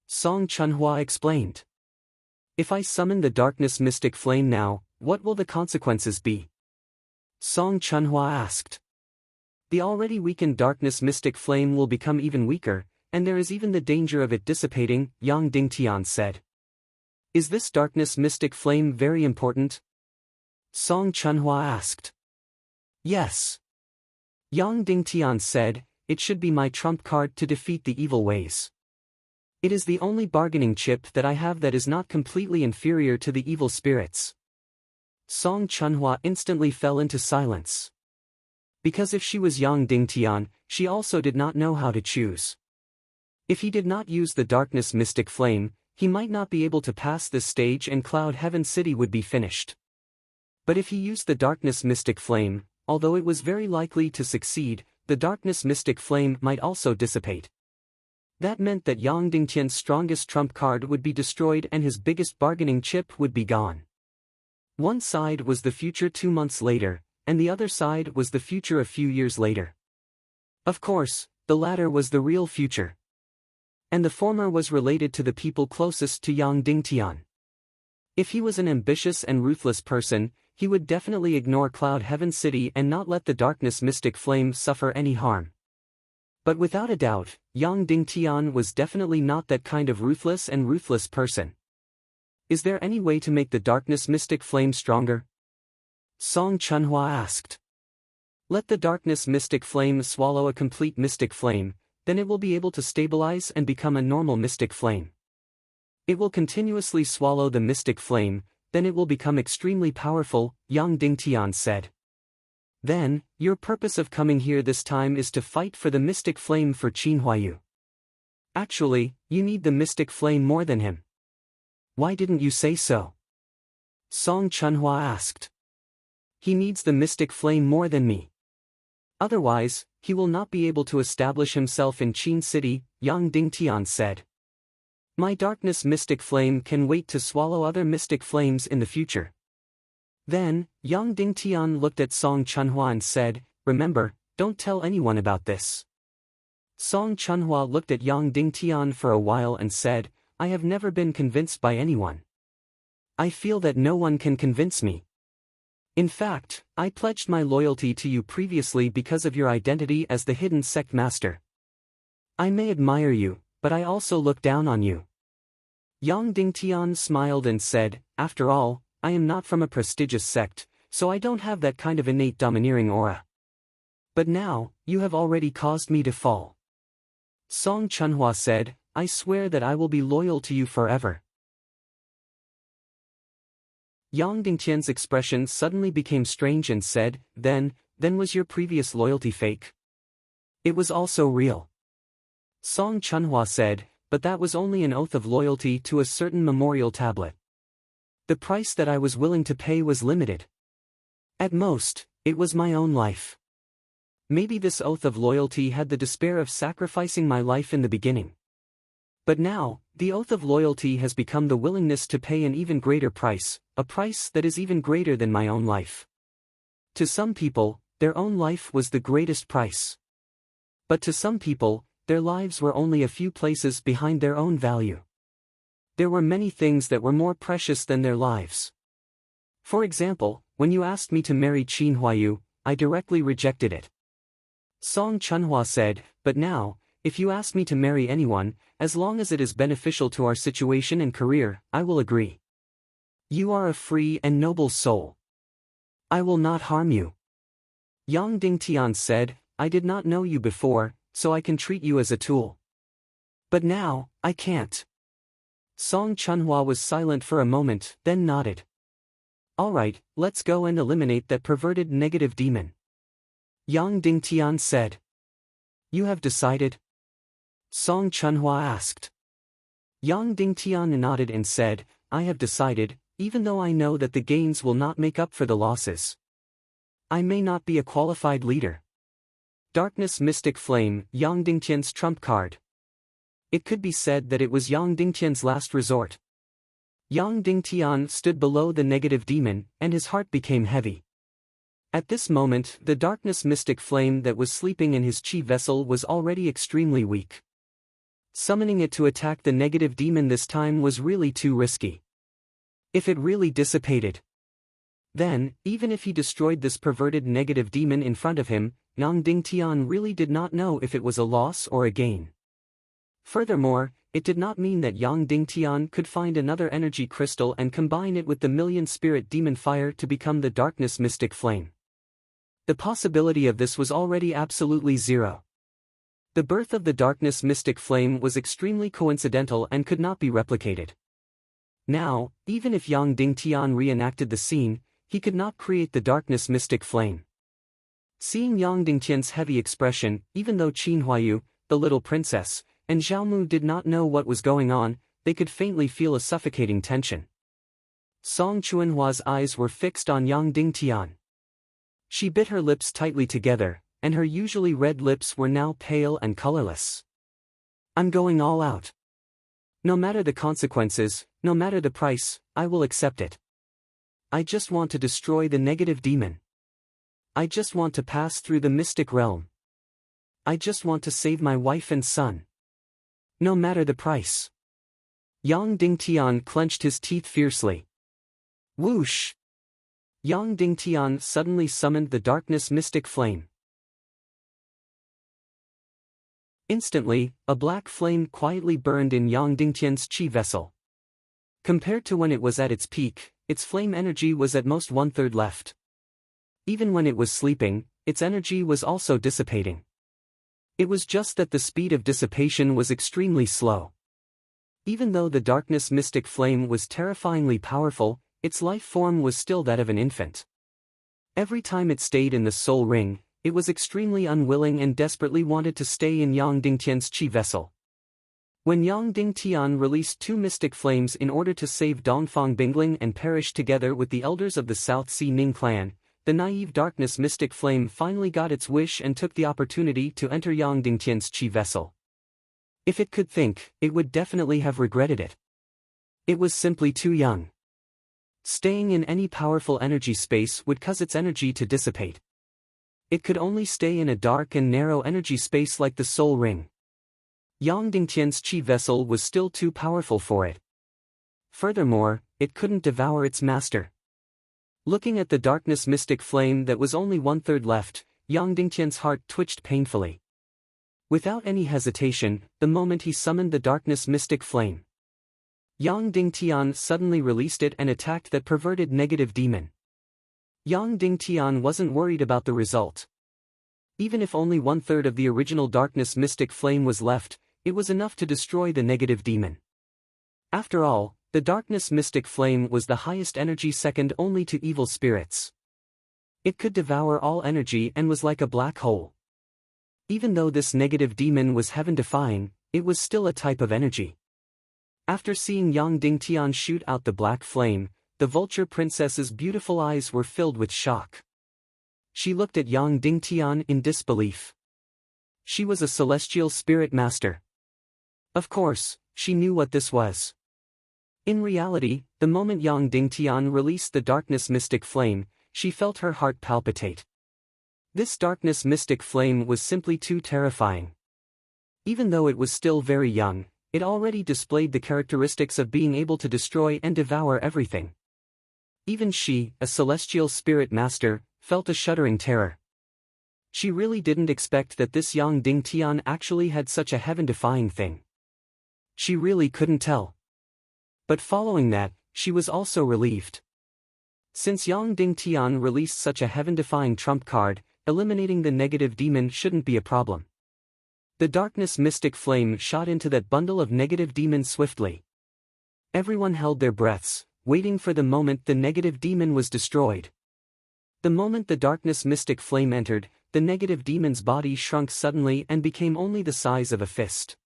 Song Chunhua explained. If I summon the darkness mystic flame now, what will the consequences be? Song Chunhua asked. The already weakened darkness mystic flame will become even weaker, and there is even the danger of it dissipating, Yang Dingtian said. Is this darkness mystic flame very important? Song Chunhua asked. Yes. Yang Dingtian said, it should be my trump card to defeat the evil ways. It is the only bargaining chip that I have that is not completely inferior to the evil spirits. Song Chunhua instantly fell into silence. Because if she was Yang Dingtian, she also did not know how to choose. If he did not use the darkness mystic flame, he might not be able to pass this stage and Cloud Heaven City would be finished. But if he used the darkness mystic flame, although it was very likely to succeed, the darkness mystic flame might also dissipate. That meant that Yang Dingtian's strongest trump card would be destroyed and his biggest bargaining chip would be gone. One side was the future 2 months later, and the other side was the future a few years later. Of course, the latter was the real future. And the former was related to the people closest to Yang Dingtian. If he was an ambitious and ruthless person, he would definitely ignore Cloud Heaven City and not let the darkness mystic flame suffer any harm. But without a doubt, Yang Dingtian was definitely not that kind of ruthless person. Is there any way to make the darkness mystic flame stronger? Song Chunhua asked. Let the darkness mystic flame swallow a complete mystic flame, then it will be able to stabilize and become a normal mystic flame. It will continuously swallow the mystic flame, then it will become extremely powerful, Yang Dingtian said. Then, your purpose of coming here this time is to fight for the mystic flame for Qin Huayu. Actually, you need the mystic flame more than him. Why didn't you say so? Song Chunhua asked. He needs the mystic flame more than me. Otherwise, he will not be able to establish himself in Qin City, Yang Dingtian said. My darkness mystic flame can wait to swallow other mystic flames in the future. Then, Yang Dingtian looked at Song Chunhua and said, remember, don't tell anyone about this. Song Chunhua looked at Yang Dingtian for a while and said, I have never been convinced by anyone. I feel that no one can convince me. In fact, I pledged my loyalty to you previously because of your identity as the hidden sect master. I may admire you, but I also look down on you. Yang Dingtian smiled and said, after all, I am not from a prestigious sect, so I don't have that kind of innate domineering aura. But now, you have already caused me to fall. Song Chunhua said, I swear that I will be loyal to you forever. Yang Dingtian's expression suddenly became strange and said, then was your previous loyalty fake? It was also real. Song Chunhua said, but that was only an oath of loyalty to a certain memorial tablet. The price that I was willing to pay was limited. At most, it was my own life. Maybe this oath of loyalty had the despair of sacrificing my life in the beginning. But now, the oath of loyalty has become the willingness to pay an even greater price, a price that is even greater than my own life. To some people, their own life was the greatest price. But to some people, their lives were only a few places behind their own value. There were many things that were more precious than their lives. For example, when you asked me to marry Qin Huayu, I directly rejected it. Song Chunhua said, but now, if you ask me to marry anyone, as long as it is beneficial to our situation and career, I will agree. You are a free and noble soul. I will not harm you. Yang Dingtian said, I did not know you before, so I can treat you as a tool. But now, I can't. Song Chunhua was silent for a moment, then nodded. Alright, let's go and eliminate that perverted negative demon. Yang Dingtian said. You have decided? Song Chunhua asked. Yang Dingtian nodded and said, I have decided, even though I know that the gains will not make up for the losses. I may not be a qualified leader. Darkness Mystic Flame, Yang Dingtian's trump card. It could be said that it was Yang Dingtian's last resort. Yang Dingtian stood below the negative demon, and his heart became heavy. At this moment, the darkness mystic flame that was sleeping in his chi vessel was already extremely weak. Summoning it to attack the negative demon this time was really too risky. If it really dissipated, then, even if he destroyed this perverted negative demon in front of him, Yang Dingtian really did not know if it was a loss or a gain. Furthermore, it did not mean that Yang Dingtian could find another energy crystal and combine it with the million spirit demon fire to become the darkness mystic flame. The possibility of this was already absolutely zero. The birth of the darkness mystic flame was extremely coincidental and could not be replicated. Now, even if Yang Dingtian reenacted the scene, he could not create the darkness mystic flame. Seeing Yang Dingtian's heavy expression, even though Qin Huayu, the little princess, and Xiaomu did not know what was going on, they could faintly feel a suffocating tension. Song Chuanhua's eyes were fixed on Yang Dingtian. She bit her lips tightly together, and her usually red lips were now pale and colorless. I'm going all out. No matter the consequences, no matter the price, I will accept it. I just want to destroy the negative demon. I just want to pass through the mystic realm. I just want to save my wife and son. No matter the price. Yang Dingtian clenched his teeth fiercely. Whoosh! Yang Dingtian suddenly summoned the darkness mystic flame. Instantly, a black flame quietly burned in Yang Dingtian's chi vessel. Compared to when it was at its peak, its flame energy was at most 1/3 left. Even when it was sleeping, its energy was also dissipating. It was just that the speed of dissipation was extremely slow. Even though the darkness mystic flame was terrifyingly powerful, its life form was still that of an infant. Every time it stayed in the soul ring, it was extremely unwilling and desperately wanted to stay in Yang Dingtian's chi vessel. When Yang Dingtian released 2 mystic flames in order to save Dongfang Bingling and perish together with the elders of the South Sea Ning clan, the naive darkness mystic flame finally got its wish and took the opportunity to enter Yang Dingtian's chi vessel. If it could think, it would definitely have regretted it. It was simply too young. Staying in any powerful energy space would cause its energy to dissipate. It could only stay in a dark and narrow energy space like the soul ring. Yang Dingtian's chi vessel was still too powerful for it. Furthermore, it couldn't devour its master. Looking at the darkness mystic flame that was only 1/3 left, Yang Dingtian's heart twitched painfully. Without any hesitation, the moment he summoned the darkness mystic flame, Yang Dingtian suddenly released it and attacked that perverted negative demon. Yang Dingtian wasn't worried about the result. Even if only 1/3 of the original darkness mystic flame was left, it was enough to destroy the negative demon. After all, the darkness mystic flame was the highest energy second only to evil spirits. It could devour all energy and was like a black hole. Even though this negative demon was heaven-defying, it was still a type of energy. After seeing Yang Dingtian shoot out the black flame, the vulture princess's beautiful eyes were filled with shock. She looked at Yang Dingtian in disbelief. She was a celestial spirit master. Of course, she knew what this was. In reality, the moment Yang Dingtian released the darkness mystic flame, she felt her heart palpitate. This darkness mystic flame was simply too terrifying. Even though it was still very young, it already displayed the characteristics of being able to destroy and devour everything. Even she, a celestial spirit master, felt a shuddering terror. She really didn't expect that this Yang Dingtian actually had such a heaven-defying thing. She really couldn't tell. But following that, she was also relieved. Since Yang Dingtian released such a heaven-defying trump card, eliminating the negative demon shouldn't be a problem. The darkness mystic flame shot into that bundle of negative demons swiftly. Everyone held their breaths, waiting for the moment the negative demon was destroyed. The moment the darkness mystic flame entered, the negative demon's body shrunk suddenly and became only the size of a fist.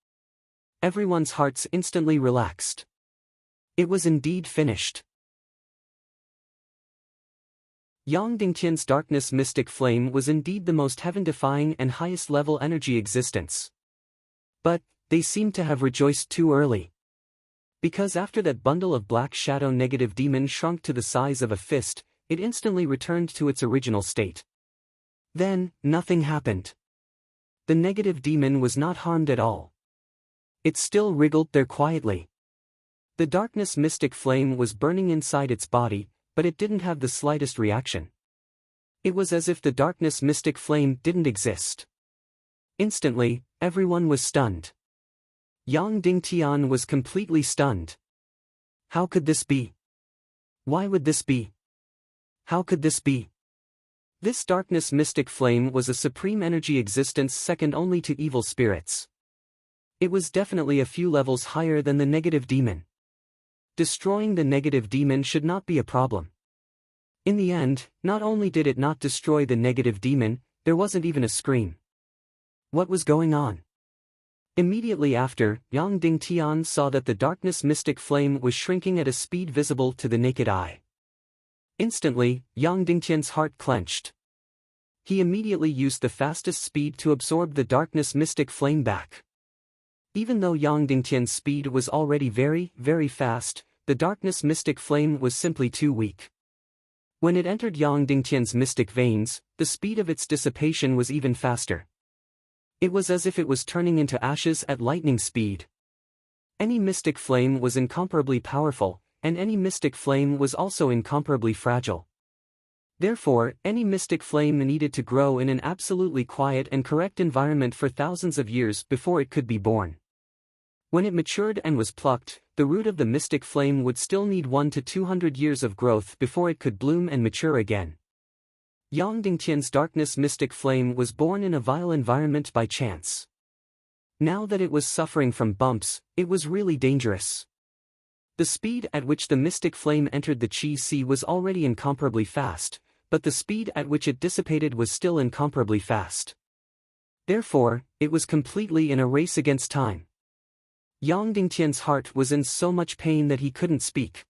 Everyone's hearts instantly relaxed. It was indeed finished. Yang Dingtian's darkness mystic flame was indeed the most heaven-defying and highest-level energy existence. But, they seemed to have rejoiced too early. Because after that bundle of black shadow negative demon shrunk to the size of a fist, it instantly returned to its original state. Then, nothing happened. The negative demon was not harmed at all. It still wriggled there quietly. The darkness mystic flame was burning inside its body, but it didn't have the slightest reaction. It was as if the darkness mystic flame didn't exist. Instantly, everyone was stunned. Yang Dingtian was completely stunned. How could this be? Why would this be? How could this be? This darkness mystic flame was a supreme energy existence second only to evil spirits. It was definitely a few levels higher than the negative demon. Destroying the negative demon should not be a problem. In the end, not only did it not destroy the negative demon, there wasn't even a scream. What was going on? Immediately after, Yang Dingtian saw that the darkness mystic flame was shrinking at a speed visible to the naked eye. Instantly, Yang Dingtian's heart clenched. He immediately used the fastest speed to absorb the darkness mystic flame back. Even though Yang Dingtian's speed was already very, very fast, the darkness mystic flame was simply too weak. When it entered Yang Dingtian's mystic veins, the speed of its dissipation was even faster. It was as if it was turning into ashes at lightning speed. Any mystic flame was incomparably powerful, and any mystic flame was also incomparably fragile. Therefore, any mystic flame needed to grow in an absolutely quiet and correct environment for thousands of years before it could be born. When it matured and was plucked, the root of the mystic flame would still need 100 to 200 years of growth before it could bloom and mature again. Yang Dingtian's darkness mystic flame was born in a vile environment by chance. Now that it was suffering from bumps, it was really dangerous. The speed at which the mystic flame entered the Qi Sea was already incomparably fast, but the speed at which it dissipated was still incomparably fast. Therefore, it was completely in a race against time. Yang Dingtian's heart was in so much pain that he couldn't speak.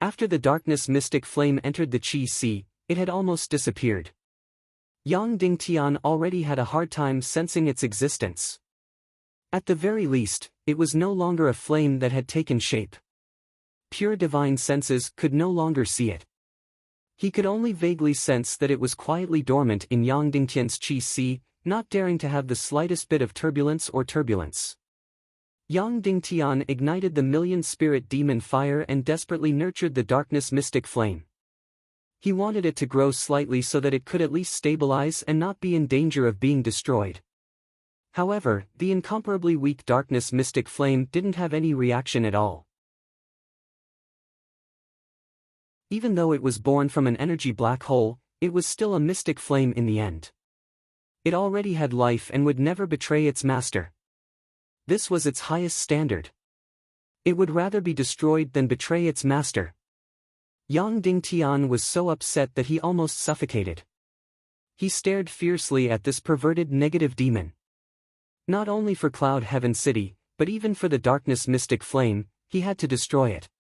After the darkness mystic flame entered the Qi Sea, it had almost disappeared. Yang Dingtian already had a hard time sensing its existence. At the very least, it was no longer a flame that had taken shape. Pure divine senses could no longer see it. He could only vaguely sense that it was quietly dormant in Yang Dingtian's Qi Sea, not daring to have the slightest bit of turbulence or turbulence. Yang Dingtian ignited the million-spirit demon fire and desperately nurtured the darkness mystic flame. He wanted it to grow slightly so that it could at least stabilize and not be in danger of being destroyed. However, the incomparably weak darkness mystic flame didn't have any reaction at all. Even though it was born from an energy black hole, it was still a mystic flame in the end. It already had life and would never betray its master. This was its highest standard. It would rather be destroyed than betray its master. Yang Dingtian was so upset that he almost suffocated. He stared fiercely at this perverted negative demon. Not only for Cloud Heaven City, but even for the darkness mystic flame, he had to destroy it.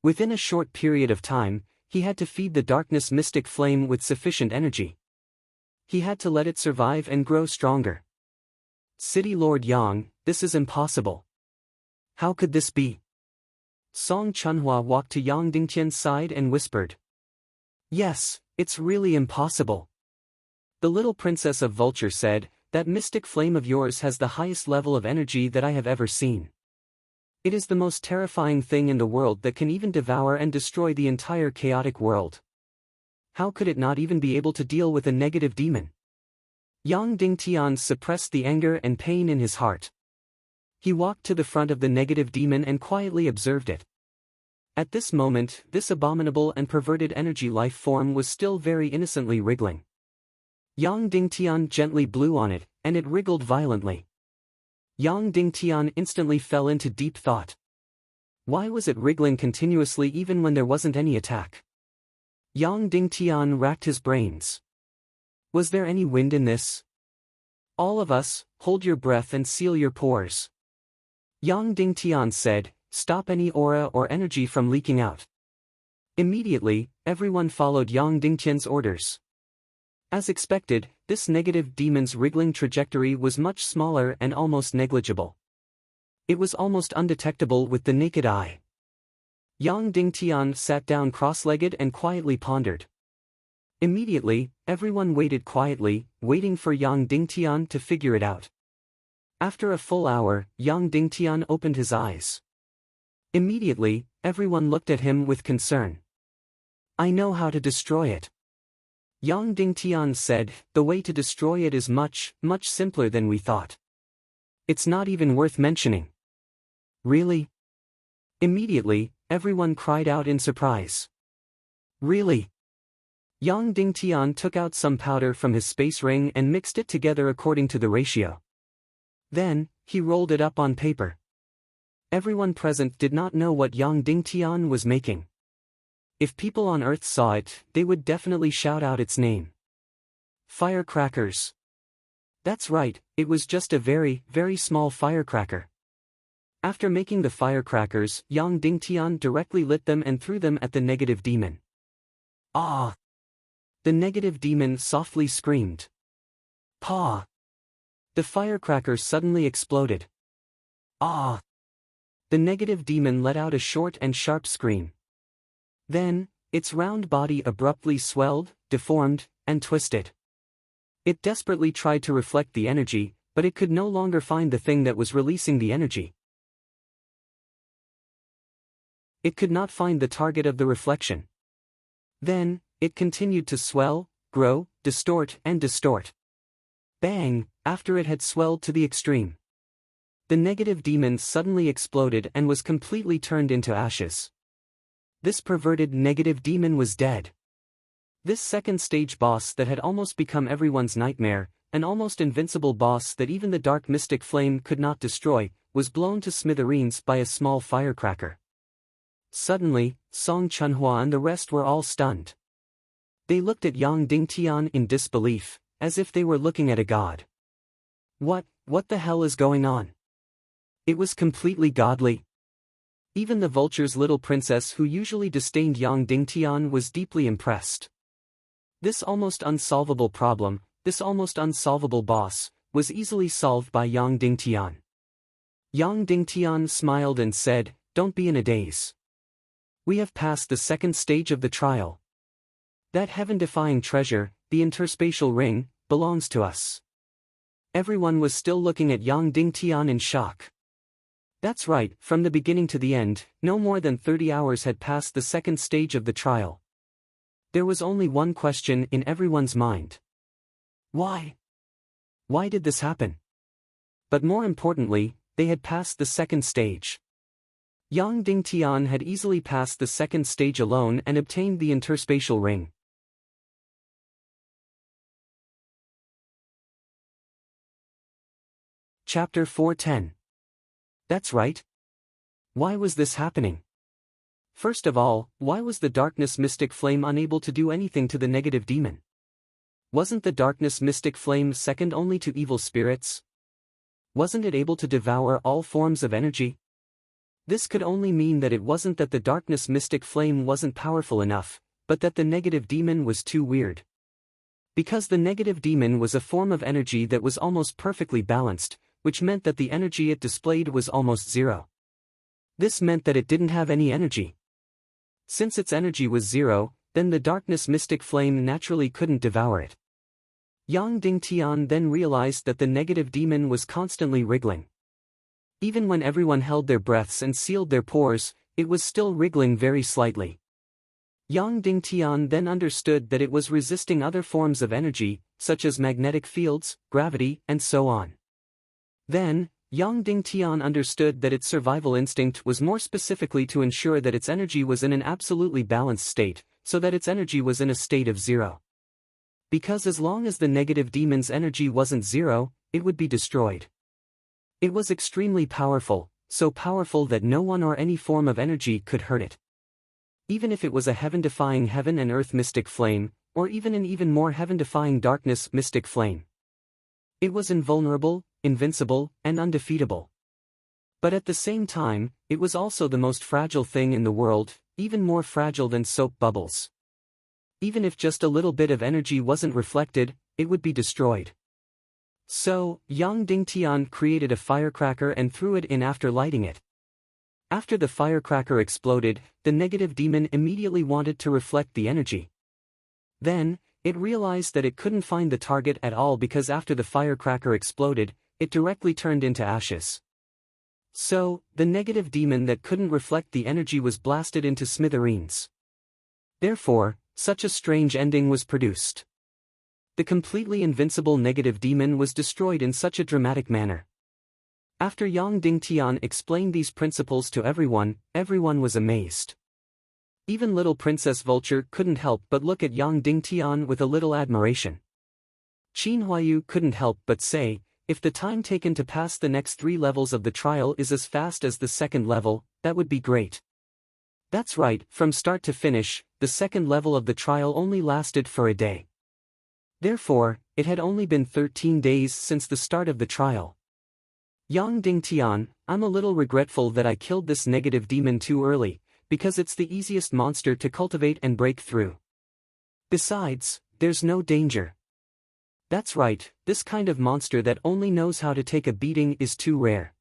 Within a short period of time, he had to feed the darkness mystic flame with sufficient energy. He had to let it survive and grow stronger. City Lord Yang, this is impossible. How could this be? Song Chunhua walked to Yang Dingtian's side and whispered. Yes, it's really impossible. The little princess of Vulture said, that mystic flame of yours has the highest level of energy that I have ever seen. It is the most terrifying thing in the world that can even devour and destroy the entire chaotic world. How could it not even be able to deal with a negative demon? Yang Dingtian suppressed the anger and pain in his heart. He walked to the front of the negative demon and quietly observed it. At this moment, this abominable and perverted energy life form was still very innocently wriggling. Yang Dingtian gently blew on it, and it wriggled violently. Yang Dingtian instantly fell into deep thought. Why was it wriggling continuously even when there wasn't any attack? Yang Dingtian racked his brains. Was there any wind in this? All of us, hold your breath and seal your pores. Yang Dingtian said, stop any aura or energy from leaking out. Immediately, everyone followed Yang Dingtian's orders. As expected, this negative demon's wriggling trajectory was much smaller and almost negligible. It was almost undetectable with the naked eye. Yang Dingtian sat down cross-legged and quietly pondered. Immediately, everyone waited quietly, waiting for Yang Dingtian to figure it out. After a full hour, Yang Dingtian opened his eyes. Immediately, everyone looked at him with concern. I know how to destroy it. Yang Dingtian said, the way to destroy it is much, much simpler than we thought. It's not even worth mentioning. Really? Immediately, everyone cried out in surprise. Really? Yang Dingtian took out some powder from his space ring and mixed it together according to the ratio. Then, he rolled it up on paper. Everyone present did not know what Yang Dingtian was making. If people on Earth saw it, they would definitely shout out its name. Firecrackers. That's right, it was just a very, very small firecracker. After making the firecrackers, Yang Dingtian directly lit them and threw them at the negative demon. Ah! The negative demon softly screamed. Pa! The firecracker suddenly exploded. Ah! The negative demon let out a short and sharp scream. Then, its round body abruptly swelled, deformed, and twisted. It desperately tried to reflect the energy, but it could no longer find the thing that was releasing the energy. It could not find the target of the reflection. Then, it continued to swell, grow, distort and distort. Bang, after it had swelled to the extreme. The negative demon suddenly exploded and was completely turned into ashes. This perverted negative demon was dead. This second stage boss that had almost become everyone's nightmare, an almost invincible boss that even the dark mystic flame could not destroy, was blown to smithereens by a small firecracker. Suddenly, Song Chunhua and the rest were all stunned. They looked at Yang Dingtian in disbelief, as if they were looking at a god. What the hell is going on? It was completely godly. Even the vulture's little princess who usually disdained Yang Dingtian was deeply impressed. This almost unsolvable problem, this almost unsolvable boss, was easily solved by Yang Dingtian. Yang Dingtian smiled and said, "Don't be in a daze. We have passed the second stage of the trial. That heaven-defying treasure, the interspatial ring, belongs to us." Everyone was still looking at Yang Dingtian in shock. That's right, from the beginning to the end, no more than 30 hours had passed the second stage of the trial. There was only one question in everyone's mind. Why? Why did this happen? But more importantly, they had passed the second stage. Yang Dingtian had easily passed the second stage alone and obtained the interspatial ring. Chapter 410. That's right. Why was this happening? First of all, why was the darkness mystic flame unable to do anything to the negative demon? Wasn't the darkness mystic flame second only to evil spirits? Wasn't it able to devour all forms of energy? This could only mean that it wasn't that the darkness mystic flame wasn't powerful enough, but that the negative demon was too weird. Because the negative demon was a form of energy that was almost perfectly balanced, which meant that the energy it displayed was almost zero. This meant that it didn't have any energy. Since its energy was zero, then the darkness mystic flame naturally couldn't devour it. Yang Dingtian then realized that the negative demon was constantly wriggling. Even when everyone held their breaths and sealed their pores, it was still wriggling very slightly. Yang Dingtian then understood that it was resisting other forms of energy, such as magnetic fields, gravity, and so on. Then, Yang Dingtian understood that its survival instinct was more specifically to ensure that its energy was in an absolutely balanced state, so that its energy was in a state of zero. Because as long as the negative demon's energy wasn't zero, it would be destroyed. It was extremely powerful, so powerful that no one or any form of energy could hurt it. Even if it was a heaven-defying heaven and earth mystic flame, or even an even more heaven-defying darkness mystic flame. It was invulnerable, invincible, and undefeatable. But at the same time, it was also the most fragile thing in the world, even more fragile than soap bubbles. Even if just a little bit of energy wasn't reflected, it would be destroyed. So, Yang Dingtian created a firecracker and threw it in after lighting it. After the firecracker exploded, the negative demon immediately wanted to reflect the energy. Then, it realized that it couldn't find the target at all because after the firecracker exploded, it directly turned into ashes. So, the negative demon that couldn't reflect the energy was blasted into smithereens. Therefore, such a strange ending was produced. The completely invincible negative demon was destroyed in such a dramatic manner. After Yang Dingtian explained these principles to everyone, everyone was amazed. Even little Princess Vulture couldn't help but look at Yang Dingtian with a little admiration. Qin Huayu couldn't help but say, if the time taken to pass the next 3 levels of the trial is as fast as the second level, that would be great. That's right, from start to finish, the second level of the trial only lasted for a day. Therefore, it had only been 13 days since the start of the trial. Yang Dingtian, I'm a little regretful that I killed this negative demon too early, because it's the easiest monster to cultivate and break through. Besides, there's no danger. That's right, this kind of monster that only knows how to take a beating is too rare.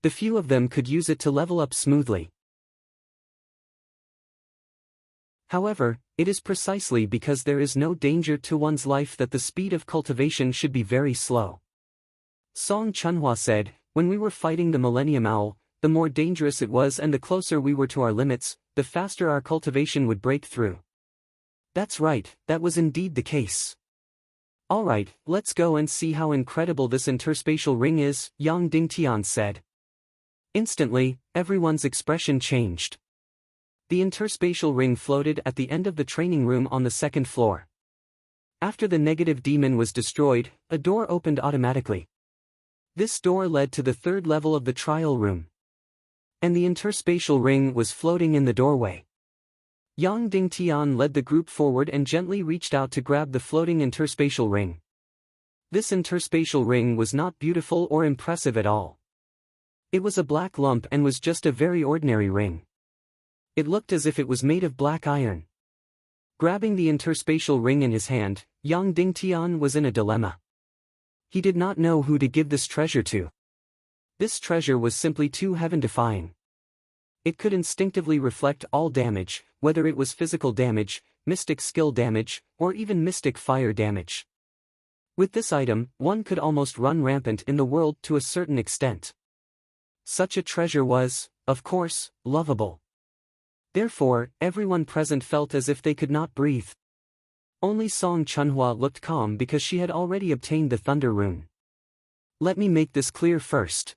The few of them could use it to level up smoothly. However, it is precisely because there is no danger to one's life that the speed of cultivation should be very slow. Song Chunhua said, when we were fighting the Millennium Owl, the more dangerous it was and the closer we were to our limits, the faster our cultivation would break through. That's right, that was indeed the case. Alright, let's go and see how incredible this interspatial ring is, Yang Dingtian said. Instantly, everyone's expression changed. The interspatial ring floated at the end of the training room on the second floor. After the negative demon was destroyed, a door opened automatically. This door led to the third level of the trial room. And the interspatial ring was floating in the doorway. Yang Dingtian led the group forward and gently reached out to grab the floating interspatial ring. This interspatial ring was not beautiful or impressive at all. It was a black lump and was just a very ordinary ring. It looked as if it was made of black iron. Grabbing the interspatial ring in his hand, Yang Dingtian was in a dilemma. He did not know who to give this treasure to. This treasure was simply too heaven-defying. It could instinctively reflect all damage, whether it was physical damage, mystic skill damage, or even mystic fire damage. With this item, one could almost run rampant in the world to a certain extent. Such a treasure was, of course, lovable. Therefore, everyone present felt as if they could not breathe. Only Song Chunhua looked calm because she had already obtained the Thunder Rune. Let me make this clear first.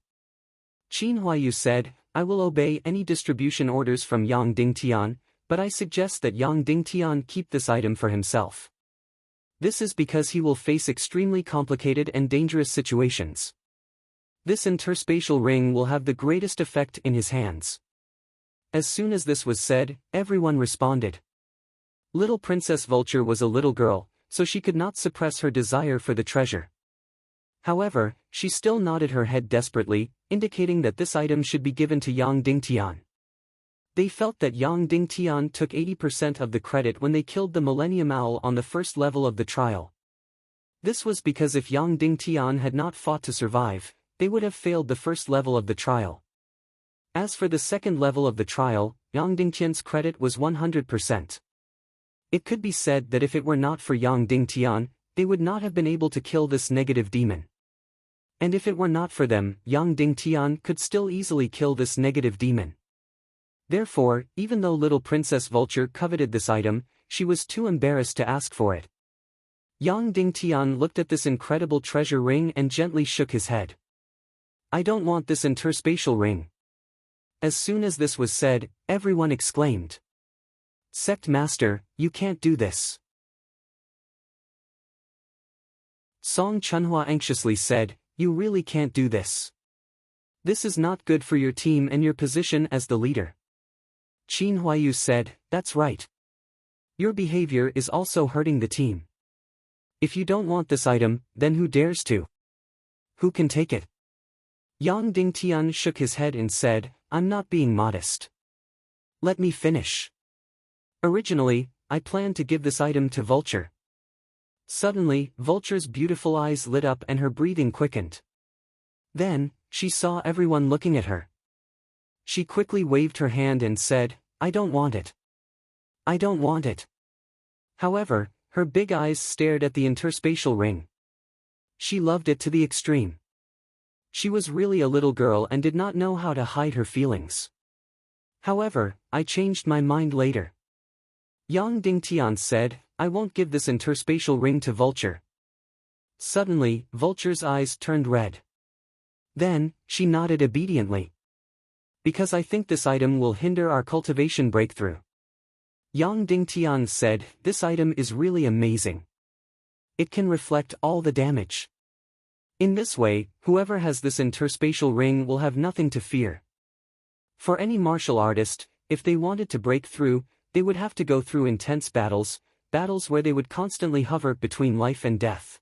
Qin Huayu said, I will obey any distribution orders from Yang Dingtian, but I suggest that Yang Dingtian keep this item for himself. This is because he will face extremely complicated and dangerous situations. This interspatial ring will have the greatest effect in his hands. As soon as this was said, everyone responded. Little Princess Vulture was a little girl, so she could not suppress her desire for the treasure. However, she still nodded her head desperately, indicating that this item should be given to Yang Dingtian. They felt that Yang Dingtian took 80% of the credit when they killed the Millennium Owl on the first level of the trial. This was because if Yang Dingtian had not fought to survive, they would have failed the first level of the trial. As for the second level of the trial, Yang Dingtian's credit was 100%. It could be said that if it were not for Yang Dingtian, they would not have been able to kill this negative demon. And if it were not for them, Yang Dingtian could still easily kill this negative demon. Therefore, even though little Princess Vulture coveted this item, she was too embarrassed to ask for it. Yang Dingtian looked at this incredible treasure ring and gently shook his head. I don't want this interspatial ring. As soon as this was said, everyone exclaimed. Sect Master, you can't do this. Song Chunhua anxiously said, you really can't do this. This is not good for your team and your position as the leader. Qin Huayu said, that's right. Your behavior is also hurting the team. If you don't want this item, then who dares to? Who can take it? Yang Dingtian shook his head and said, I'm not being modest. Let me finish. Originally, I planned to give this item to Vulture. Suddenly, Vulture's beautiful eyes lit up and her breathing quickened. Then, she saw everyone looking at her. She quickly waved her hand and said, I don't want it. I don't want it. However, her big eyes stared at the interspatial ring. She loved it to the extreme. She was really a little girl and did not know how to hide her feelings. However, I changed my mind later. Yang Dingtian said, I won't give this interspatial ring to Vulture. Suddenly, Vulture's eyes turned red. Then, she nodded obediently. Because I think this item will hinder our cultivation breakthrough. Yang Dingtian said, this item is really amazing. It can reflect all the damage. In this way, whoever has this interspatial ring will have nothing to fear. For any martial artist, if they wanted to break through, they would have to go through intense battles where they would constantly hover between life and death.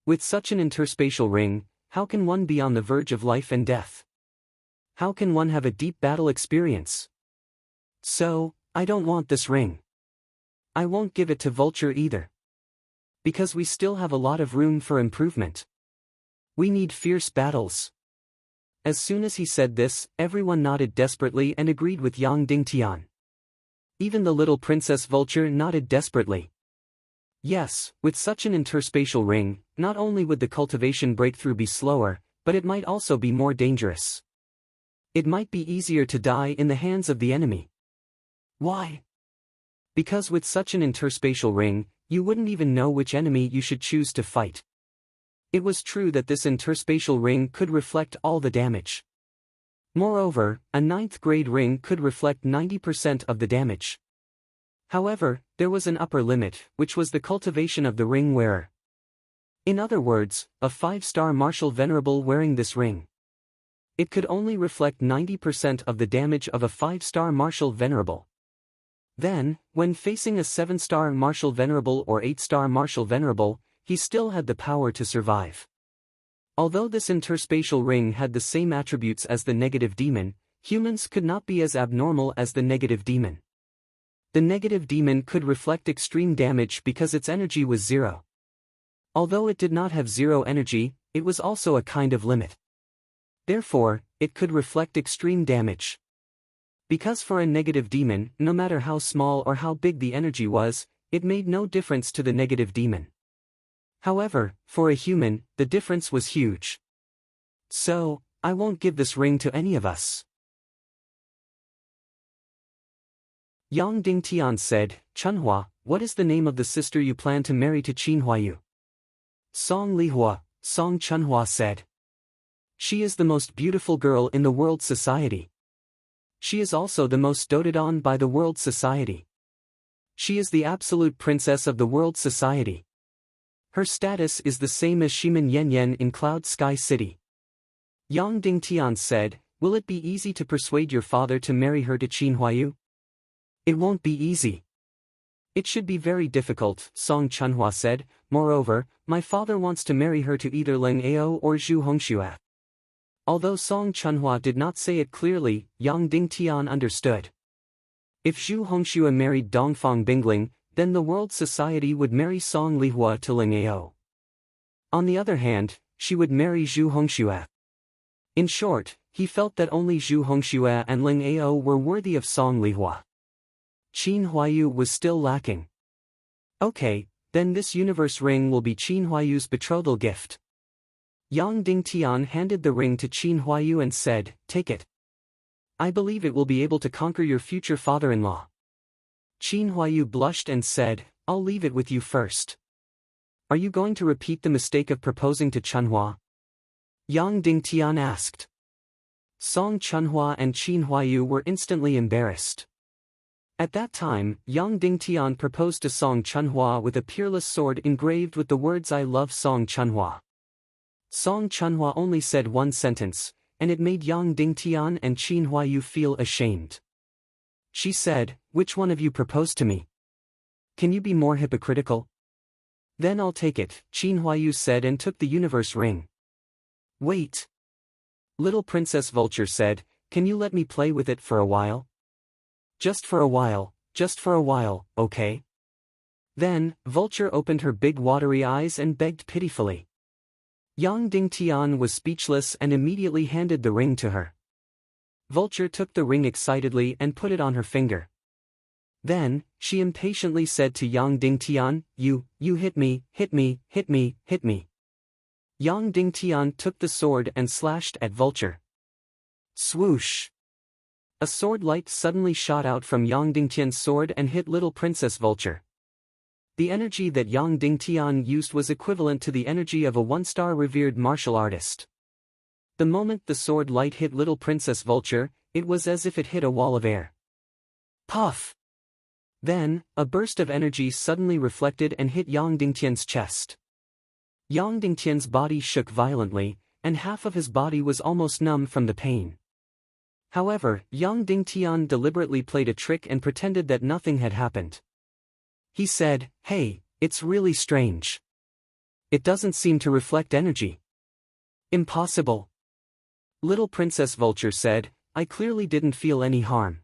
With such an interspatial ring, how can one be on the verge of life and death? How can one have a deep battle experience? So, I don't want this ring. I won't give it to Vulture either. Because we still have a lot of room for improvement. We need fierce battles. As soon as he said this, everyone nodded desperately and agreed with Yang Dingtian. Even the little Princess Vulture nodded desperately. Yes, with such an interspatial ring, not only would the cultivation breakthrough be slower, but it might also be more dangerous. It might be easier to die in the hands of the enemy. Why? Because with such an interspatial ring, you wouldn't even know which enemy you should choose to fight. It was true that this interspatial ring could reflect all the damage. Moreover, a 9th grade ring could reflect 90% of the damage. However, there was an upper limit, which was the cultivation of the ring wearer. In other words, a 5-star martial venerable wearing this ring. It could only reflect 90% of the damage of a 5-star martial venerable. Then, when facing a 7-star martial venerable or 8-star martial venerable, he still had the power to survive. Although this interspatial ring had the same attributes as the negative demon, humans could not be as abnormal as the negative demon. The negative demon could reflect extreme damage because its energy was 0. Although it did not have 0 energy, it was also a kind of limit. Therefore, it could reflect extreme damage. Because for a negative demon, no matter how small or how big the energy was, it made no difference to the negative demon. However, for a human, the difference was huge. So, I won't give this ring to any of us. Yang Dingtian said, Chunhua, what is the name of the sister you plan to marry to Qin Huayu? Song Lihua, Song Chunhua said. She is the most beautiful girl in the world society. She is also the most doted on by the world society. She is the absolute princess of the world society. Her status is the same as Shimin Yanyan in Cloud Sky City. Yang Dingtian said, will it be easy to persuade your father to marry her to Qin Huayu? It won't be easy. It should be very difficult, Song Chunhua said. Moreover, my father wants to marry her to either Ling Ao or Zhu Hongxue. Although Song Chunhua did not say it clearly, Yang Dingtian understood. If Zhu Hongxue married Dongfang Bingling, then the world society would marry Song Lihua to Ling Ao. On the other hand, she would marry Zhu Hongxue. In short, he felt that only Zhu Hongxue and Ling Ao were worthy of Song Lihua. Qin Huayu was still lacking. Okay, then this universe ring will be Qin Huayu's betrothal gift. Yang Dingtian handed the ring to Qin Huayu and said, take it. I believe it will be able to conquer your future father-in-law. Qin Huayu blushed and said, I'll leave it with you first. Are you going to repeat the mistake of proposing to Chunhua? Yang Dingtian asked. Song Chunhua and Qin Huayu were instantly embarrassed. At that time, Yang Dingtian proposed to Song Chunhua with a peerless sword engraved with the words I love Song Chunhua. Song Chunhua only said one sentence, and it made Yang Dingtian and Qin Huayu feel ashamed. She said, which one of you proposed to me? Can you be more hypocritical? Then I'll take it, Qin Huayu said and took the universe ring. Wait. Little Princess Vulture said, can you let me play with it for a while? Just for a while, okay? Then, Vulture opened her big watery eyes and begged pitifully. Yang Dingtian was speechless and immediately handed the ring to her. Vulture took the ring excitedly and put it on her finger. Then, she impatiently said to Yang Dingtian, you hit me. Yang Dingtian took the sword and slashed at Vulture. Swoosh! A sword light suddenly shot out from Yang Dingtian's sword and hit little Princess Vulture. The energy that Yang Dingtian used was equivalent to the energy of a 1-star revered martial artist. The moment the sword light hit little Princess Vulture, it was as if it hit a wall of air. Puff! Then, a burst of energy suddenly reflected and hit Yang Dingtian's chest. Yang Dingtian's body shook violently, and half of his body was almost numb from the pain. However, Yang Dingtian deliberately played a trick and pretended that nothing had happened. He said, "Hey, it's really strange. It doesn't seem to reflect energy." "Impossible." Little Princess Vulture said, "I clearly didn't feel any harm.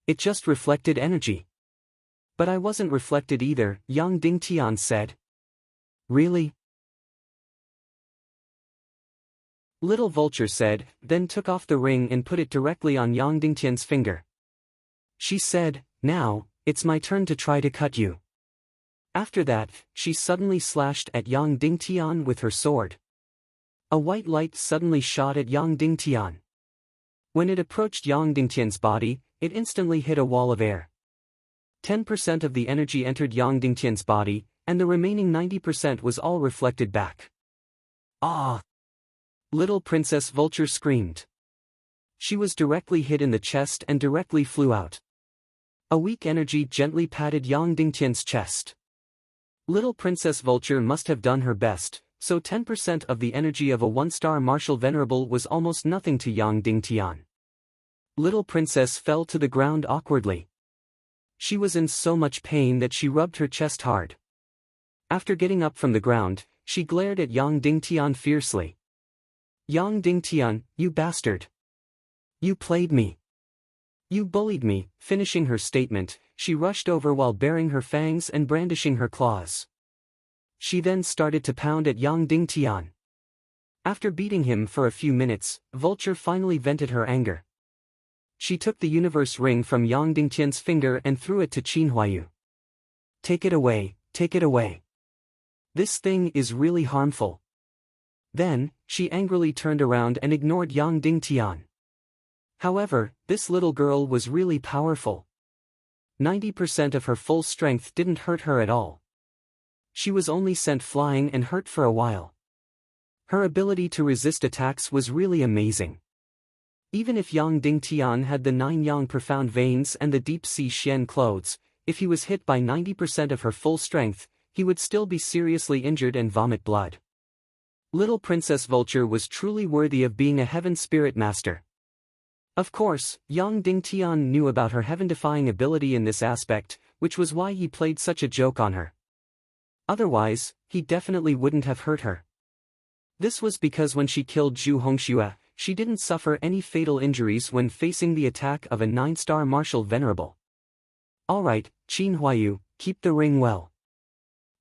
It just reflected energy." "But I wasn't reflected either," Yang Dingtian said. "Really?" Little Vulture said, then took off the ring and put it directly on Yang Dingtian's finger. She said, "Now, it's my turn to try to cut you." After that, she suddenly slashed at Yang Dingtian with her sword. A white light suddenly shot at Yang Dingtian. When it approached Yang Dingtian's body, it instantly hit a wall of air. 10% of the energy entered Yang Dingtian's body, and the remaining 90% was all reflected back. "Ah!" Little Princess Vulture screamed. She was directly hit in the chest and directly flew out. A weak energy gently patted Yang Dingtian's chest. Little Princess Vulture must have done her best, so 10% of the energy of a one-star martial venerable was almost nothing to Yang Dingtian. Little Princess fell to the ground awkwardly. She was in so much pain that she rubbed her chest hard. After getting up from the ground, she glared at Yang Dingtian fiercely. "Yang Dingtian, you bastard! You played me! You bullied me!" Finishing her statement, she rushed over while baring her fangs and brandishing her claws. She then started to pound at Yang Dingtian. After beating him for a few minutes, Vulture finally vented her anger. She took the universe ring from Yang Dingtian's finger and threw it to Qin Huayu. "Take it away, take it away. This thing is really harmful." Then, she angrily turned around and ignored Yang Dingtian. However, this little girl was really powerful. 90% of her full strength didn't hurt her at all. She was only sent flying and hurt for a while. Her ability to resist attacks was really amazing. Even if Yang Dingtian had the 9 Yang profound veins and the deep sea Xian clothes, if he was hit by 90% of her full strength, he would still be seriously injured and vomit blood. Little Princess Vulture was truly worthy of being a heaven spirit master. Of course, Yang Dingtian knew about her heaven-defying ability in this aspect, which was why he played such a joke on her. Otherwise, he definitely wouldn't have hurt her. This was because when she killed Zhu Hongxue, she didn't suffer any fatal injuries when facing the attack of a 9-star martial venerable. "Alright, Qin Huayu, keep the ring well.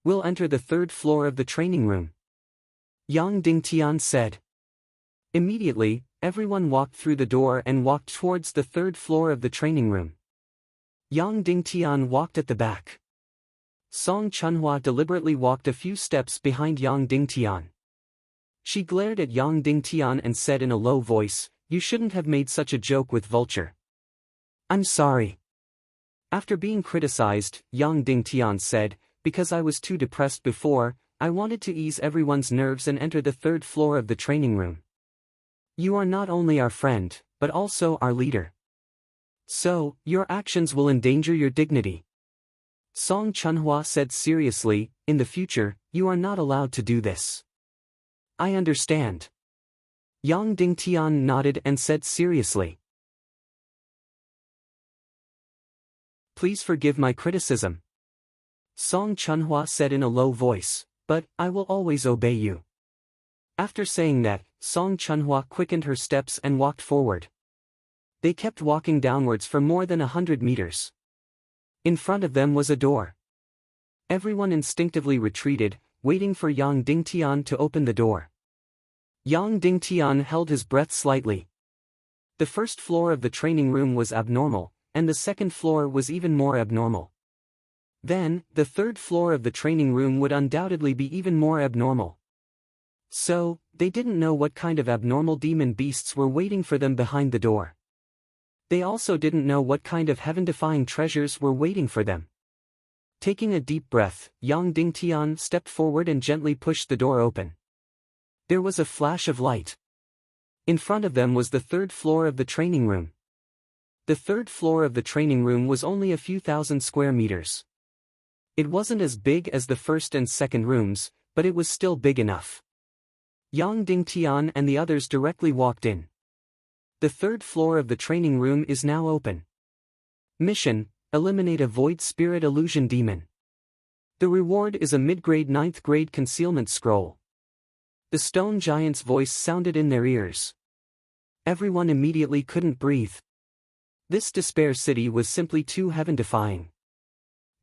We'll enter the 3rd floor of the training room," Yang Dingtian said. Immediately, everyone walked through the door and walked towards the 3rd floor of the training room. Yang Dingtian walked at the back. Song Chunhua deliberately walked a few steps behind Yang Dingtian. She glared at Yang Dingtian and said in a low voice, "You shouldn't have made such a joke with Vulture." "I'm sorry." After being criticized, Yang Dingtian said, "Because I was too depressed before, I wanted to ease everyone's nerves and enter the 3rd floor of the training room. You are not only our friend, but also our leader. So, your actions will endanger your dignity." Song Chunhua said seriously, "In the future, you are not allowed to do this." "I understand." Yang Dingtian nodded and said seriously, "Please forgive my criticism." Song Chunhua said in a low voice, "But, I will always obey you." After saying that, Song Chunhua quickened her steps and walked forward. They kept walking downwards for more than 100 meters. In front of them was a door. Everyone instinctively retreated, waiting for Yang Dingtian to open the door. Yang Dingtian held his breath slightly. The 1st floor of the training room was abnormal, and the 2nd floor was even more abnormal. Then, the 3rd floor of the training room would undoubtedly be even more abnormal. So, they didn't know what kind of abnormal demon beasts were waiting for them behind the door. They also didn't know what kind of heaven-defying treasures were waiting for them. Taking a deep breath, Yang Dingtian stepped forward and gently pushed the door open. There was a flash of light. In front of them was the third floor of the training room. The third floor of the training room was only a few thousand square meters. It wasn't as big as the first and second rooms, but it was still big enough. Yang Dingtian and the others directly walked in. The third floor of the training room is now open. Mission: eliminate a void spirit illusion demon. The reward is a mid-grade 9th grade concealment scroll. The stone giant's voice sounded in their ears. Everyone immediately couldn't breathe. This despair city was simply too heaven-defying.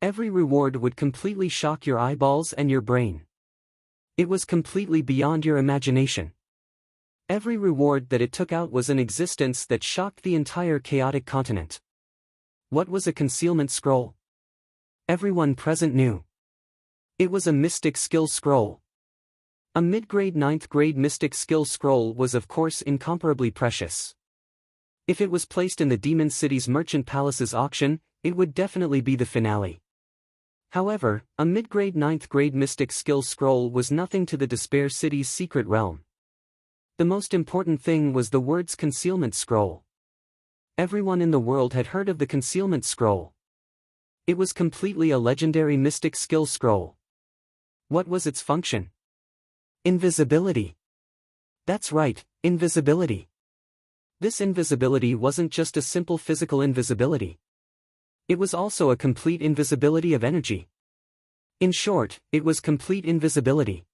Every reward would completely shock your eyeballs and your brain. It was completely beyond your imagination. Every reward that it took out was an existence that shocked the entire chaotic continent. What was a concealment scroll? Everyone present knew. It was a mystic skill scroll. A mid-grade 9th grade mystic skill scroll was of course incomparably precious. If it was placed in the Demon City's Merchant Palace's auction, it would definitely be the finale. However, a mid-grade 9th grade mystic skill scroll was nothing to the Despair City's secret realm. The most important thing was the words concealment scroll. Everyone in the world had heard of the concealment scroll. It was completely a legendary mystic skill scroll. What was its function? Invisibility. That's right, invisibility. This invisibility wasn't just a simple physical invisibility. It was also a complete invisibility of energy. In short, it was complete invisibility.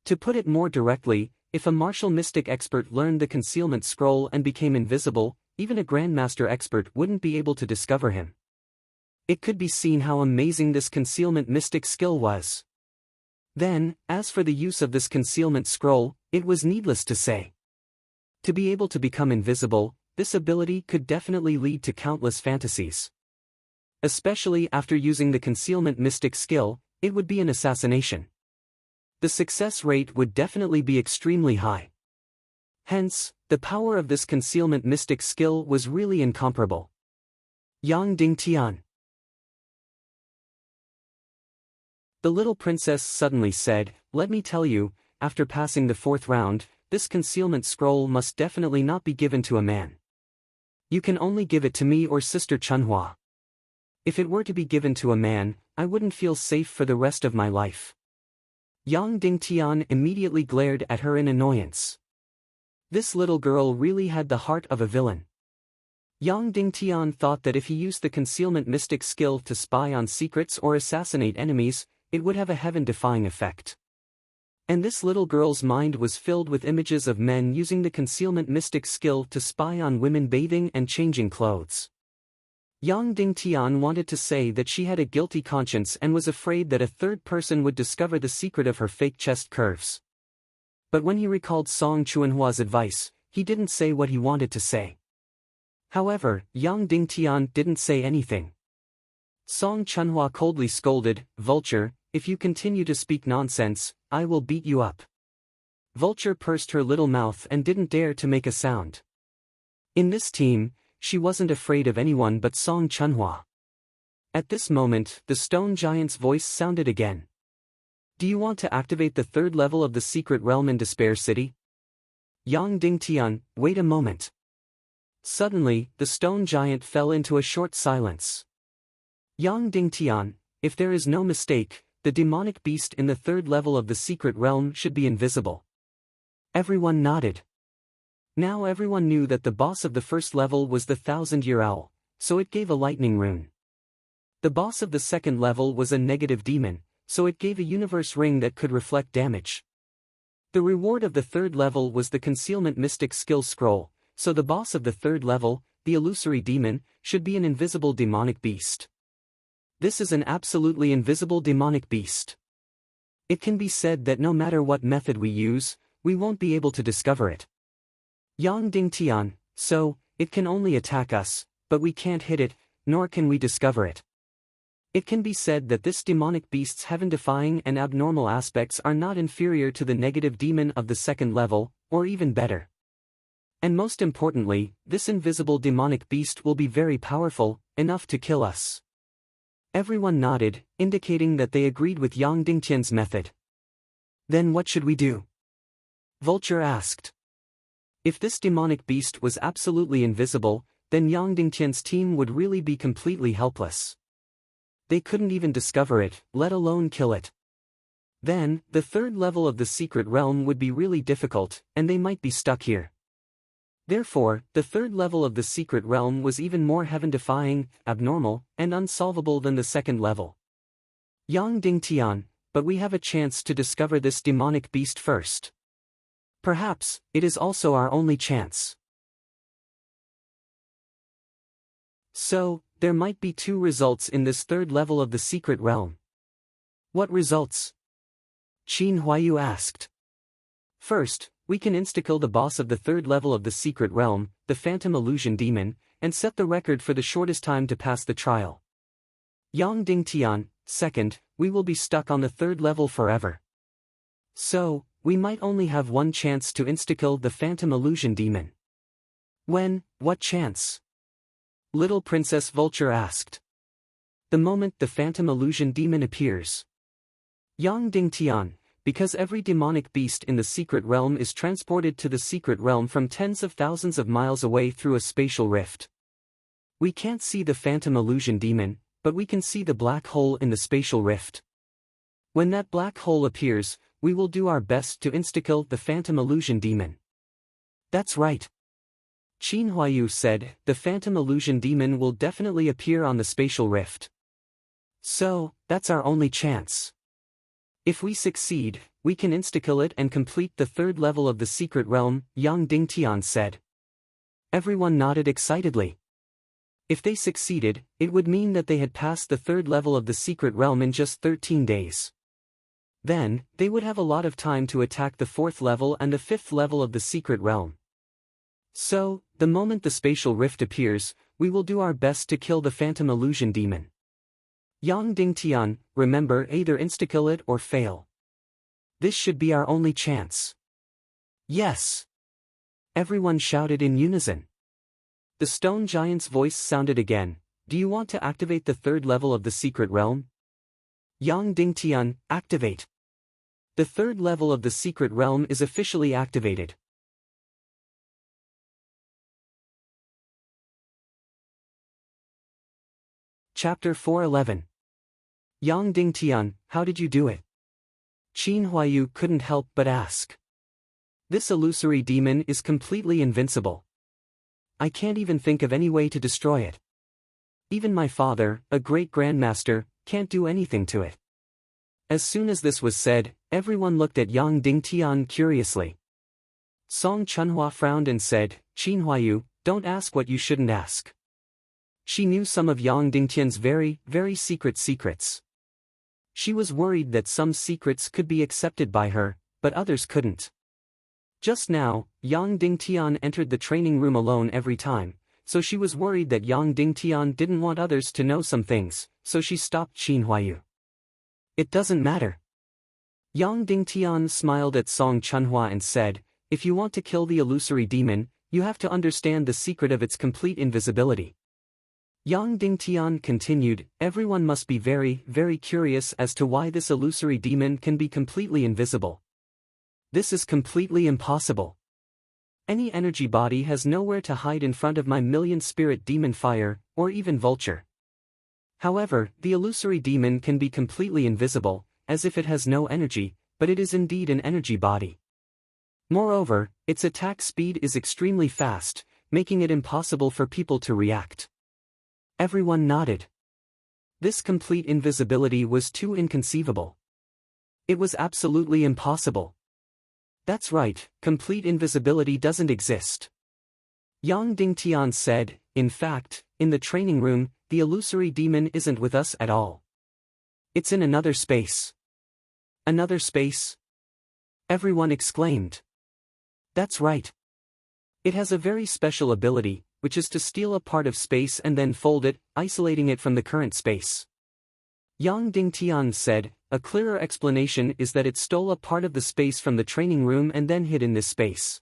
To put it more directly, if a martial mystic expert learned the concealment scroll and became invisible, even a grandmaster expert wouldn't be able to discover him. It could be seen how amazing this concealment mystic skill was. Then, as for the use of this concealment scroll, it was needless to say. To be able to become invisible, this ability could definitely lead to countless fantasies. Especially after using the concealment mystic skill, it would be an assassination. The success rate would definitely be extremely high. Hence, the power of this concealment mystic skill was really incomparable. Yang Dingtian. The little princess suddenly said, "Let me tell you, after passing the 4th round, this concealment scroll must definitely not be given to a man. You can only give it to me or Sister Chunhua. If it were to be given to a man, I wouldn't feel safe for the rest of my life." Yang Dingtian immediately glared at her in annoyance. This little girl really had the heart of a villain. Yang Dingtian thought that if he used the concealment mystic skill to spy on secrets or assassinate enemies, it would have a heaven-defying effect. And this little girl's mind was filled with images of men using the concealment mystic skill to spy on women bathing and changing clothes. Yang Dingtian wanted to say that she had a guilty conscience and was afraid that a third person would discover the secret of her fake chest curves. But when he recalled Song Chuanhua's advice, he didn't say what he wanted to say. However, Yang Dingtian didn't say anything. Song Chunhua coldly scolded, "Vulture, if you continue to speak nonsense, I will beat you up." Vulture pursed her little mouth and didn't dare to make a sound. In this team, she wasn't afraid of anyone but Song Chunhua. At this moment, the stone giant's voice sounded again. "Do you want to activate the 3rd level of the secret realm in Despair City?" Yang Dingtian, wait a moment. Suddenly, the stone giant fell into a short silence. Yang Dingtian, if there is no mistake, the demonic beast in the 3rd level of the secret realm should be invisible. Everyone nodded. Now everyone knew that the boss of the 1st level was the 1000-year owl, so it gave a lightning rune. The boss of the 2nd level was a negative demon, so it gave a universe ring that could reflect damage. The reward of the 3rd level was the concealment mystic skill scroll, so the boss of the 3rd level, the illusory demon, should be an invisible demonic beast. This is an absolutely invisible demonic beast. It can be said that no matter what method we use, we won't be able to discover it. Yang Dingtian, so, it can only attack us, but we can't hit it, nor can we discover it. It can be said that this demonic beast's heaven-defying and abnormal aspects are not inferior to the negative demon of the 2nd level, or even better. And most importantly, this invisible demonic beast will be very powerful, enough to kill us. Everyone nodded, indicating that they agreed with Yang Dingtian's method. Then what should we do? Vulture asked. If this demonic beast was absolutely invisible, then Yang Dingtian's team would really be completely helpless. They couldn't even discover it, let alone kill it. Then, the third level of the secret realm would be really difficult, and they might be stuck here. Therefore, the third level of the secret realm was even more heaven-defying, abnormal, and unsolvable than the second level. Yang Dingtian, but we have a chance to discover this demonic beast first. Perhaps, it is also our only chance. So, there might be 2 results in this third level of the secret realm. What results? Qin Huayu asked. First, we can insta-kill the boss of the third level of the secret realm, the Phantom Illusion Demon, and set the record for the shortest time to pass the trial. Yang Dingtian, second, we will be stuck on the third level forever. So, we might only have one chance to insta-kill the Phantom Illusion Demon. When, what chance? Little Princess Vulture asked. The moment the Phantom Illusion Demon appears. Yang Dingtian, because every demonic beast in the secret realm is transported to the secret realm from tens of thousands of miles away through a spatial rift. We can't see the Phantom Illusion Demon, but we can see the black hole in the spatial rift. When that black hole appears, we will do our best to insta-kill the Phantom Illusion Demon. That's right. Qin Huayu said, the Phantom Illusion Demon will definitely appear on the spatial rift. So, that's our only chance. If we succeed, we can insta-kill it and complete the third level of the secret realm, Yang Dingtian said. Everyone nodded excitedly. If they succeeded, it would mean that they had passed the third level of the secret realm in just 13 days. Then, they would have a lot of time to attack the fourth level and the fifth level of the secret realm. So, the moment the spatial rift appears, we will do our best to kill the Phantom Illusion Demon. Yang Dingtian, remember, either insta-kill it or fail. This should be our only chance. Yes. Everyone shouted in unison. The stone giant's voice sounded again. Do you want to activate the third level of the secret realm? Yang Dingtian, activate. The third level of the secret realm is officially activated. Chapter 411. Yang Dingtian, how did you do it? Qin Huayu couldn't help but ask. This illusory demon is completely invincible. I can't even think of any way to destroy it. Even my father, a great grandmaster, can't do anything to it. As soon as this was said, everyone looked at Yang Dingtian curiously. Song Chunhua frowned and said, Qin Huayu, don't ask what you shouldn't ask. She knew some of Yang Dingtian's very, very secrets. She was worried that some secrets could be accepted by her, but others couldn't. Just now, Yang Dingtian entered the training room alone every time, so she was worried that Yang Dingtian didn't want others to know some things, so she stopped Qin Huayu. It doesn't matter. Yang Dingtian smiled at Song Chunhua and said, if you want to kill the illusory demon, you have to understand the secret of its complete invisibility. Yang Dingtian continued, everyone must be very, very curious as to why this illusory demon can be completely invisible. This is completely impossible. Any energy body has nowhere to hide in front of my million-spirit demon fire, or even vulture. However, the illusory demon can be completely invisible, as if it has no energy, but it is indeed an energy body. Moreover, its attack speed is extremely fast, making it impossible for people to react. Everyone nodded. This complete invisibility was too inconceivable. It was absolutely impossible. That's right, complete invisibility doesn't exist. Yang Dingtian said, in fact, in the training room, the illusory demon isn't with us at all. It's in another space. Another space? Everyone exclaimed. That's right. It has a very special ability, which is to steal a part of space and then fold it, isolating it from the current space. Yang Dingtian said, a clearer explanation is that it stole a part of the space from the training room and then hid in this space.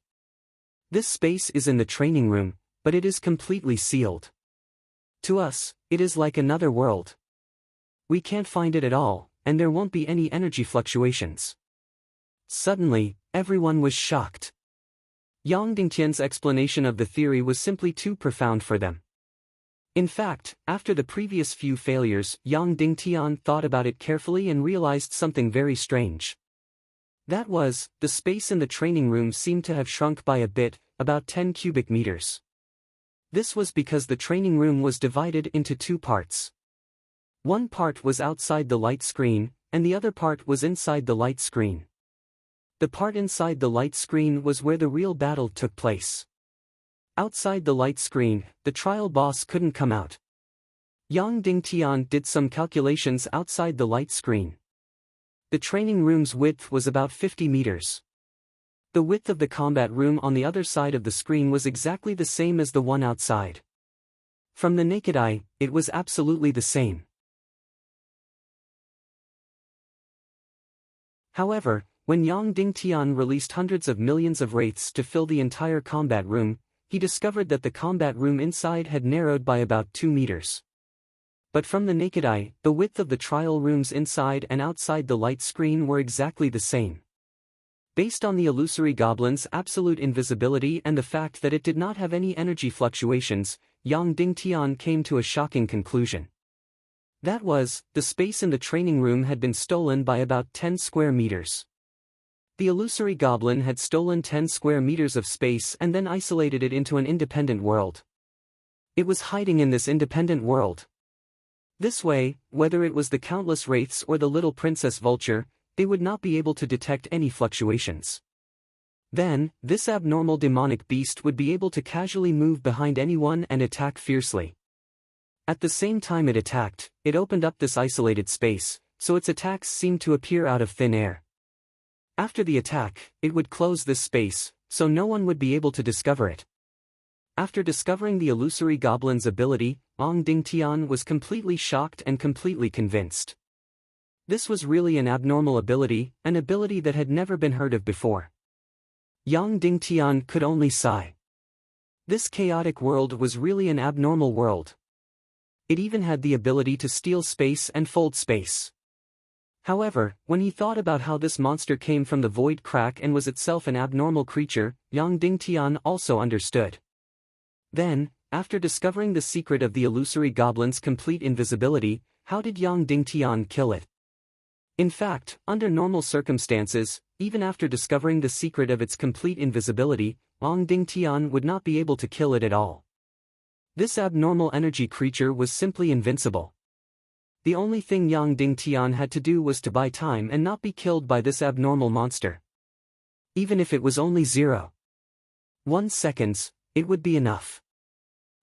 This space is in the training room, but it is completely sealed. To us, it is like another world. We can't find it at all, and there won't be any energy fluctuations. Suddenly, everyone was shocked. Yang Dingtian's explanation of the theory was simply too profound for them. In fact, after the previous few failures, Yang Dingtian thought about it carefully and realized something very strange. That was, the space in the training room seemed to have shrunk by a bit, about 10 cubic meters. This was because the training room was divided into two parts. One part was outside the light screen, and the other part was inside the light screen. The part inside the light screen was where the real battle took place. Outside the light screen, the trial boss couldn't come out. Yang Dingtian did some calculations outside the light screen. The training room's width was about 50 meters. The width of the combat room on the other side of the screen was exactly the same as the one outside. From the naked eye, it was absolutely the same. However, when Yang Dingtian released hundreds of millions of wraiths to fill the entire combat room, he discovered that the combat room inside had narrowed by about 2 meters. But from the naked eye, the width of the trial rooms inside and outside the light screen were exactly the same. Based on the illusory goblin's absolute invisibility and the fact that it did not have any energy fluctuations, Yang Dingtian came to a shocking conclusion. That was, the space in the training room had been stolen by about 10 square meters. The illusory goblin had stolen 10 square meters of space and then isolated it into an independent world. It was hiding in this independent world. This way, whether it was the countless wraiths or the little princess vulture, they would not be able to detect any fluctuations. Then, this abnormal demonic beast would be able to casually move behind anyone and attack fiercely. At the same time it attacked, it opened up this isolated space, so its attacks seemed to appear out of thin air. After the attack, it would close this space, so no one would be able to discover it. After discovering the illusory goblin's ability, Yang Dingtian was completely shocked and completely convinced. This was really an abnormal ability, an ability that had never been heard of before. Yang Dingtian could only sigh. This chaotic world was really an abnormal world. It even had the ability to steal space and fold space. However, when he thought about how this monster came from the void crack and was itself an abnormal creature, Yang Dingtian also understood. Then, after discovering the secret of the illusory goblin's complete invisibility, how did Yang Dingtian kill it? In fact, under normal circumstances, even after discovering the secret of its complete invisibility, Yang Dingtian would not be able to kill it at all. This abnormal energy creature was simply invincible. The only thing Yang Dingtian had to do was to buy time and not be killed by this abnormal monster. Even if it was only 0.1 seconds, it would be enough.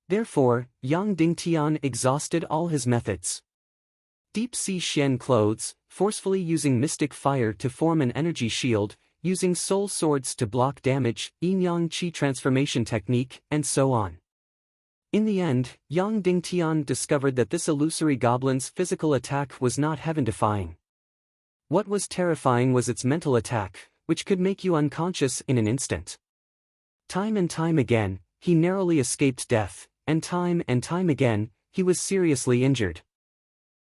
Therefore, Yang Dingtian exhausted all his methods. Deep sea Shen clothes, forcefully using mystic fire to form an energy shield, using soul swords to block damage, yin-yang qi transformation technique, and so on. In the end, Yang Dingtian discovered that this illusory goblin's physical attack was not heaven-defying. What was terrifying was its mental attack, which could make you unconscious in an instant. Time and time again, he narrowly escaped death, and time again, he was seriously injured.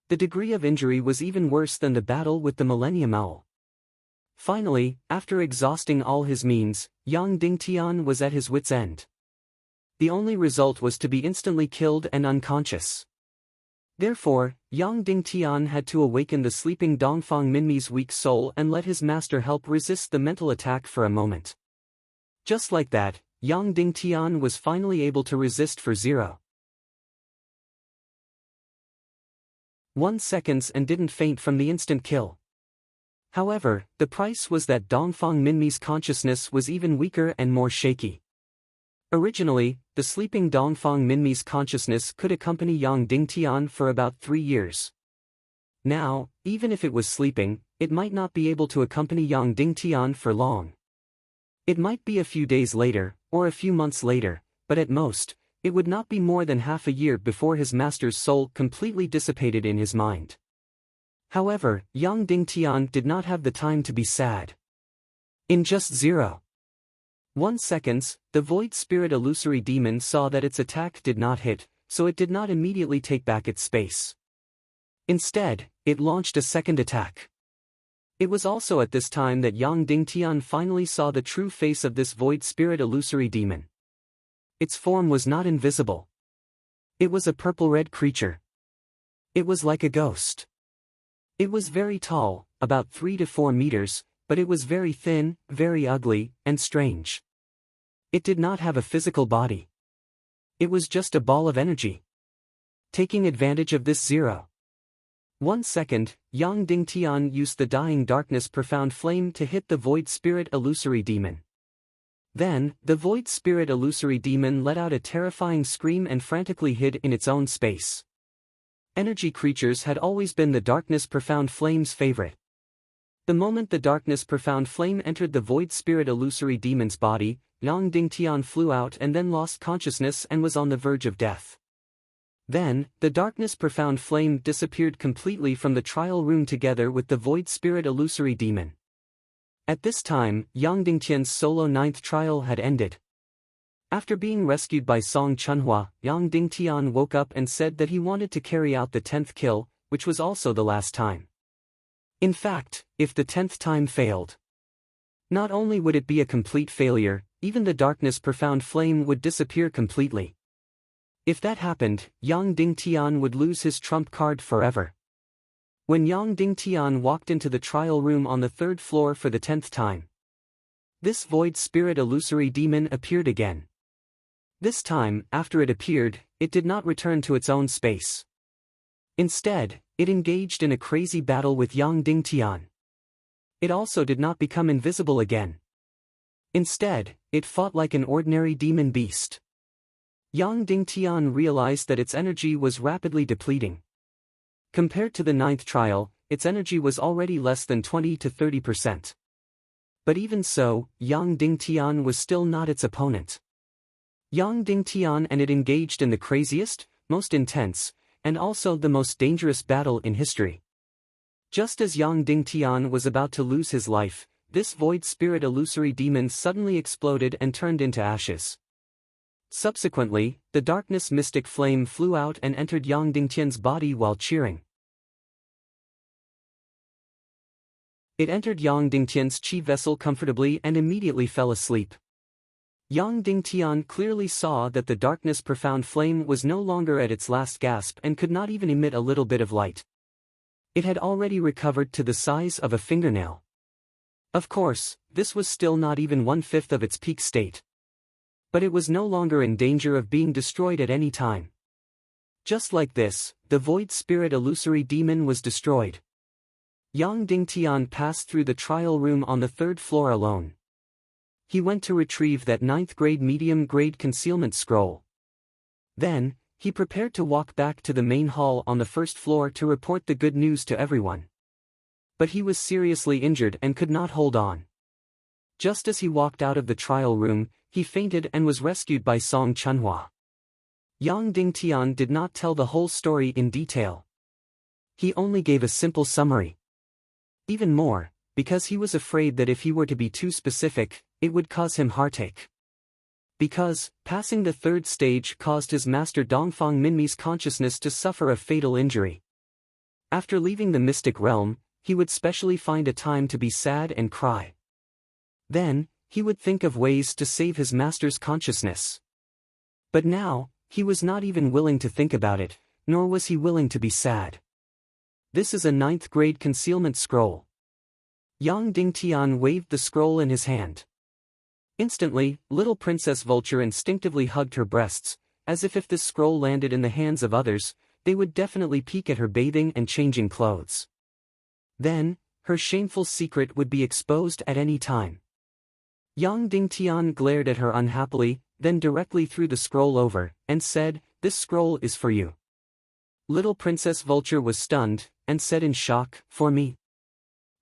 The degree of injury was even worse than the battle with the Millennium Owl. Finally, after exhausting all his means, Yang Dingtian was at his wit's end. The only result was to be instantly killed and unconscious. Therefore, Yang Dingtian had to awaken the sleeping Dongfang Minmi's weak soul and let his master help resist the mental attack for a moment. Just like that, Yang Dingtian was finally able to resist for 0.1 seconds and didn't faint from the instant kill. However, the price was that Dongfang Minmi's consciousness was even weaker and more shaky. Originally, the sleeping Dongfang Minmi's consciousness could accompany Yang Dingtian for about 3 years. Now, even if it was sleeping, it might not be able to accompany Yang Dingtian for long. It might be a few days later, or a few months later, but at most, it would not be more than half a year before his master's soul completely dissipated in his mind. However, Yang Dingtian did not have the time to be sad. In just 0.1 seconds, the Void Spirit illusory demon saw that its attack did not hit, so it did not immediately take back its space. Instead, it launched a second attack. It was also at this time that Yang Dingtian finally saw the true face of this void spirit illusory demon. Its form was not invisible. It was a purple-red creature. It was like a ghost. It was very tall, about 3 to 4 meters, but it was very thin, very ugly, and strange. It did not have a physical body. It was just a ball of energy. Taking advantage of this 0.1 second, Yang Dingtian used the dying darkness profound flame to hit the void spirit illusory demon. Then, the void spirit illusory demon let out a terrifying scream and frantically hid in its own space. Energy creatures had always been the darkness profound flame's favorite. The moment the darkness profound flame entered the void spirit illusory demon's body, Yang Dingtian flew out and then lost consciousness and was on the verge of death. Then, the darkness profound flame disappeared completely from the trial room together with the void spirit illusory demon. At this time, Yang Dingtian's solo 9th trial had ended. After being rescued by Song Chunhua, Yang Dingtian woke up and said that he wanted to carry out the 10th kill, which was also the last time. In fact, if the 10th time failed, not only would it be a complete failure, even the darkness profound flame would disappear completely. If that happened, Yang Dingtian would lose his trump card forever. When Yang Dingtian walked into the trial room on the 3rd floor for the 10th time, this void spirit illusory demon appeared again. This time, after it appeared, it did not return to its own space. Instead, it engaged in a crazy battle with Yang Dingtian. It also did not become invisible again. Instead, it fought like an ordinary demon beast. Yang Dingtian realized that its energy was rapidly depleting. Compared to the 9th trial, its energy was already less than 20 to 30%. But even so, Yang Dingtian was still not its opponent. Yang Dingtian and it engaged in the craziest, most intense, and also the most dangerous battle in history. Just as Yang Dingtian was about to lose his life, this void spirit illusory demon suddenly exploded and turned into ashes. Subsequently, the darkness mystic flame flew out and entered Yang Dingtian's body while cheering. It entered Yang Dingtian's chi vessel comfortably and immediately fell asleep. Yang Dingtian clearly saw that the darkness profound flame was no longer at its last gasp and could not even emit a little bit of light. It had already recovered to the size of a fingernail. Of course, this was still not even 1/5 of its peak state. But it was no longer in danger of being destroyed at any time. Just like this, the void spirit illusory demon was destroyed. Yang Dingtian passed through the trial room on the 3rd floor alone. He went to retrieve that 9th grade medium grade concealment scroll. Then, he prepared to walk back to the main hall on the 1st floor to report the good news to everyone. But he was seriously injured and could not hold on. Just as he walked out of the trial room, he fainted and was rescued by Song Chunhua. Yang Dingtian did not tell the whole story in detail. He only gave a simple summary. Even more, because he was afraid that if he were to be too specific, it would cause him heartache. Because, passing the 3rd stage caused his master Dongfang Minmi's consciousness to suffer a fatal injury. After leaving the mystic realm, he would specially find a time to be sad and cry. Then, he would think of ways to save his master's consciousness. But now, he was not even willing to think about it, nor was he willing to be sad. This is a 9th grade concealment scroll. Yang Dingtian waved the scroll in his hand. Instantly, little Princess Vulture instinctively hugged her breasts, as if this scroll landed in the hands of others, they would definitely peek at her bathing and changing clothes. Then, her shameful secret would be exposed at any time. Yang Dingtian glared at her unhappily, then directly threw the scroll over, and said, "This scroll is for you." Little Princess Vulture was stunned, and said in shock, "For me?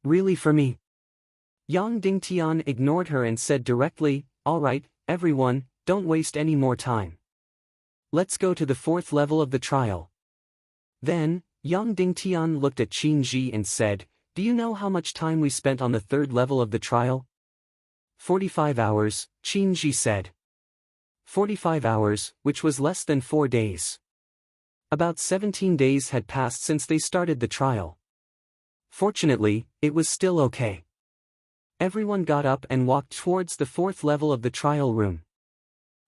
Really for me?" Yang Dingtian ignored her and said directly, "All right, everyone, don't waste any more time. Let's go to the 4th level of the trial." Then, Yang Dingtian looked at Qin Ji and said, "Do you know how much time we spent on the 3rd level of the trial?" 45 hours, Qin Ji said. 45 hours, which was less than 4 days. About 17 days had passed since they started the trial. Fortunately, it was still okay. Everyone got up and walked towards the fourth level of the trial room.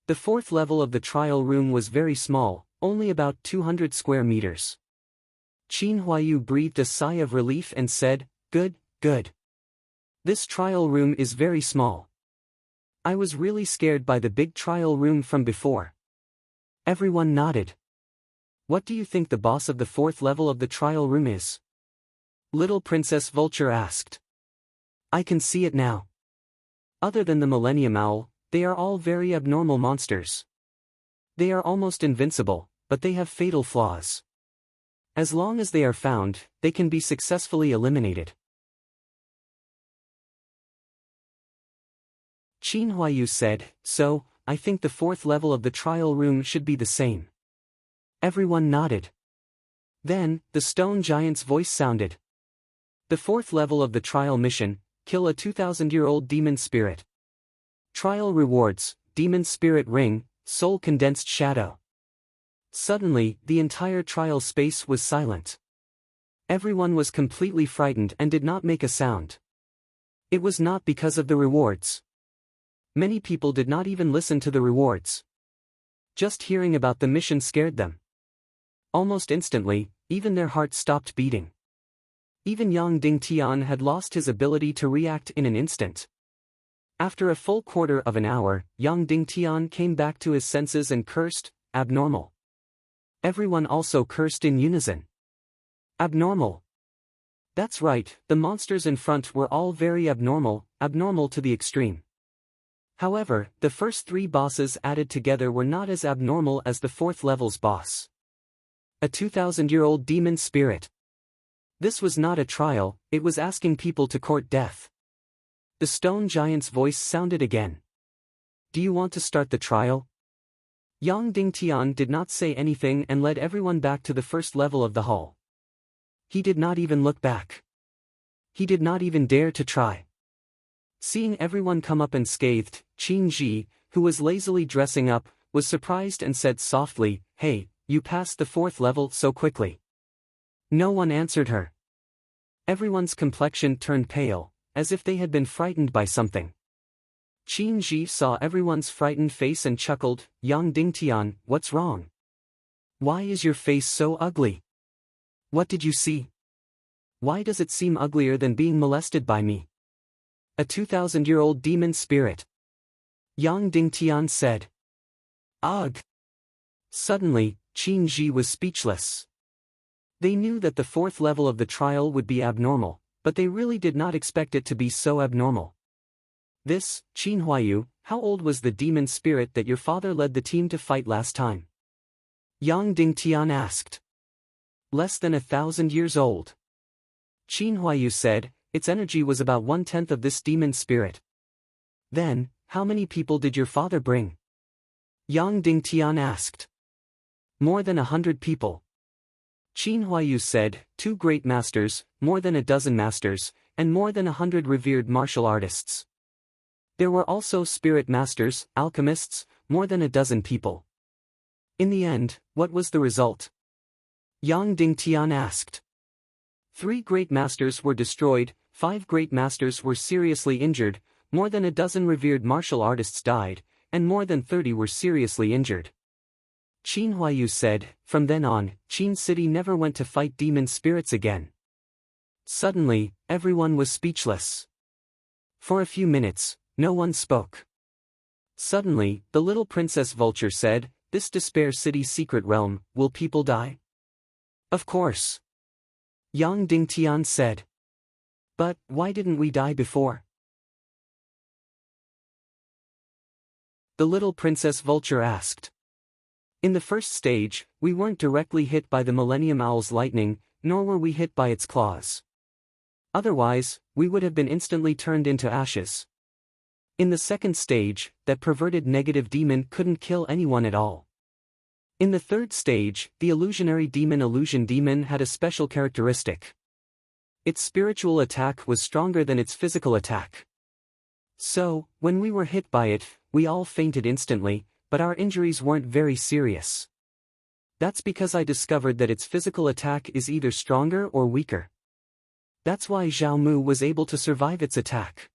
The fourth level of the trial room was very small, only about 200 square meters. Qin Huayu breathed a sigh of relief and said, "Good, good. This trial room is very small. I was really scared by the big trial room from before." Everyone nodded. "What do you think the boss of the fourth level of the trial room is?" Little Princess Vulture asked. "I can see it now. Other than the Millennium Owl, they are all very abnormal monsters. They are almost invincible, but they have fatal flaws. As long as they are found, they can be successfully eliminated." Qin Huayu said, "So, I think the fourth level of the trial room should be the same." Everyone nodded. Then, the stone giant's voice sounded. "The fourth level of the trial mission, kill a 2,000-year-old demon spirit. Trial rewards, demon spirit ring, soul condensed shadow." Suddenly, the entire trial space was silent. Everyone was completely frightened and did not make a sound. It was not because of the rewards. Many people did not even listen to the rewards. Just hearing about the mission scared them. Almost instantly, even their hearts stopped beating. Even Yang Dingtian had lost his ability to react in an instant. After a full quarter of an hour, Yang Dingtian came back to his senses and cursed, "Abnormal." Everyone also cursed in unison. Abnormal. That's right, the monsters in front were all very abnormal, abnormal to the extreme. However, the first three bosses added together were not as abnormal as the fourth level's boss. A 2,000-year-old demon spirit. This was not a trial, it was asking people to court death. The stone giant's voice sounded again. "Do you want to start the trial?" Yang Dingtian did not say anything and led everyone back to the first level of the hall. He did not even look back. He did not even dare to try. Seeing everyone come up unscathed, Qin Ji, who was lazily dressing up, was surprised and said softly, "Hey, you passed the fourth level so quickly." No one answered her. Everyone's complexion turned pale, as if they had been frightened by something. Qin Ji saw everyone's frightened face and chuckled, "Yang Dingtian, what's wrong? Why is your face so ugly? What did you see? Why does it seem uglier than being molested by me? A 2,000-year-old demon spirit." Yang Dingtian said. "Ugh." Suddenly, Qin Ji was speechless. They knew that the fourth level of the trial would be abnormal, but they really did not expect it to be so abnormal. "This, Qin Huayu, how old was the demon spirit that your father led the team to fight last time?" Yang Dingtian asked. "Less than 1,000 years old." Qin Huayu said, "Its energy was about 1/10 of this demon spirit." "Then, how many people did your father bring?" Yang Dingtian asked. "More than 100 people." Qin Huayu said, "2 great masters, more than a dozen masters, and more than 100 revered martial artists. There were also spirit masters, alchemists, more than a dozen people." In the end, what was the result? Yang Dingtian asked. 3 great masters were destroyed, 5 great masters were seriously injured, more than a dozen revered martial artists died, and more than 30 were seriously injured. Qin Huayu said, "From then on, Qin City never went to fight demon spirits again." Suddenly, everyone was speechless. For a few minutes, no one spoke. Suddenly, the little Princess Vulture said, "This Despair City secret realm, will people die?" "Of course." Yang Dingtian said. "But, why didn't we die before?" The little Princess Vulture asked. "In the first stage, we weren't directly hit by the Millennium Owl's lightning, nor were we hit by its claws. Otherwise, we would have been instantly turned into ashes. In the second stage, that perverted negative demon couldn't kill anyone at all. In the third stage, the illusionary demon Illusion Demon had a special characteristic. Its spiritual attack was stronger than its physical attack. So, when we were hit by it, we all fainted instantly, but our injuries weren't very serious. That's because I discovered that its physical attack is either stronger or weaker. That's why Zhao Mu was able to survive its attack.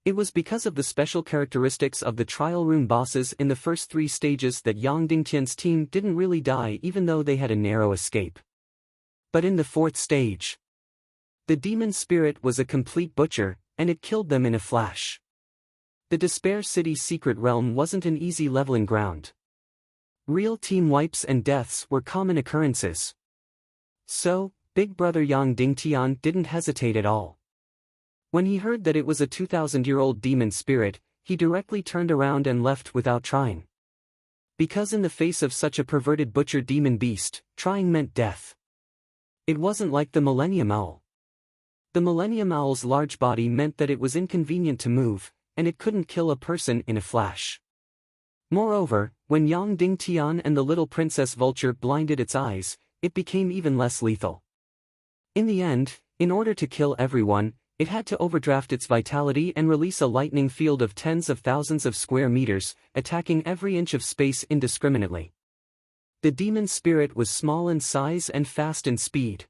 It was because of the special characteristics of the trial room bosses in the first 3 stages that Yang Dingtian's team didn't really die even though they had a narrow escape. But in the 4th stage, the demon spirit was a complete butcher, and it killed them in a flash. The Despair City secret realm wasn't an easy leveling ground. Real team wipes and deaths were common occurrences. So, Big Brother Yang Dingtian didn't hesitate at all. When he heard that it was a 2,000-year-old demon spirit, he directly turned around and left without trying. Because in the face of such a perverted butcher demon beast, trying meant death. It wasn't like the Millennium Owl. The Millennium Owl's large body meant that it was inconvenient to move, and it couldn't kill a person in a flash. Moreover, when Yang Dingtian and the little princess vulture blinded its eyes, it became even less lethal. In the end, in order to kill everyone, it had to overdraft its vitality and release a lightning field of tens of thousands of square meters, attacking every inch of space indiscriminately. The demon spirit was small in size and fast in speed.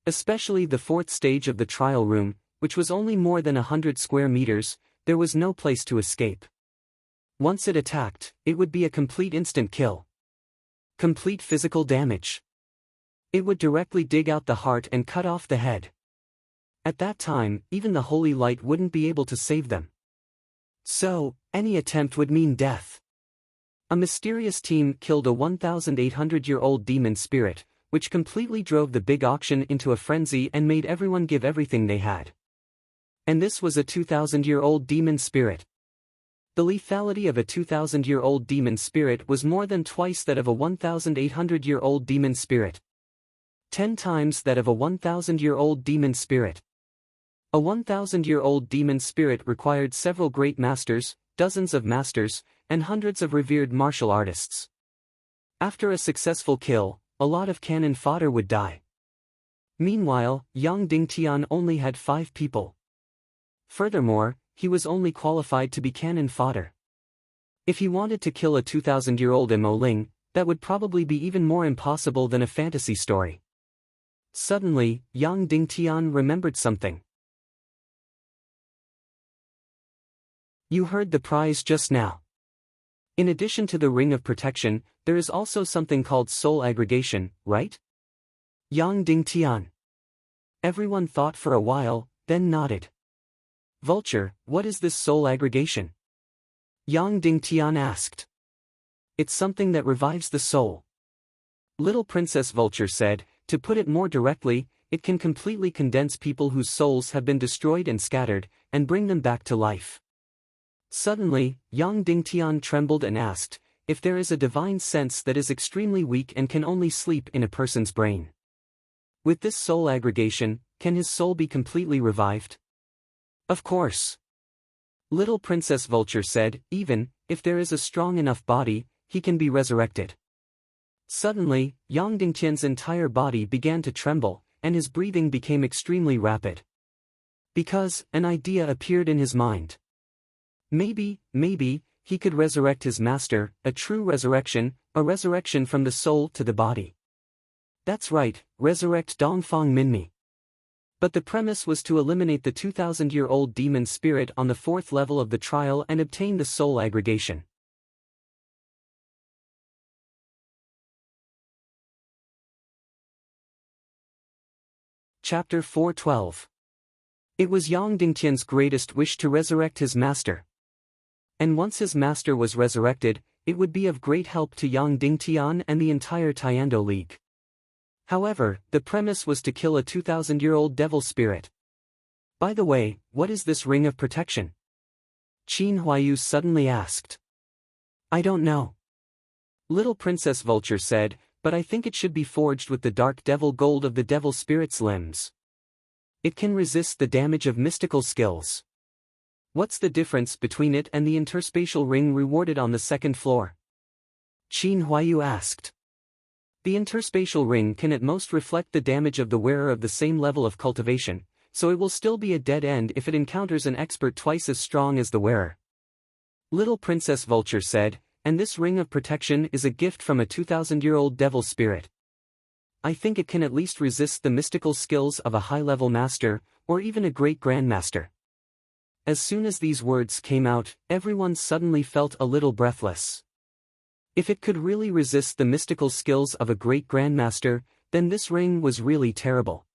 Especially the 4th stage of the trial room, which was only more than 100 square meters, there was no place to escape. Once it attacked, it would be a complete instant kill. Complete physical damage. It would directly dig out the heart and cut off the head. At that time, even the holy light wouldn't be able to save them. So, any attempt would mean death. A mysterious team killed a 1,800-year-old demon spirit, which completely drove the big auction into a frenzy and made everyone give everything they had. And this was a 2,000-year-old demon spirit. The lethality of a 2,000-year-old demon spirit was more than twice that of a 1,800-year-old demon spirit. 10 times that of a 1,000-year-old demon spirit. A 1,000-year-old demon spirit required several great masters, dozens of masters, and hundreds of revered martial artists. After a successful kill, a lot of cannon fodder would die. Meanwhile, Yang Dingtian only had 5 people. Furthermore, he was only qualified to be cannon fodder. If he wanted to kill a 2,000-year-old Mo Ling, that would probably be even more impossible than a fantasy story. Suddenly, Yang Dingtian remembered something. You heard the prize just now. In addition to the Ring of Protection, there is also something called soul aggregation, right? Yang Dingtian. Everyone thought for a while, then nodded. Vulture, what is this soul aggregation? Yang Dingtian asked. It's something that revives the soul. Little Princess Vulture said, to put it more directly, it can completely condense people whose souls have been destroyed and scattered, and bring them back to life. Suddenly, Yang Dingtian trembled and asked, if there is a divine sense that is extremely weak and can only sleep in a person's brain. With this soul aggregation, can his soul be completely revived? Of course. Little Princess Vulture said, even if there is a strong enough body, he can be resurrected. Suddenly, Yang Dingtian's entire body began to tremble, and his breathing became extremely rapid. Because an idea appeared in his mind. Maybe, he could resurrect his master, a true resurrection, a resurrection from the soul to the body. That's right, resurrect Dongfang Minmi. But the premise was to eliminate the 2,000-year-old demon spirit on the 4th level of the trial and obtain the soul aggregation. Chapter 412. It was Yang Dingtian's greatest wish to resurrect his master. And once his master was resurrected, it would be of great help to Yang Dingtian and the entire Tiando League. However, the premise was to kill a 2,000-year-old devil spirit. By the way, what is this ring of protection? Qin Huayu suddenly asked. I don't know. Little Princess Vulture said, but I think it should be forged with the dark devil gold of the devil spirit's limbs. It can resist the damage of mystical skills. What's the difference between it and the interspatial ring rewarded on the 2nd floor? Qin Huayu asked. The interspatial ring can at most reflect the damage of the wearer of the same level of cultivation, so it will still be a dead end if it encounters an expert twice as strong as the wearer. Little Princess Vulture said, and this ring of protection is a gift from a 2,000-year-old devil spirit. I think it can at least resist the mystical skills of a high-level master, or even a great grandmaster. As soon as these words came out, everyone suddenly felt a little breathless. If it could really resist the mystical skills of a great grandmaster, then this ring was really terrible.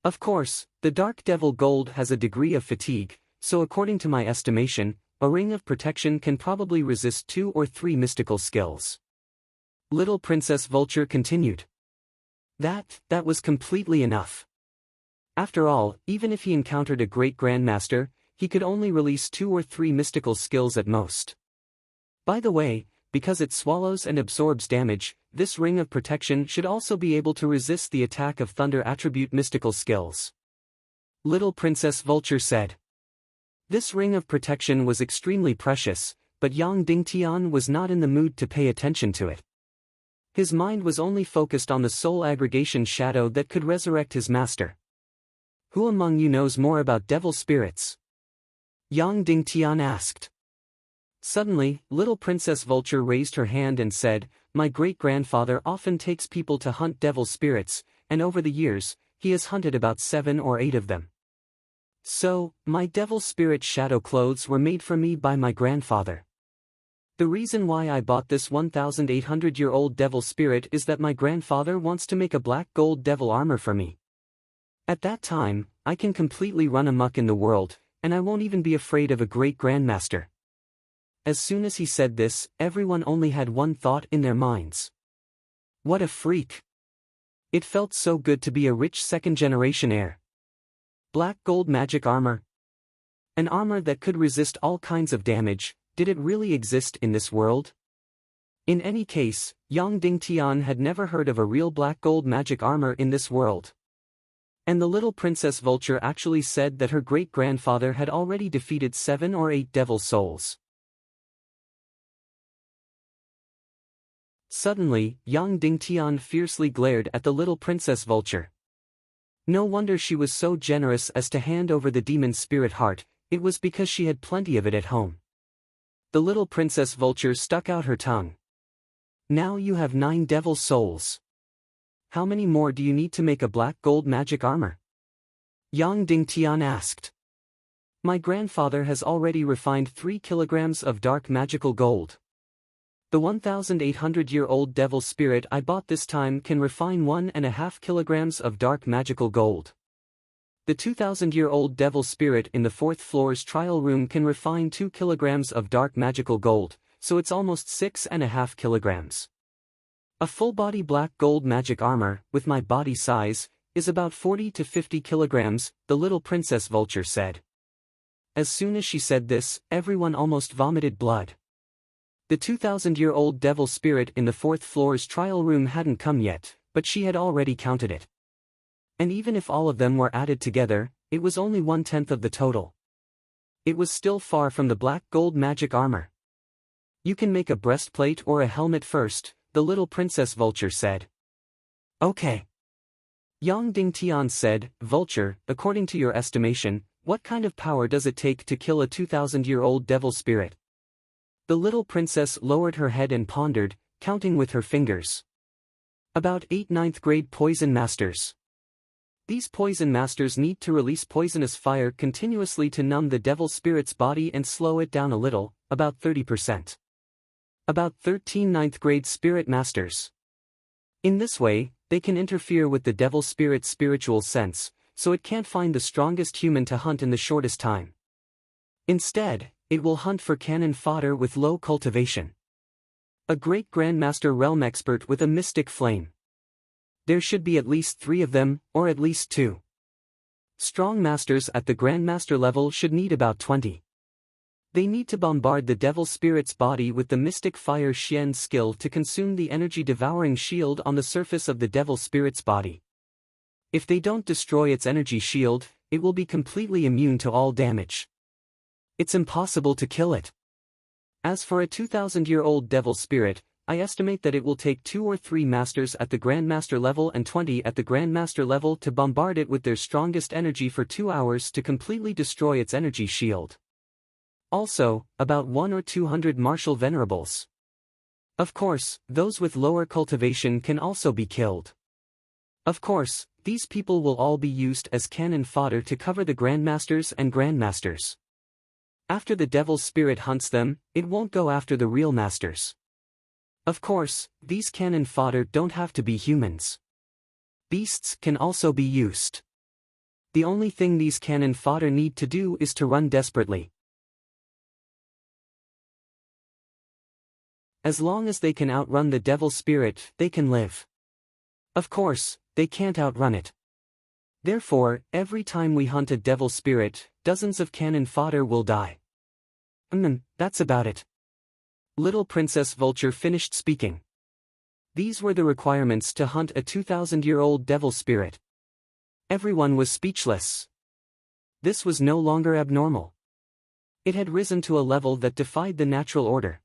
Of course, the Dark Devil Gold has a degree of fatigue, so according to my estimation, a ring of protection can probably resist 2 or 3 mystical skills. Little Princess Vulture continued. That was completely enough. After all, even if he encountered a great grandmaster, he could only release 2 or 3 mystical skills at most. By the way, because it swallows and absorbs damage, this ring of protection should also be able to resist the attack of Thunder attribute mystical skills. Little Princess Vulture said. This ring of protection was extremely precious, but Yang Dingtian was not in the mood to pay attention to it. His mind was only focused on the soul aggregation shadow that could resurrect his master. Who among you knows more about devil spirits? Yang Dingtian asked. Suddenly, Little Princess Vulture raised her hand and said, "My great-grandfather often takes people to hunt devil spirits, and over the years, he has hunted about 7 or 8 of them. So, my devil spirit shadow clothes were made for me by my grandfather. The reason why I bought this 1,800-year-old devil spirit is that my grandfather wants to make a black gold devil armor for me. At that time, I can completely run amok in the world, and I won't even be afraid of a great grandmaster." As soon as he said this, everyone only had one thought in their minds. What a freak! It felt so good to be a rich second-generation heir. Black gold magic armor. An armor that could resist all kinds of damage. Did it really exist in this world? In any case, Yang Dingtian had never heard of a real black gold magic armor in this world. And the Little Princess Vulture actually said that her great-grandfather had already defeated 7 or 8 devil souls. Suddenly, Yang Dingtian fiercely glared at the Little Princess Vulture. No wonder she was so generous as to hand over the demon spirit heart, it was because she had plenty of it at home. The Little Princess Vulture stuck out her tongue. Now you have 9 devil souls. How many more do you need to make a black gold magic armor? Yang Dingtian asked. My grandfather has already refined 3 kilograms of dark magical gold. The 1,800-year-old devil spirit I bought this time can refine 1.5 kilograms of dark magical gold. The 2,000-year-old devil spirit in the 4th floor's trial room can refine 2 kilograms of dark magical gold, so it's almost 6.5 kilograms. A full-body black gold magic armor, with my body size, is about 40 to 50 kilograms, the Little Princess Vulture said. As soon as she said this, everyone almost vomited blood. The 2,000-year-old devil spirit in the 4th floor's trial room hadn't come yet, but she had already counted it. And even if all of them were added together, it was only 1/10 of the total. It was still far from the black gold magic armor. You can make a breastplate or a helmet first, the Little Princess Vulture said. Okay. Yang Dingtian said, Vulture, according to your estimation, what kind of power does it take to kill a 2,000-year-old devil spirit? The little princess lowered her head and pondered, counting with her fingers. About 8 ninth-grade poison masters. These poison masters need to release poisonous fire continuously to numb the devil spirit's body and slow it down a little, about 30%. About 13 ninth-grade spirit masters. In this way, they can interfere with the devil spirit's spiritual sense, so it can't find the strongest human to hunt in the shortest time. Instead, it will hunt for cannon fodder with low cultivation. A great grandmaster realm expert with a mystic flame. There should be at least 3 of them, or at least 2. Strong masters at the grandmaster level should need about 20. They need to bombard the devil spirit's body with the mystic fire Xian skill to consume the energy-devouring shield on the surface of the devil spirit's body. If they don't destroy its energy shield, it will be completely immune to all damage. It's impossible to kill it. As for a 2,000-year-old devil spirit, I estimate that it will take 2 or 3 masters at the grandmaster level and 20 at the grandmaster level to bombard it with their strongest energy for 2 hours to completely destroy its energy shield. Also, about 100 or 200 martial venerables. Of course, those with lower cultivation can also be killed. Of course, these people will all be used as cannon fodder to cover the grandmasters and grandmasters. After the devil's spirit hunts them, it won't go after the real masters. Of course, these cannon fodder don't have to be humans. Beasts can also be used. The only thing these cannon fodder need to do is to run desperately. As long as they can outrun the devil spirit, they can live. Of course, they can't outrun it. Therefore, every time we hunt a devil spirit, dozens of cannon fodder will die. That's about it. Little Princess Vulture finished speaking. These were the requirements to hunt a 2,000-year-old devil spirit. Everyone was speechless. This was no longer abnormal. It had risen to a level that defied the natural order.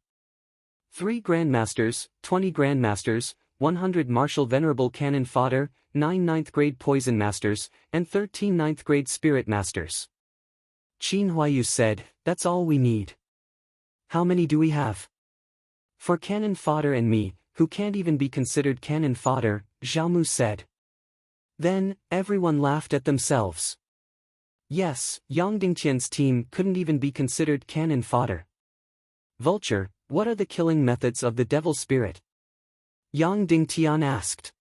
3 grandmasters, 20 grandmasters, 100 martial venerable cannon fodder, 9 ninth-grade poison masters, and 13 ninth-grade spirit masters. Qin Huayu said, "That's all we need." "How many do we have?" "For cannon fodder and me, who can't even be considered cannon fodder," Xiaomu said. Then, everyone laughed at themselves. Yes, Yang Dingtian's team couldn't even be considered cannon fodder. "Vulture, what are the killing methods of the devil spirit?" Yang Dingtian asked.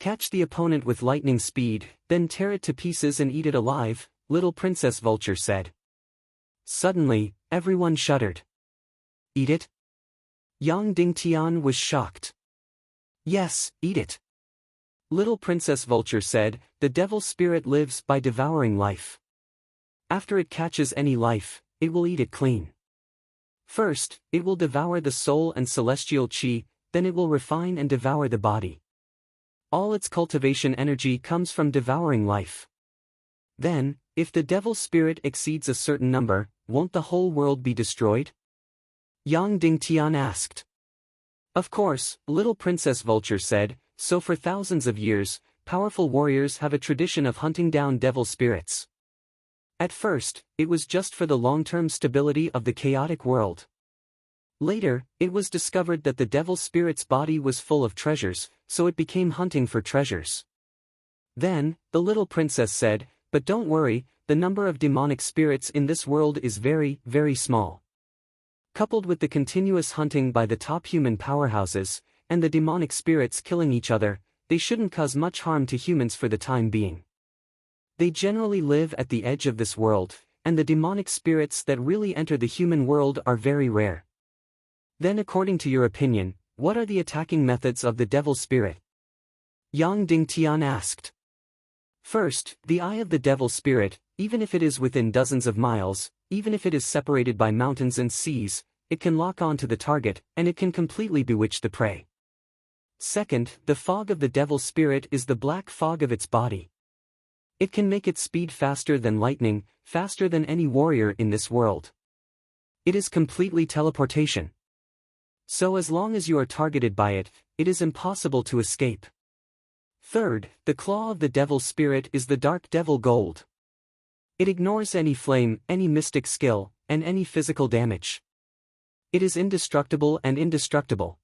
"Catch the opponent with lightning speed, then tear it to pieces and eat it alive," Little Princess Vulture said. Suddenly, everyone shuddered. "Eat it?" Yang Dingtian was shocked. "Yes, eat it." Little Princess Vulture said, "The devil spirit lives by devouring life. After it catches any life, it will eat it clean. First, it will devour the soul and celestial qi, then it will refine and devour the body. All its cultivation energy comes from devouring life. Then, if the devil spirit exceeds a certain number, won't the whole world be destroyed?" Yang Dingtian asked. Of course, Little Princess Vulture said, "So for thousands of years, powerful warriors have a tradition of hunting down devil spirits. At first, it was just for the long-term stability of the chaotic world. Later, it was discovered that the devil spirit's body was full of treasures, so it became hunting for treasures. Then, the little princess said, "But don't worry, the number of demonic spirits in this world is very, very small. Coupled with the continuous hunting by the top human powerhouses, and the demonic spirits killing each other, they shouldn't cause much harm to humans for the time being. They generally live at the edge of this world, and the demonic spirits that really enter the human world are very rare. Then according to your opinion, what are the attacking methods of the devil spirit?" Yang Dingtian asked. First, the eye of the devil spirit, even if it is within dozens of miles, even if it is separated by mountains and seas, it can lock on to the target, and it can completely bewitch the prey. Second, the fog of the devil spirit is the black fog of its body. It can make its speed faster than lightning, faster than any warrior in this world. It is completely teleportation. So as long as you are targeted by it, it is impossible to escape. Third, the claw of the devil spirit is the dark devil gold. It ignores any flame, any mystic skill, and any physical damage. It is indestructible and indestructible.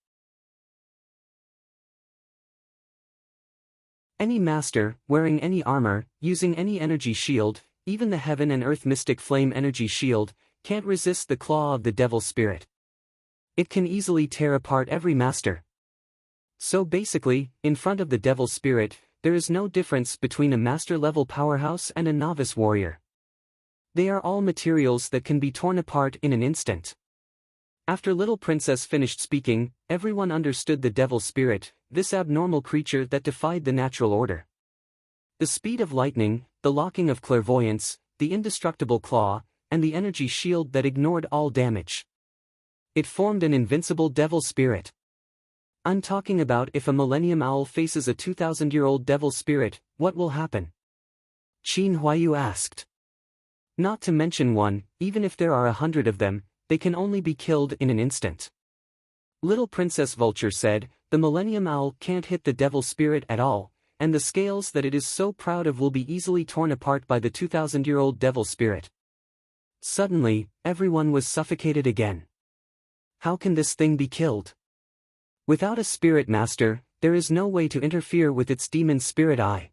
Any master, wearing any armor, using any energy shield, even the heaven and earth mystic flame energy shield, can't resist the claw of the devil spirit. It can easily tear apart every master. So basically, in front of the devil spirit, there is no difference between a master-level powerhouse and a novice warrior. They are all materials that can be torn apart in an instant. After Little Princess finished speaking, everyone understood the devil spirit, this abnormal creature that defied the natural order. The speed of lightning, the locking of clairvoyance, the indestructible claw, and the energy shield that ignored all damage. It formed an invincible devil spirit. I'm talking about if a millennium owl faces a 2,000-year-old devil spirit, what will happen? Qin Huayu asked. Not to mention one, even if there are 100 of them, they can only be killed in an instant. Little Princess Vulture said, "The millennium owl can't hit the devil spirit at all, and the scales that it is so proud of will be easily torn apart by the 2,000-year-old devil spirit." Suddenly, everyone was suffocated again. How can this thing be killed? Without a spirit master, there is no way to interfere with its demon spirit eye.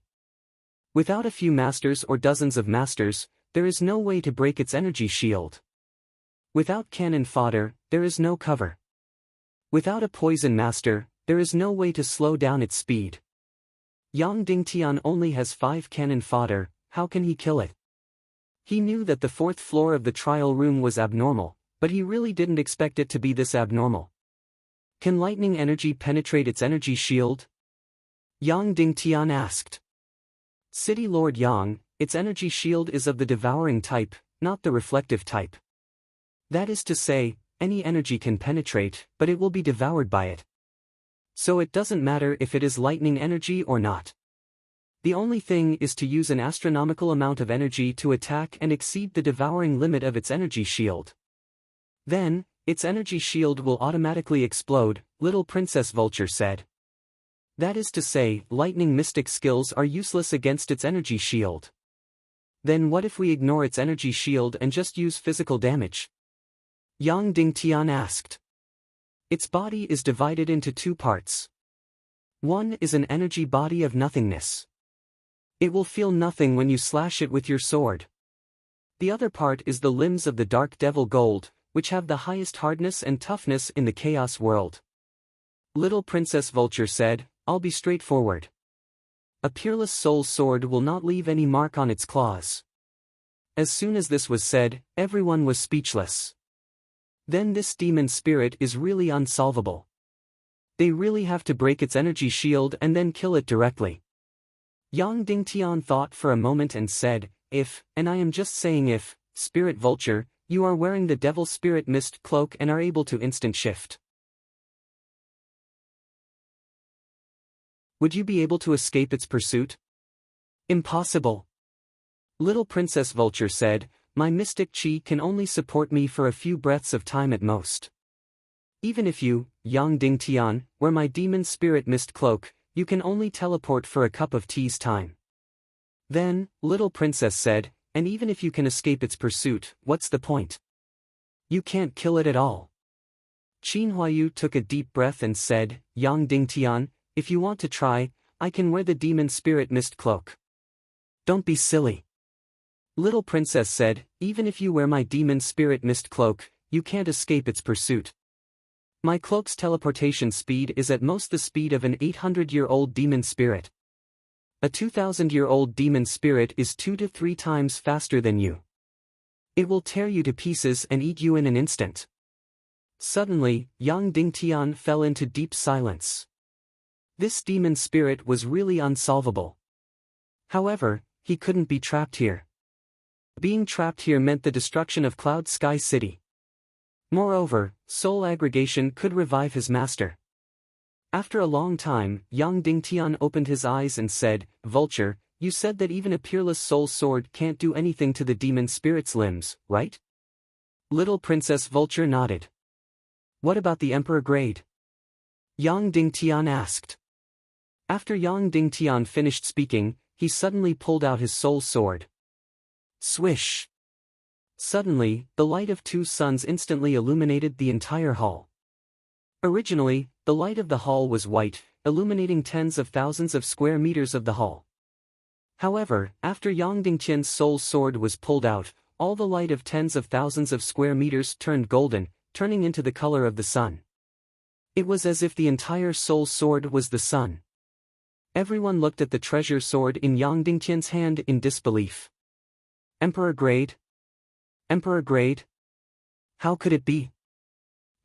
Without a few masters or dozens of masters, there is no way to break its energy shield. Without cannon fodder, there is no cover. Without a poison master, there is no way to slow down its speed. Yang Dingtian only has 5 cannon fodder, how can he kill it? He knew that the 4th floor of the trial room was abnormal, but he really didn't expect it to be this abnormal. Can lightning energy penetrate its energy shield? Yang Dingtian asked. City Lord Yang, its energy shield is of the devouring type, not the reflective type. That is to say, any energy can penetrate, but it will be devoured by it. So it doesn't matter if it is lightning energy or not. The only thing is to use an astronomical amount of energy to attack and exceed the devouring limit of its energy shield. Then, its energy shield will automatically explode, Little Princess Vulture said. That is to say, lightning mystic skills are useless against its energy shield. Then what if we ignore its energy shield and just use physical damage? Yang Dingtian asked. Its body is divided into 2 parts. One is an energy body of nothingness. It will feel nothing when you slash it with your sword. The other part is the limbs of the Dark Devil Gold, which have the highest hardness and toughness in the Chaos world. Little Princess Vulture said, I'll be straightforward. A peerless soul sword will not leave any mark on its claws. As soon as this was said, everyone was speechless. Then this demon spirit is really unsolvable. They really have to break its energy shield and then kill it directly. Yang Dingtian thought for a moment and said, if, and I am just saying if, Spirit Vulture, you are wearing the Devil Spirit Mist cloak and are able to instant shift. Would you be able to escape its pursuit? Impossible. Little Princess Vulture said, my mystic chi can only support me for a few breaths of time at most. Even if you, Yang Dingtian, wear my demon spirit mist cloak, you can only teleport for a cup of tea's time. Then, Little Princess said, and even if you can escape its pursuit, what's the point? You can't kill it at all. Qin Huayu took a deep breath and said, Yang Dingtian, if you want to try, I can wear the demon spirit mist cloak. Don't be silly. Little Princess said, even if you wear my demon spirit mist cloak, you can't escape its pursuit. My cloak's teleportation speed is at most the speed of an 800-year-old demon spirit. A 2,000-year-old demon spirit is 2 to 3 times faster than you. It will tear you to pieces and eat you in an instant. Suddenly, Yang Dingtian fell into deep silence. This demon spirit was really unsolvable. However, he couldn't be trapped here. Being trapped here meant the destruction of Cloud Sky City. Moreover, soul aggregation could revive his master. After a long time, Yang Dingtian opened his eyes and said, Vulture, you said that even a peerless soul sword can't do anything to the demon spirit's limbs, right? Little Princess Vulture nodded. What about the Emperor grade? Yang Dingtian asked. After Yang Dingtian finished speaking, he suddenly pulled out his soul sword. Swish! Suddenly, the light of 2 suns instantly illuminated the entire hall. Originally, the light of the hall was white, illuminating tens of thousands of square meters of the hall. However, after Yang Dingtian's soul sword was pulled out, all the light of tens of thousands of square meters turned golden, turning into the color of the sun. It was as if the entire soul sword was the sun. Everyone looked at the treasure sword in Yang Dingtian's hand in disbelief. Emperor grade? Emperor grade? How could it be?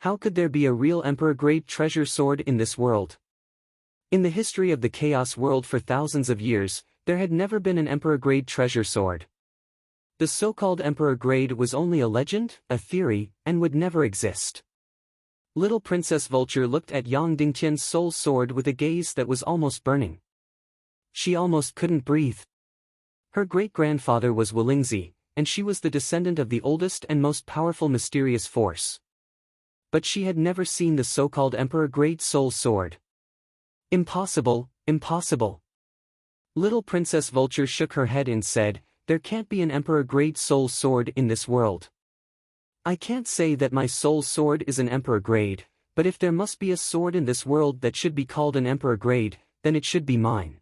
How could there be a real Emperor grade treasure sword in this world? In the history of the Chaos world for thousands of years, there had never been an Emperor grade treasure sword. The so-called Emperor grade was only a legend, a theory, and would never exist. Little Princess Vulture looked at Yang Dingtian's soul sword with a gaze that was almost burning. She almost couldn't breathe. Her great-grandfather was Wolingzi, and she was the descendant of the oldest and most powerful mysterious force. But she had never seen the so-called Emperor-grade soul sword. Impossible, impossible. Little Princess Vulture shook her head and said, there can't be an Emperor-grade soul sword in this world. I can't say that my soul sword is an Emperor grade, but if there must be a sword in this world that should be called an emperor grade, then it should be mine.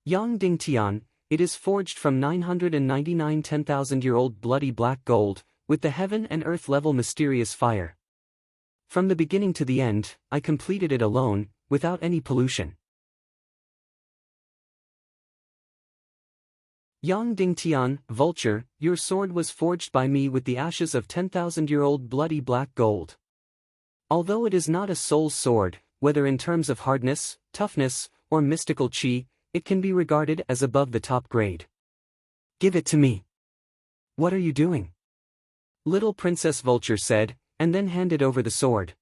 Yang Ding Tian, it is forged from 999 10,000-year-old bloody black gold, with the heaven and earth level mysterious fire. From the beginning to the end, I completed it alone, without any pollution. Yang Ding Tian, Vulture, your sword was forged by me with the ashes of 10,000-year-old bloody black gold. Although it is not a soul's sword, whether in terms of hardness, toughness, or mystical chi, it can be regarded as above the top grade. Give it to me. What are you doing? Little Princess Vulture said, and then handed over the sword.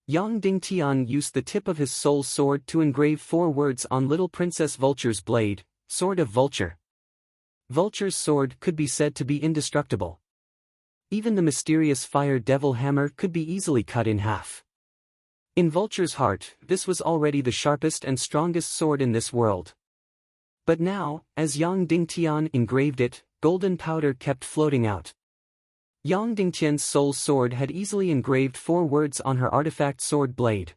Yang Ding Tian used the tip of his soul sword to engrave 4 words on Little Princess Vulture's blade, Sword of Vulture. Vulture's sword could be said to be indestructible. Even the mysterious fire devil hammer could be easily cut in half. In Vulture's heart, this was already the sharpest and strongest sword in this world. But now, as Yang Ding Tian engraved it, golden powder kept floating out. Yang Ding Tian's soul sword had easily engraved 4 words on her artifact sword blade.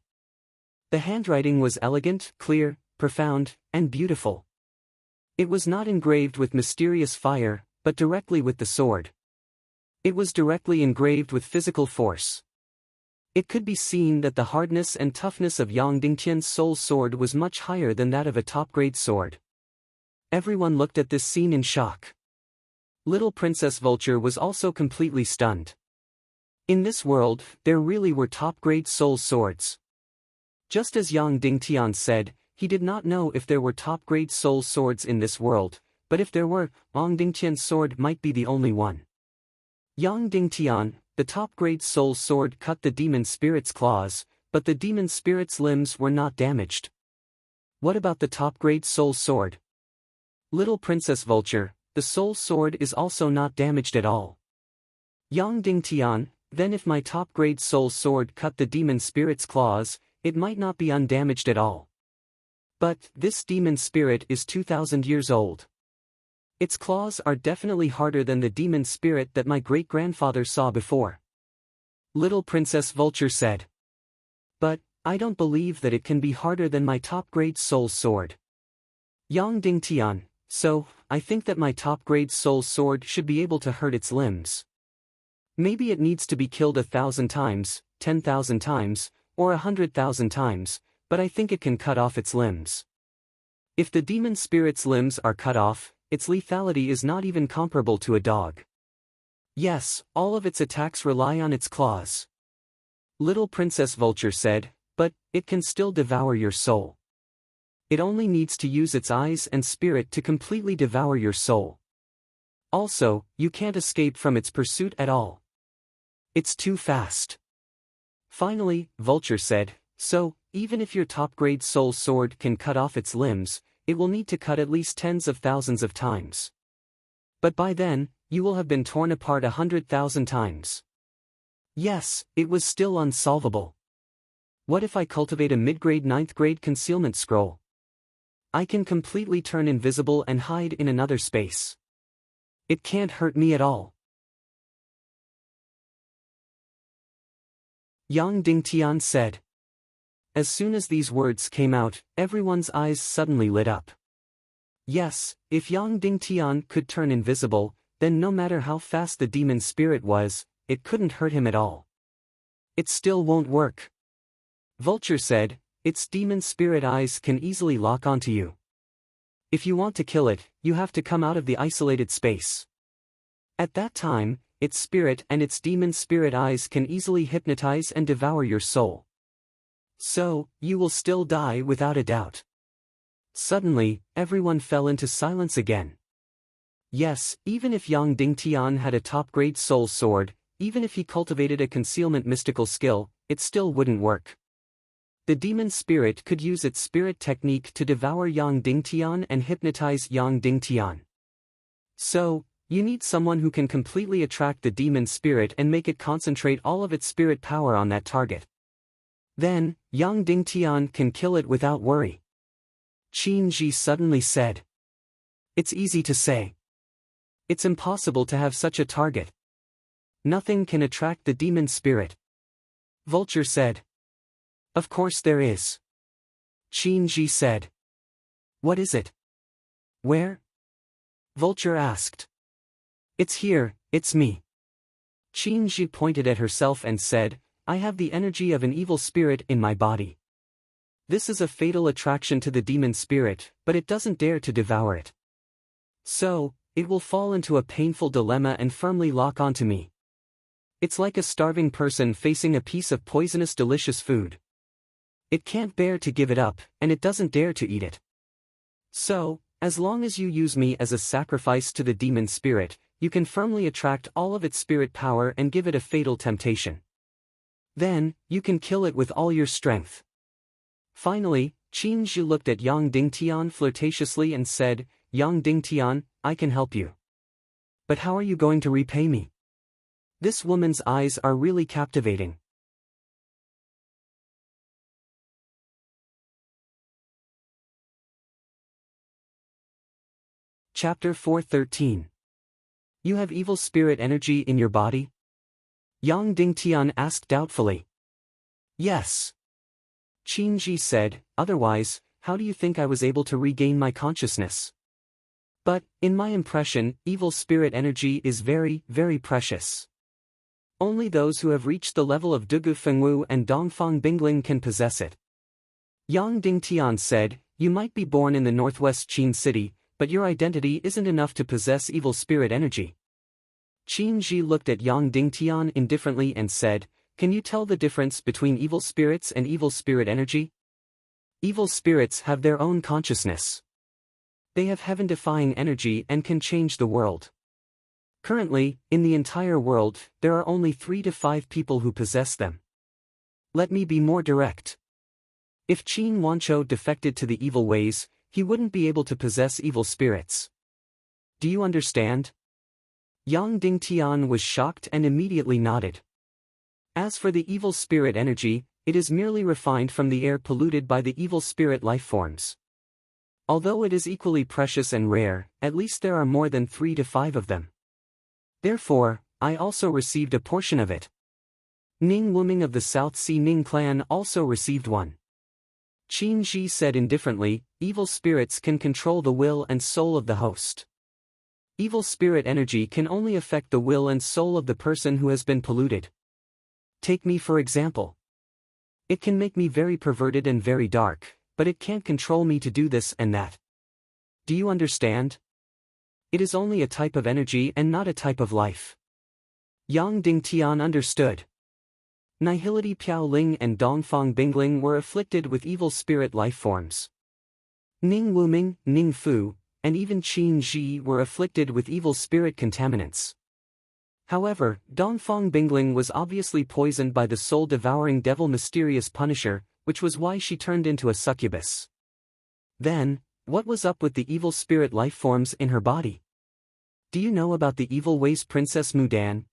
The handwriting was elegant, clear, profound, and beautiful. It was not engraved with mysterious fire, but directly with the sword. It was directly engraved with physical force. It could be seen that the hardness and toughness of Yang Ding Tian's soul sword was much higher than that of a top-grade sword. Everyone looked at this scene in shock. Little Princess Vulture was also completely stunned. In this world, there really were top-grade soul swords. Just as Yang Ding Tian said, he did not know if there were top-grade soul swords in this world, but if there were, Yang Ding Tian's sword might be the only one. Yang Ding Tian, the top-grade soul sword cut the demon spirit's claws, but the demon spirit's limbs were not damaged. What about the top-grade soul sword? Little Princess Vulture, the soul sword is also not damaged at all. Yang Ding Tian, then if my top-grade soul sword cut the demon spirit's claws, it might not be undamaged at all. But, this demon spirit is 2,000 years old. Its claws are definitely harder than the demon spirit that my great-grandfather saw before. Little Princess Vulture said. But, I don't believe that it can be harder than my top-grade soul sword. Yang Ding Tian, so, I think that my top-grade soul sword should be able to hurt its limbs. Maybe it needs to be killed 1,000 times, 10,000 times, or 100,000 times, but I think it can cut off its limbs. If the demon spirit's limbs are cut off, its lethality is not even comparable to a dog. Yes, all of its attacks rely on its claws. Little Princess Vulture said, but, it can still devour your soul. It only needs to use its eyes and spirit to completely devour your soul. Also, you can't escape from its pursuit at all. It's too fast. Finally, Vulture said, so, even if your top-grade soul sword can cut off its limbs, it will need to cut at least tens of thousands of times. But by then, you will have been torn apart 100,000 times. Yes, it was still unsolvable. What if I cultivate a mid-grade 9th-grade concealment scroll? I can completely turn invisible and hide in another space. It can't hurt me at all. Yang Ding Tian said. As soon as these words came out, everyone's eyes suddenly lit up. Yes, if Yang Ding Tian could turn invisible, then no matter how fast the demon spirit was, it couldn't hurt him at all. It still won't work. Vulture said, its demon spirit eyes can easily lock onto you. If you want to kill it, you have to come out of the isolated space. At that time, its spirit and its demon spirit eyes can easily hypnotize and devour your soul. So, you will still die without a doubt. Suddenly, everyone fell into silence again. Yes, even if Yang Ding Tian had a top-grade soul sword, even if he cultivated a concealment mystical skill, it still wouldn't work. The demon spirit could use its spirit technique to devour Yang Ding Tian and hypnotize Yang Ding Tian. So, you need someone who can completely attract the demon spirit and make it concentrate all of its spirit power on that target. Then, Yang Ding Tian can kill it without worry. Qin Ji suddenly said. It's easy to say. It's impossible to have such a target. Nothing can attract the demon spirit. Vulture said. Of course there is. Qin Ji said. What is it? Where? Vulture asked. It's here, it's me. Qin Ji pointed at herself and said, I have the energy of an evil spirit in my body. This is a fatal attraction to the demon spirit, but it doesn't dare to devour it. So, it will fall into a painful dilemma and firmly lock onto me. It's like a starving person facing a piece of poisonous delicious food. It can't bear to give it up, and it doesn't dare to eat it. So, as long as you use me as a sacrifice to the demon spirit, you can firmly attract all of its spirit power and give it a fatal temptation. Then, you can kill it with all your strength. Finally, Qin Ji looked at Yang Dingtian flirtatiously and said, Yang Dingtian, I can help you. But how are you going to repay me? This woman's eyes are really captivating. Chapter 413. You have evil spirit energy in your body? Yang Dingtian asked doubtfully. Yes. Qin Ji said, otherwise, how do you think I was able to regain my consciousness? But, in my impression, evil spirit energy is very, very precious. Only those who have reached the level of Dugu Fengwu and Dongfang Bingling can possess it. Yang Dingtian said, you might be born in the northwest Qin city, but your identity isn't enough to possess evil spirit energy. Qin Ji looked at Yang Dingtian indifferently and said, can you tell the difference between evil spirits and evil spirit energy? Evil spirits have their own consciousness. They have heaven-defying energy and can change the world. Currently, in the entire world, there are only 3 to 5 people who possess them. Let me be more direct. If Qin Wanchou defected to the evil ways, he wouldn't be able to possess evil spirits. Do you understand? Yang Dingtian was shocked and immediately nodded. As for the evil spirit energy, it is merely refined from the air polluted by the evil spirit life forms. Although it is equally precious and rare, at least there are more than 3 to 5 of them. Therefore, I also received a portion of it. Ning Wuming of the South Sea Ning clan also received one. Qin Ji said indifferently, evil spirits can control the will and soul of the host. Evil spirit energy can only affect the will and soul of the person who has been polluted. Take me for example. It can make me very perverted and very dark, but it can't control me to do this and that. Do you understand? It is only a type of energy and not a type of life. Yang Dingtian understood. Nihility Piao Ling and Dongfang Bingling were afflicted with evil spirit life forms. Ning Wuming, Ning Fu, and even Qin Ji were afflicted with evil spirit contaminants. However, Dongfang Bingling was obviously poisoned by the soul-devouring devil Mysterious Punisher, which was why she turned into a succubus. Then, what was up with the evil spirit life forms in her body? Do you know about the evil ways Princess Mudan?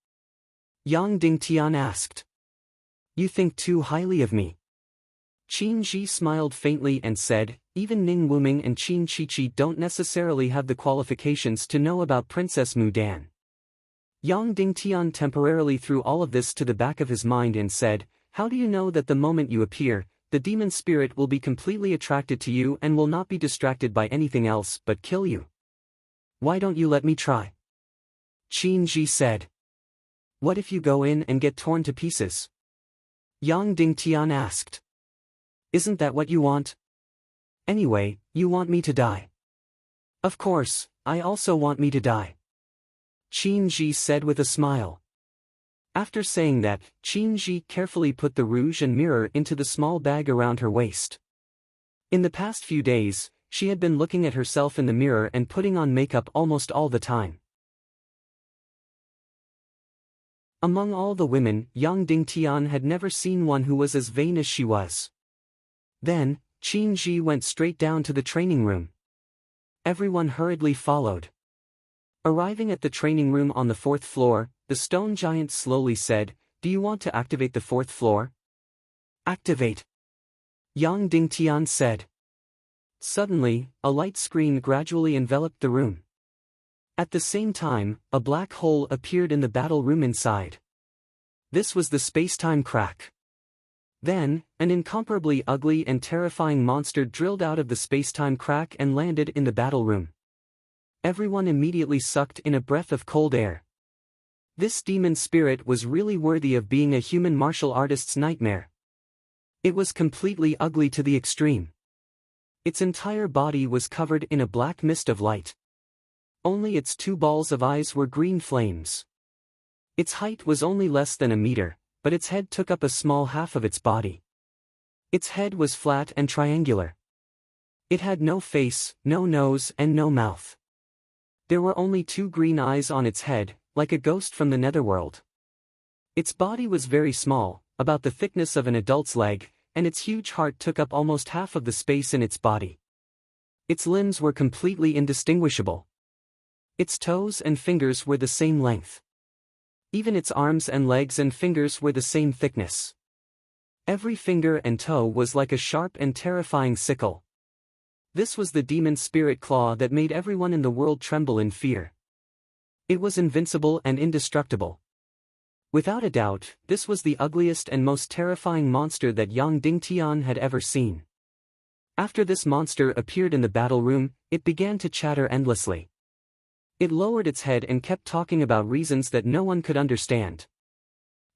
Yang Dingtian asked. You think too highly of me. Qin Ji smiled faintly and said, even Ning Wuming and Qin Chichi don't necessarily have the qualifications to know about Princess Mudan. Yang Dingtian temporarily threw all of this to the back of his mind and said, how do you know that the moment you appear, the demon spirit will be completely attracted to you and will not be distracted by anything else but kill you? Why don't you let me try? Qin Ji said. What if you go in and get torn to pieces? Yang Dingtian asked. Isn't that what you want? Anyway, you want me to die. Of course, I also want me to die. Qin Ji said with a smile. After saying that, Qin Ji carefully put the rouge and mirror into the small bag around her waist. In the past few days, she had been looking at herself in the mirror and putting on makeup almost all the time. Among all the women, Yang Dingtian had never seen one who was as vain as she was. Then, Qin Ji went straight down to the training room. Everyone hurriedly followed. Arriving at the training room on the 4th floor, the stone giant slowly said, do you want to activate the 4th floor? Activate. Yang Dingtian said. Suddenly, a light screen gradually enveloped the room. At the same time, a black hole appeared in the battle room inside. This was the space-time crack. Then, an incomparably ugly and terrifying monster drilled out of the space-time crack and landed in the battle room. Everyone immediately sucked in a breath of cold air. This demon spirit was really worthy of being a human martial artist's nightmare. It was completely ugly to the extreme. Its entire body was covered in a black mist of light. Only its two balls of eyes were green flames. Its height was only less than a meter, but its head took up a small half of its body. Its head was flat and triangular. It had no face, no nose, and no mouth. There were only two green eyes on its head, like a ghost from the netherworld. Its body was very small, about the thickness of an adult's leg, and its huge heart took up almost half of the space in its body. Its limbs were completely indistinguishable. Its toes and fingers were the same length. Even its arms and legs and fingers were the same thickness. Every finger and toe was like a sharp and terrifying sickle. This was the demon spirit claw that made everyone in the world tremble in fear. It was invincible and indestructible. Without a doubt, this was the ugliest and most terrifying monster that Yang Dingtian had ever seen. After this monster appeared in the battle room, it began to chatter endlessly. It lowered its head and kept talking about reasons that no one could understand.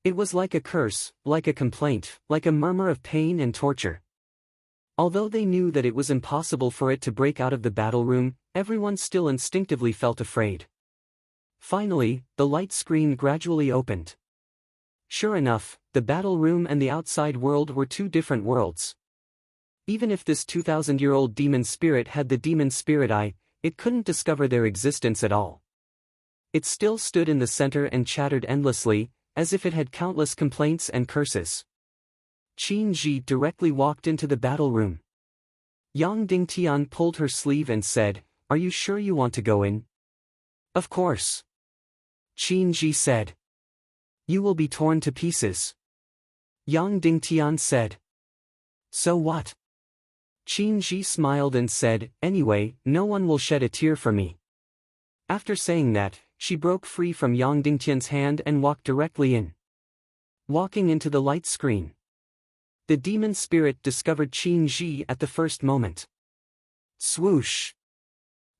It was like a curse, like a complaint, like a murmur of pain and torture. Although they knew that it was impossible for it to break out of the battle room, everyone still instinctively felt afraid. Finally, the light screen gradually opened. Sure enough, the battle room and the outside world were two different worlds. Even if this 2,000-year-old demon spirit had the demon spirit eye, it couldn't discover their existence at all. It still stood in the center and chattered endlessly, as if it had countless complaints and curses. Qin Ji directly walked into the battle room. Yang Dingtian pulled her sleeve and said, "Are you sure you want to go in?" "Of course." Qin Ji said. "You will be torn to pieces." Yang Dingtian said. "So what?" Qin Ji smiled and said, "Anyway, no one will shed a tear for me." After saying that, she broke free from Yang Dingtian's hand and walked directly in. Walking into the light screen. The demon spirit discovered Qin Ji at the first moment. Swoosh!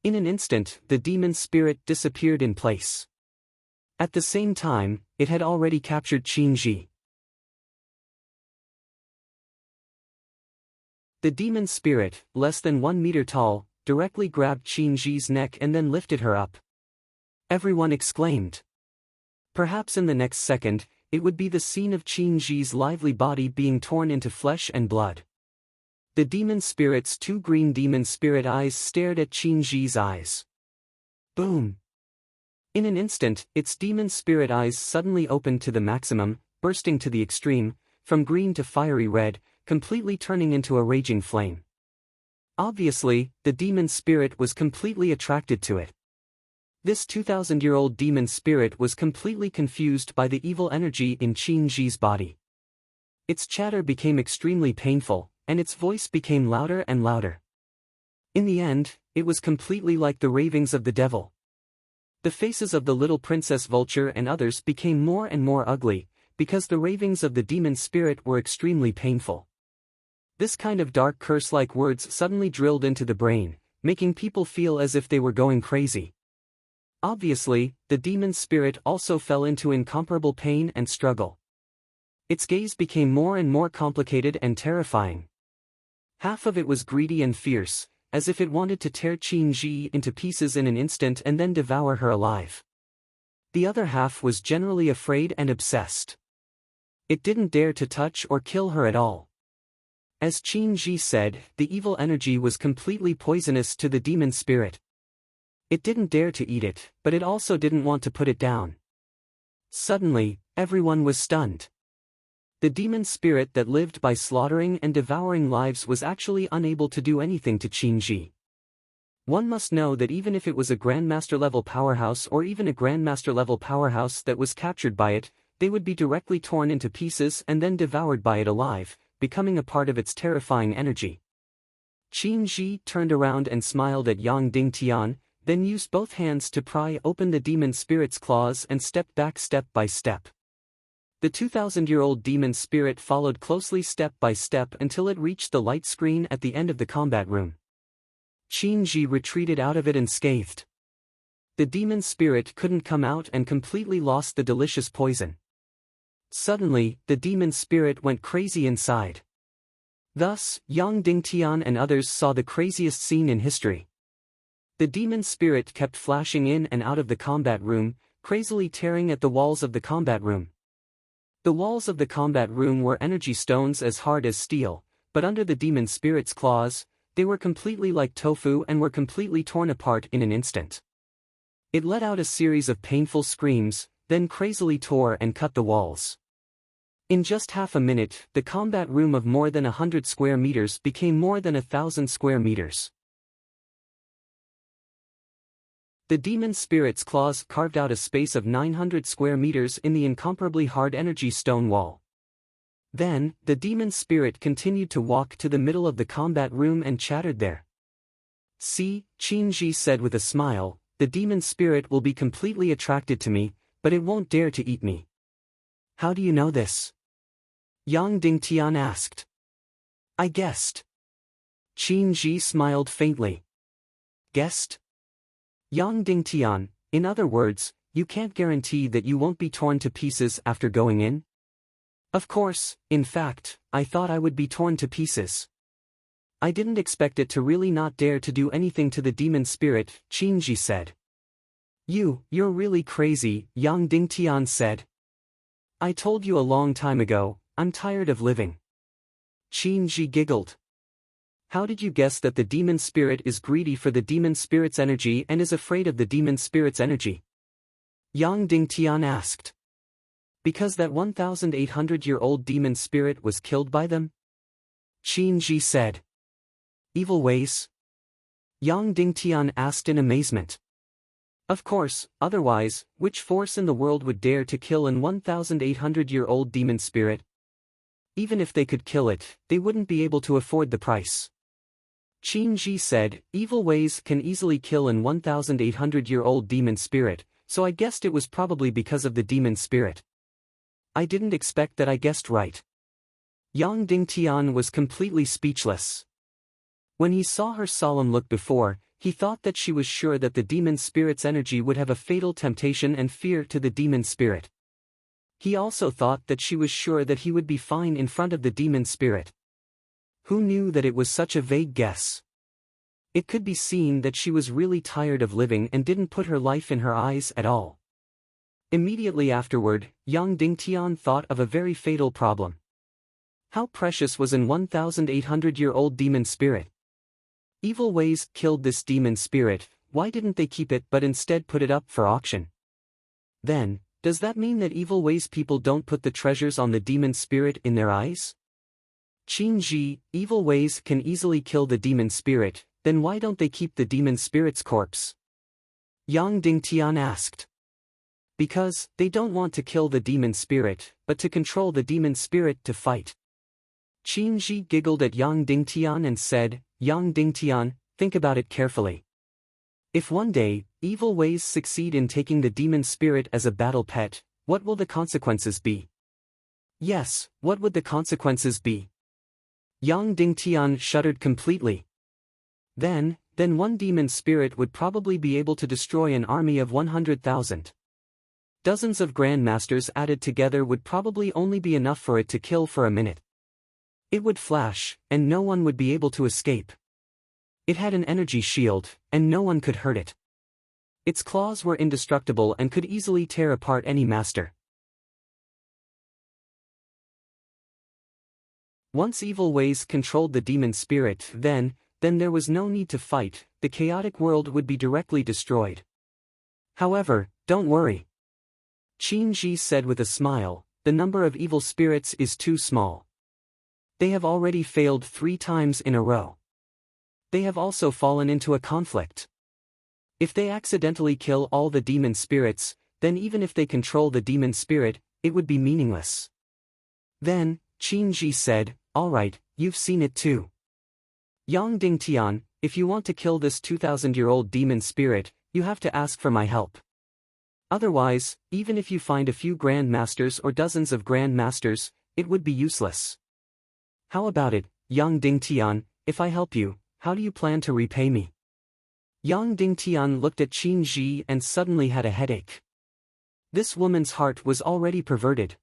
In an instant, the demon spirit disappeared in place. At the same time, it had already captured Qin Ji. The demon spirit, less than 1 meter tall, directly grabbed Qin Ji's neck and then lifted her up. Everyone exclaimed. Perhaps in the next second, it would be the scene of Qin Ji's lively body being torn into flesh and blood. The demon spirit's two green demon spirit eyes stared at Qin Ji's eyes. Boom! In an instant, its demon spirit eyes suddenly opened to the maximum, bursting to the extreme, from green to fiery red, completely turning into a raging flame. Obviously, the demon spirit was completely attracted to it. This 2,000-year-old demon spirit was completely confused by the evil energy in Qin Ji's body. Its chatter became extremely painful, and its voice became louder and louder. In the end, it was completely like the ravings of the devil. The faces of the little princess vulture and others became more and more ugly, because the ravings of the demon spirit were extremely painful. This kind of dark curse-like words suddenly drilled into the brain, making people feel as if they were going crazy. Obviously, the demon spirit also fell into incomparable pain and struggle. Its gaze became more and more complicated and terrifying. Half of it was greedy and fierce, as if it wanted to tear Qin Ji into pieces in an instant and then devour her alive. The other half was generally afraid and obsessed. It didn't dare to touch or kill her at all. As Qin Ji said, the evil energy was completely poisonous to the demon spirit. It didn't dare to eat it, but it also didn't want to put it down. Suddenly, everyone was stunned. The demon spirit that lived by slaughtering and devouring lives was actually unable to do anything to Qin Ji. One must know that even if it was a Grandmaster-level powerhouse or even a Grandmaster-level powerhouse that was captured by it, they would be directly torn into pieces and then devoured by it alive, becoming a part of its terrifying energy. Qin Ji turned around and smiled at Yang Dingtian, then used both hands to pry open the demon spirit's claws and stepped back step by step. The 2,000-year-old demon spirit followed closely step by step until it reached the light screen at the end of the combat room. Qin retreated out of it unscathed. The demon spirit couldn't come out and completely lost the delicious poison. Suddenly, the demon spirit went crazy inside. Thus, Yang Dingtian and others saw the craziest scene in history. The demon spirit kept flashing in and out of the combat room, crazily tearing at the walls of the combat room. The walls of the combat room were energy stones as hard as steel, but under the demon spirit's claws, they were completely like tofu and were completely torn apart in an instant. It let out a series of painful screams, then crazily tore and cut the walls. In just half a minute, the combat room of more than 100 square meters became more than 1,000 square meters. The demon spirit's claws carved out a space of 900 square meters in the incomparably hard energy stone wall. Then, the demon spirit continued to walk to the middle of the combat room and chattered there. "See," Qin said with a smile, "the demon spirit will be completely attracted to me, but it won't dare to eat me." "How do you know this?" Yang Dingtian asked. "I guessed." Qin smiled faintly. "Guessed?" Yang Dingtian, "In other words, you can't guarantee that you won't be torn to pieces after going in?" "Of course, in fact, I thought I would be torn to pieces. I didn't expect it to really not dare to do anything to the demon spirit," Qin said. You're really crazy," Yang Dingtian said. "I told you a long time ago, I'm tired of living." Qin giggled. "How did you guess that the demon spirit is greedy for the demon spirit's energy and is afraid of the demon spirit's energy?" Yang Dingtian asked. "Because that 1,800-year-old demon spirit was killed by them?" Qin said. "Evil ways?" Yang Dingtian asked in amazement. "Of course, otherwise, which force in the world would dare to kill an 1,800-year-old demon spirit? Even if they could kill it, they wouldn't be able to afford the price." Qin said, "Evil ways can easily kill an 1,800-year-old demon spirit, so I guessed it was probably because of the demon spirit. I didn't expect that I guessed right." Yang Dingtian was completely speechless. When he saw her solemn look before, he thought that she was sure that the demon spirit's energy would have a fatal temptation and fear to the demon spirit. He also thought that she was sure that he would be fine in front of the demon spirit. Who knew that it was such a vague guess? It could be seen that she was really tired of living and didn't put her life in her eyes at all. Immediately afterward, Yang Dingtian thought of a very fatal problem. How precious was an 1,800-year-old demon spirit? Evil ways killed this demon spirit, why didn't they keep it but instead put it up for auction? Then, does that mean that evil ways people don't put the treasures on the demon spirit in their eyes? Qin, evil ways can easily kill the demon spirit, then why don't they keep the demon spirit's corpse? Yang Dingtian asked. Because, they don't want to kill the demon spirit, but to control the demon spirit to fight. Qin giggled at Yang Dingtian and said, "Yang Dingtian, think about it carefully. If one day, evil ways succeed in taking the demon spirit as a battle pet, what will the consequences be?" "Yes, what would the consequences be?" Yang Dingtian shuddered completely. Then one demon spirit would probably be able to destroy an army of 100,000. Dozens of grandmasters added together would probably only be enough for it to kill for a minute. It would flash, and no one would be able to escape. It had an energy shield, and no one could hurt it. Its claws were indestructible and could easily tear apart any master. Once evil ways controlled the demon spirit, then there was no need to fight, the chaotic world would be directly destroyed. However, don't worry. Qin said with a smile, the number of evil spirits is too small. They have already failed 3 times in a row. They have also fallen into a conflict. If they accidentally kill all the demon spirits, then even if they control the demon spirit, it would be meaningless. Then, Qin said, "Alright, you've seen it too. Yang Dingtian, if you want to kill this 2,000-year-old demon spirit, you have to ask for my help." Otherwise, even if you find a few Grand Masters or dozens of Grand Masters, it would be useless. How about it, Yang Dingtian, if I help you, how do you plan to repay me? Yang Dingtian looked at Qin Ji and suddenly had a headache. This woman's heart was already perverted.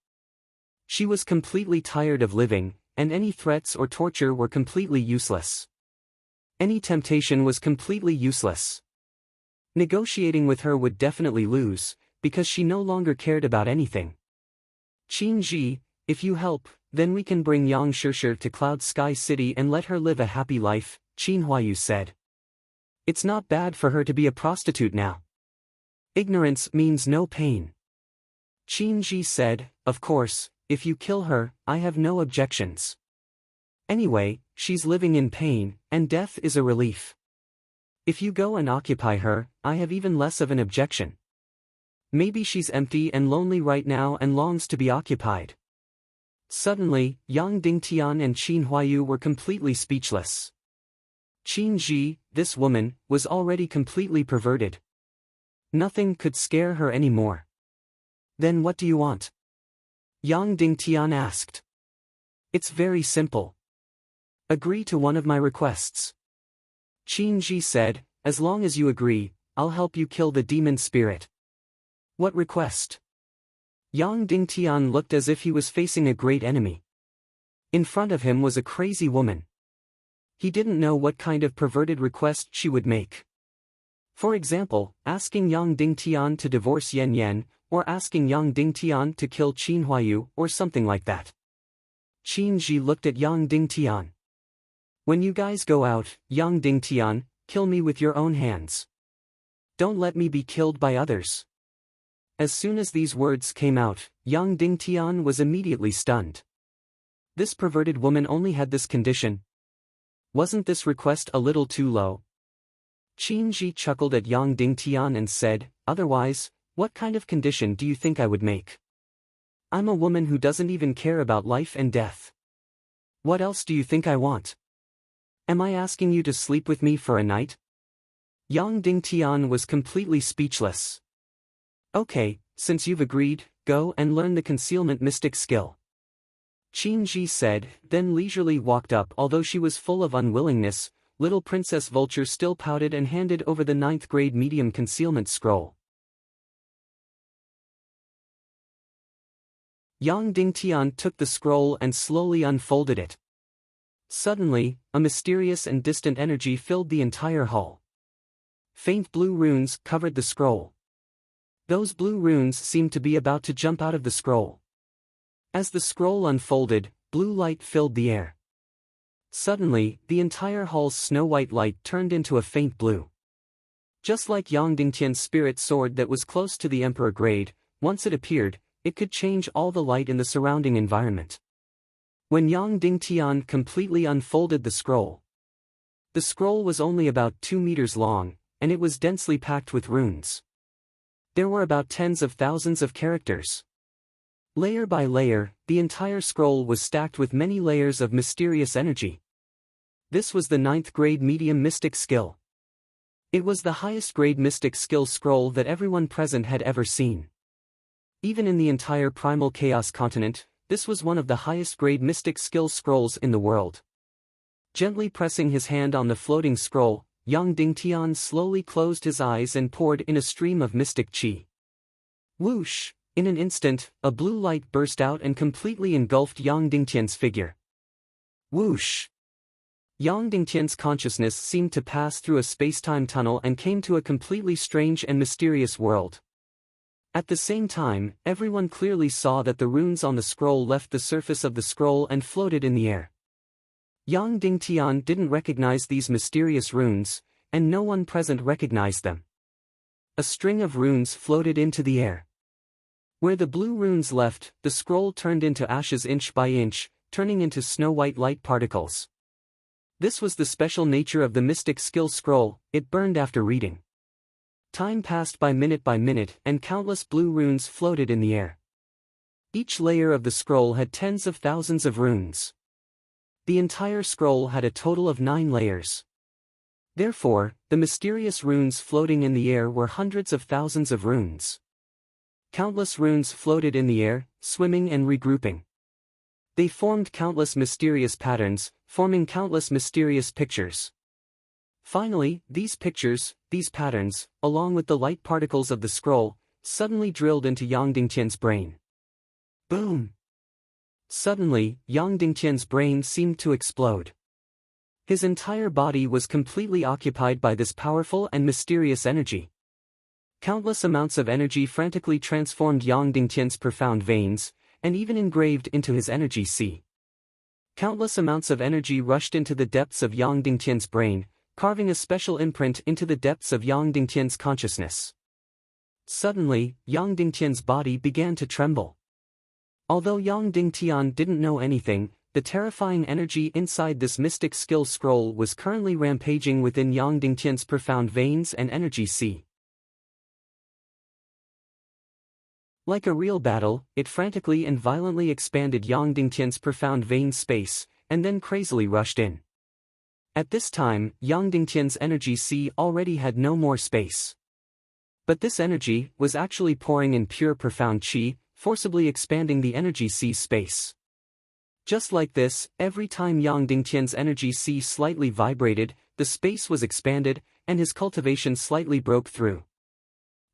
She was completely tired of living, and any threats or torture were completely useless. Any temptation was completely useless. Negotiating with her would definitely lose, because she no longer cared about anything. Qin Ji, if you help, then we can bring Yang Shishir to Cloud Sky City and let her live a happy life, Qin Huayu said. It's not bad for her to be a prostitute now. Ignorance means no pain. Qin Ji said, of course, if you kill her, I have no objections. Anyway, she's living in pain, and death is a relief. If you go and occupy her, I have even less of an objection. Maybe she's empty and lonely right now and longs to be occupied. Suddenly, Yang Dingtian and Qin Huayu were completely speechless. Qin Ji, this woman, was already completely perverted. Nothing could scare her anymore. Then what do you want? Yang Dingtian asked. It's very simple. Agree to one of my requests. Qin Ji said, as long as you agree, I'll help you kill the demon spirit. What request? Yang Dingtian looked as if he was facing a great enemy. In front of him was a crazy woman. He didn't know what kind of perverted request she would make. For example, asking Yang Dingtian to divorce Yan Yan, or asking Yang Dingtian to kill Qin Huayu, or something like that. Qin Ji looked at Yang Dingtian. When you guys go out, Yang Dingtian, kill me with your own hands. Don't let me be killed by others. As soon as these words came out, Yang Dingtian was immediately stunned. This perverted woman only had this condition. Wasn't this request a little too low? Qin Ji chuckled at Yang Dingtian and said, otherwise, what kind of condition do you think I would make? I'm a woman who doesn't even care about life and death. What else do you think I want? Am I asking you to sleep with me for a night? Yang Dingtian was completely speechless. Okay, since you've agreed, go and learn the concealment mystic skill. Qin Ji said, then leisurely walked up. Although she was full of unwillingness, little Princess Vulture still pouted and handed over the 9th grade medium concealment scroll. Yang Dingtian took the scroll and slowly unfolded it. Suddenly, a mysterious and distant energy filled the entire hall. Faint blue runes covered the scroll. Those blue runes seemed to be about to jump out of the scroll. As the scroll unfolded, blue light filled the air. Suddenly, the entire hall's snow-white light turned into a faint blue. Just like Yang Dingtian's spirit sword that was close to the Emperor grade, once it appeared, it could change all the light in the surrounding environment. When Yang Dingtian completely unfolded the scroll was only about 2 meters long, and it was densely packed with runes. There were about tens of thousands of characters. Layer by layer, the entire scroll was stacked with many layers of mysterious energy. This was the 9th grade medium mystic skill. It was the highest grade mystic skill scroll that everyone present had ever seen. Even in the entire Primal Chaos continent, this was one of the highest grade mystic skill scrolls in the world. Gently pressing his hand on the floating scroll, Yang Dingtian slowly closed his eyes and poured in a stream of mystic qi. Whoosh! In an instant, a blue light burst out and completely engulfed Yang Dingtian's figure. Whoosh! Yang Dingtian's consciousness seemed to pass through a space-time tunnel and came to a completely strange and mysterious world. At the same time, everyone clearly saw that the runes on the scroll left the surface of the scroll and floated in the air. Yang Dingtian didn't recognize these mysterious runes, and no one present recognized them. A string of runes floated into the air. Where the blue runes left, the scroll turned into ashes inch by inch, turning into snow-white light particles. This was the special nature of the mystic skill scroll, it burned after reading. Time passed by minute, and countless blue runes floated in the air. Each layer of the scroll had tens of thousands of runes. The entire scroll had a total of 9 layers. Therefore, the mysterious runes floating in the air were hundreds of thousands of runes. Countless runes floated in the air, swimming and regrouping. They formed countless mysterious patterns, forming countless mysterious pictures. Finally, these pictures, these patterns, along with the light particles of the scroll, suddenly drilled into Yang Dingtian's brain. Boom! Suddenly, Yang Dingtian's brain seemed to explode. His entire body was completely occupied by this powerful and mysterious energy. Countless amounts of energy frantically transformed Yang Dingtian's profound veins, and even engraved into his energy sea. Countless amounts of energy rushed into the depths of Yang Dingtian's brain, carving a special imprint into the depths of Yang Dingtian's consciousness. Suddenly, Yang Dingtian's body began to tremble. Although Yang Dingtian didn't know anything, the terrifying energy inside this mystic skill scroll was currently rampaging within Yang Dingtian's profound veins and energy sea. Like a real battle, it frantically and violently expanded Yang Dingtian's profound vein space, and then crazily rushed in. At this time, Yang Dingtian's energy sea already had no more space. But this energy was actually pouring in pure profound qi, forcibly expanding the energy sea space. Just like this, every time Yang Dingtian's energy sea slightly vibrated, the space was expanded, and his cultivation slightly broke through.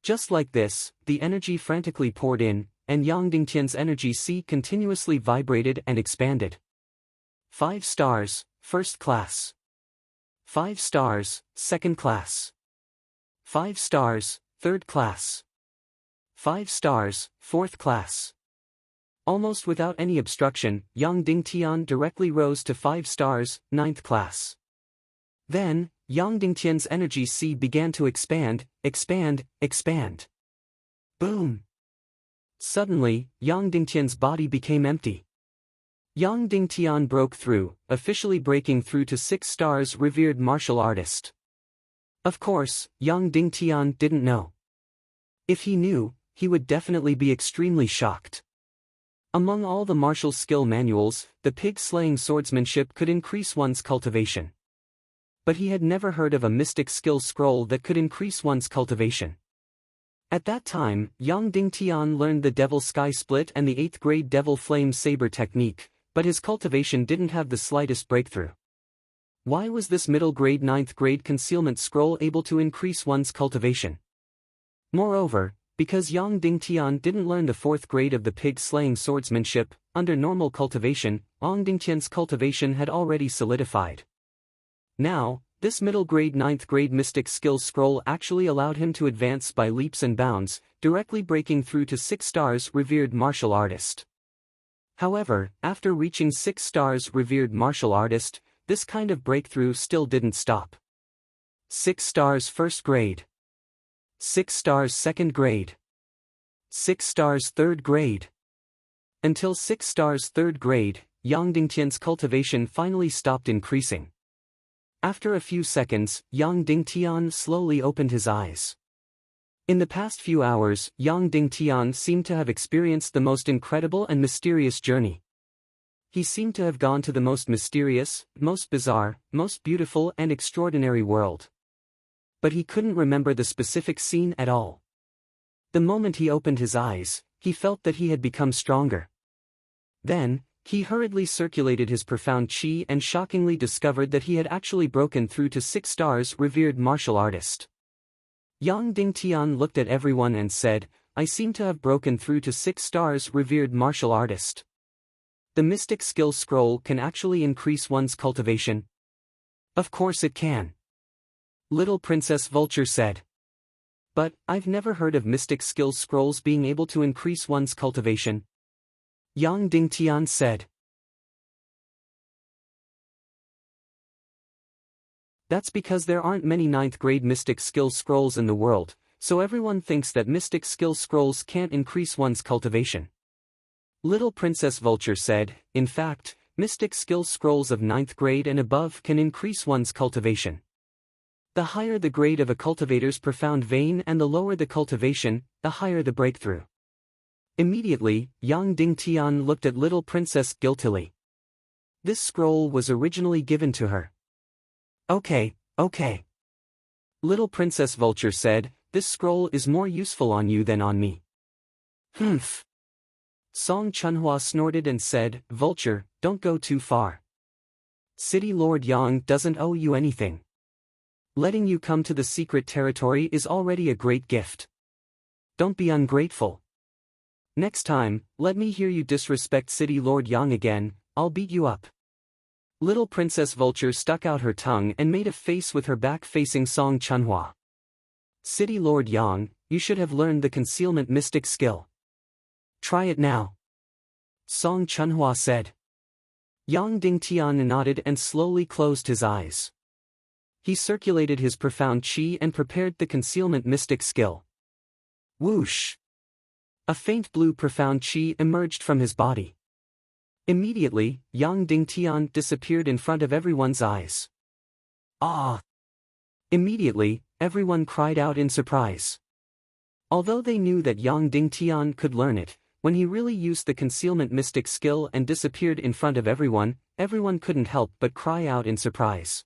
Just like this, the energy frantically poured in, and Yang Dingtian's energy sea continuously vibrated and expanded. 5 stars, first class. 5 stars, second class. 5 stars, third class. 5 stars, fourth class. Almost without any obstruction, Yang Dingtian directly rose to 5 stars, ninth class. Then, Yang Dingtian's energy sea began to expand, expand, expand. Boom! Suddenly, Yang Dingtian's body became empty. Yang Dingtian broke through, officially breaking through to 6 stars revered martial artist. Of course, Yang Dingtian didn't know. If he knew, he would definitely be extremely shocked. Among all the martial skill manuals, the pig-slaying swordsmanship could increase one's cultivation. But he had never heard of a mystic skill scroll that could increase one's cultivation. At that time, Yang Dingtian learned the Devil Sky Split and the 8th grade Devil Flame Saber technique, but his cultivation didn't have the slightest breakthrough. Why was this middle grade 9th grade concealment scroll able to increase one's cultivation? Moreover, because Yang Dingtian didn't learn the 4th grade of the pig-slaying swordsmanship, under normal cultivation, Yang Dingtian's cultivation had already solidified. Now, this middle grade 9th grade mystic skill scroll actually allowed him to advance by leaps and bounds, directly breaking through to 6 stars revered martial artist. However, after reaching 6 stars revered martial artist, this kind of breakthrough still didn't stop. 6 stars first grade. 6 stars second grade. 6 stars third grade. Until 6 stars third grade, Yang Dingtian's cultivation finally stopped increasing. After a few seconds, Yang Dingtian slowly opened his eyes. In the past few hours, Yang Dingtian seemed to have experienced the most incredible and mysterious journey. He seemed to have gone to the most mysterious, most bizarre, most beautiful and extraordinary world. But he couldn't remember the specific scene at all. The moment he opened his eyes, he felt that he had become stronger. Then, he hurriedly circulated his profound qi and shockingly discovered that he had actually broken through to 6 stars revered martial artist. Yang Dingtian looked at everyone and said, "I seem to have broken through to 6 stars revered martial artist. The mystic skill scroll can actually increase one's cultivation." "Of course it can," Little Princess Vulture said. "But, I've never heard of mystic skill scrolls being able to increase one's cultivation," Yang Dingtian said. "That's because there aren't many 9th grade mystic skill scrolls in the world, so everyone thinks that mystic skill scrolls can't increase one's cultivation," Little Princess Vulture said. "In fact, mystic skill scrolls of 9th grade and above can increase one's cultivation. The higher the grade of a cultivator's profound vein and the lower the cultivation, the higher the breakthrough." Immediately, Yang Dingtian looked at Little Princess guiltily. This scroll was originally given to her. Okay. Little Princess Vulture said, "This scroll is more useful on you than on me." Humph. Song Chunhua snorted and said, Vulture, don't go too far. City Lord Yang doesn't owe you anything. Letting you come to the secret territory is already a great gift. Don't be ungrateful. Next time, let me hear you disrespect City Lord Yang again, I'll beat you up. Little Princess Vulture stuck out her tongue and made a face with her back facing Song Chunhua. City Lord Yang, you should have learned the concealment mystic skill. Try it now. Song Chunhua said. Yang Dingtian nodded and slowly closed his eyes. He circulated his profound qi and prepared the concealment mystic skill. Whoosh! A faint blue profound qi emerged from his body. Immediately, Yang Dingtian disappeared in front of everyone's eyes. Ah! Immediately, everyone cried out in surprise. Although they knew that Yang Dingtian could learn it, when he really used the concealment mystic skill and disappeared in front of everyone couldn't help but cry out in surprise.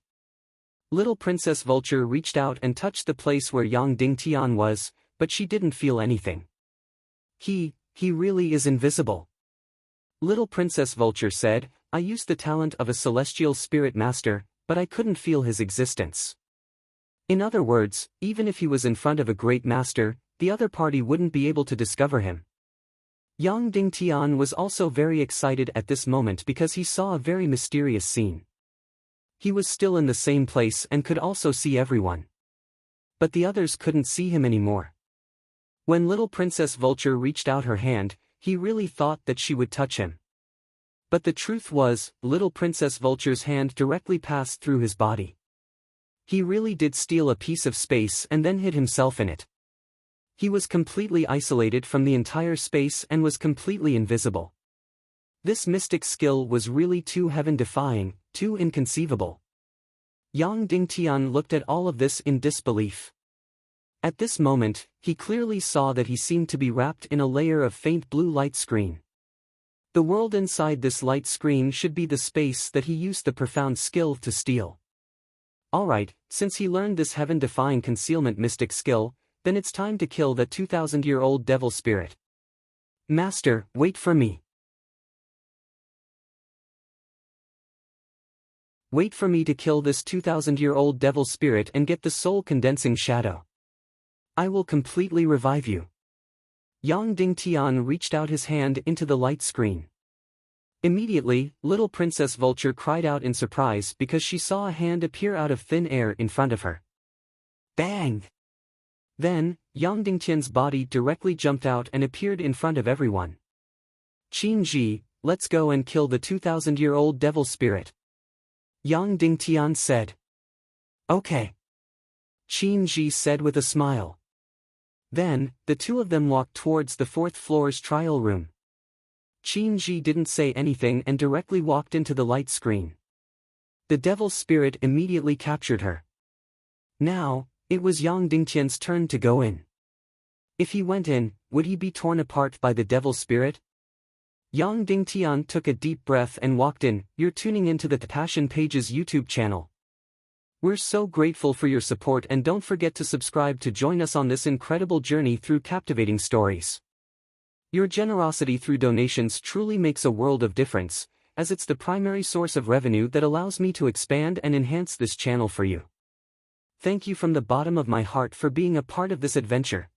Little Princess Vulture reached out and touched the place where Yang Dingtian was, but she didn't feel anything. He really is invisible. Little Princess Vulture said, I used the talent of a celestial spirit master, but I couldn't feel his existence. In other words, even if he was in front of a great master, the other party wouldn't be able to discover him. Yang Dingtian was also very excited at this moment because he saw a very mysterious scene. He was still in the same place and could also see everyone. But the others couldn't see him anymore. When Little Princess Vulture reached out her hand, he really thought that she would touch him. But the truth was, Little Princess Vulture's hand directly passed through his body. He really did steal a piece of space and then hid himself in it. He was completely isolated from the entire space and was completely invisible. This mystic skill was really too heaven-defying, too inconceivable. Yang Dingtian looked at all of this in disbelief. At this moment, he clearly saw that he seemed to be wrapped in a layer of faint blue light screen. The world inside this light screen should be the space that he used the profound skill to steal. Alright, since he learned this heaven-defying concealment mystic skill, then it's time to kill that 2,000-year-old devil spirit. Master, wait for me. Wait for me to kill this 2,000-year-old devil spirit and get the soul-condensing shadow. I will completely revive you. Yang Dingtian reached out his hand into the light screen. Immediately, Little Princess Vulture cried out in surprise because she saw a hand appear out of thin air in front of her. Bang! Then, Yang Dingtian's body directly jumped out and appeared in front of everyone. Qin Ji, let's go and kill the 2,000-year-old devil spirit. Yang Dingtian said. Okay. Qin Ji said with a smile. Then, the two of them walked towards the fourth floor's trial room. Qin Ji didn't say anything and directly walked into the light screen. The devil spirit immediately captured her. Now, it was Yang Dingtian's turn to go in. If he went in, would he be torn apart by the devil spirit? Yang Dingtian took a deep breath and walked in. You're tuning into the Passion Pages YouTube channel. We're so grateful for your support and don't forget to subscribe to join us on this incredible journey through captivating stories. Your generosity through donations truly makes a world of difference, as it's the primary source of revenue that allows me to expand and enhance this channel for you. Thank you from the bottom of my heart for being a part of this adventure.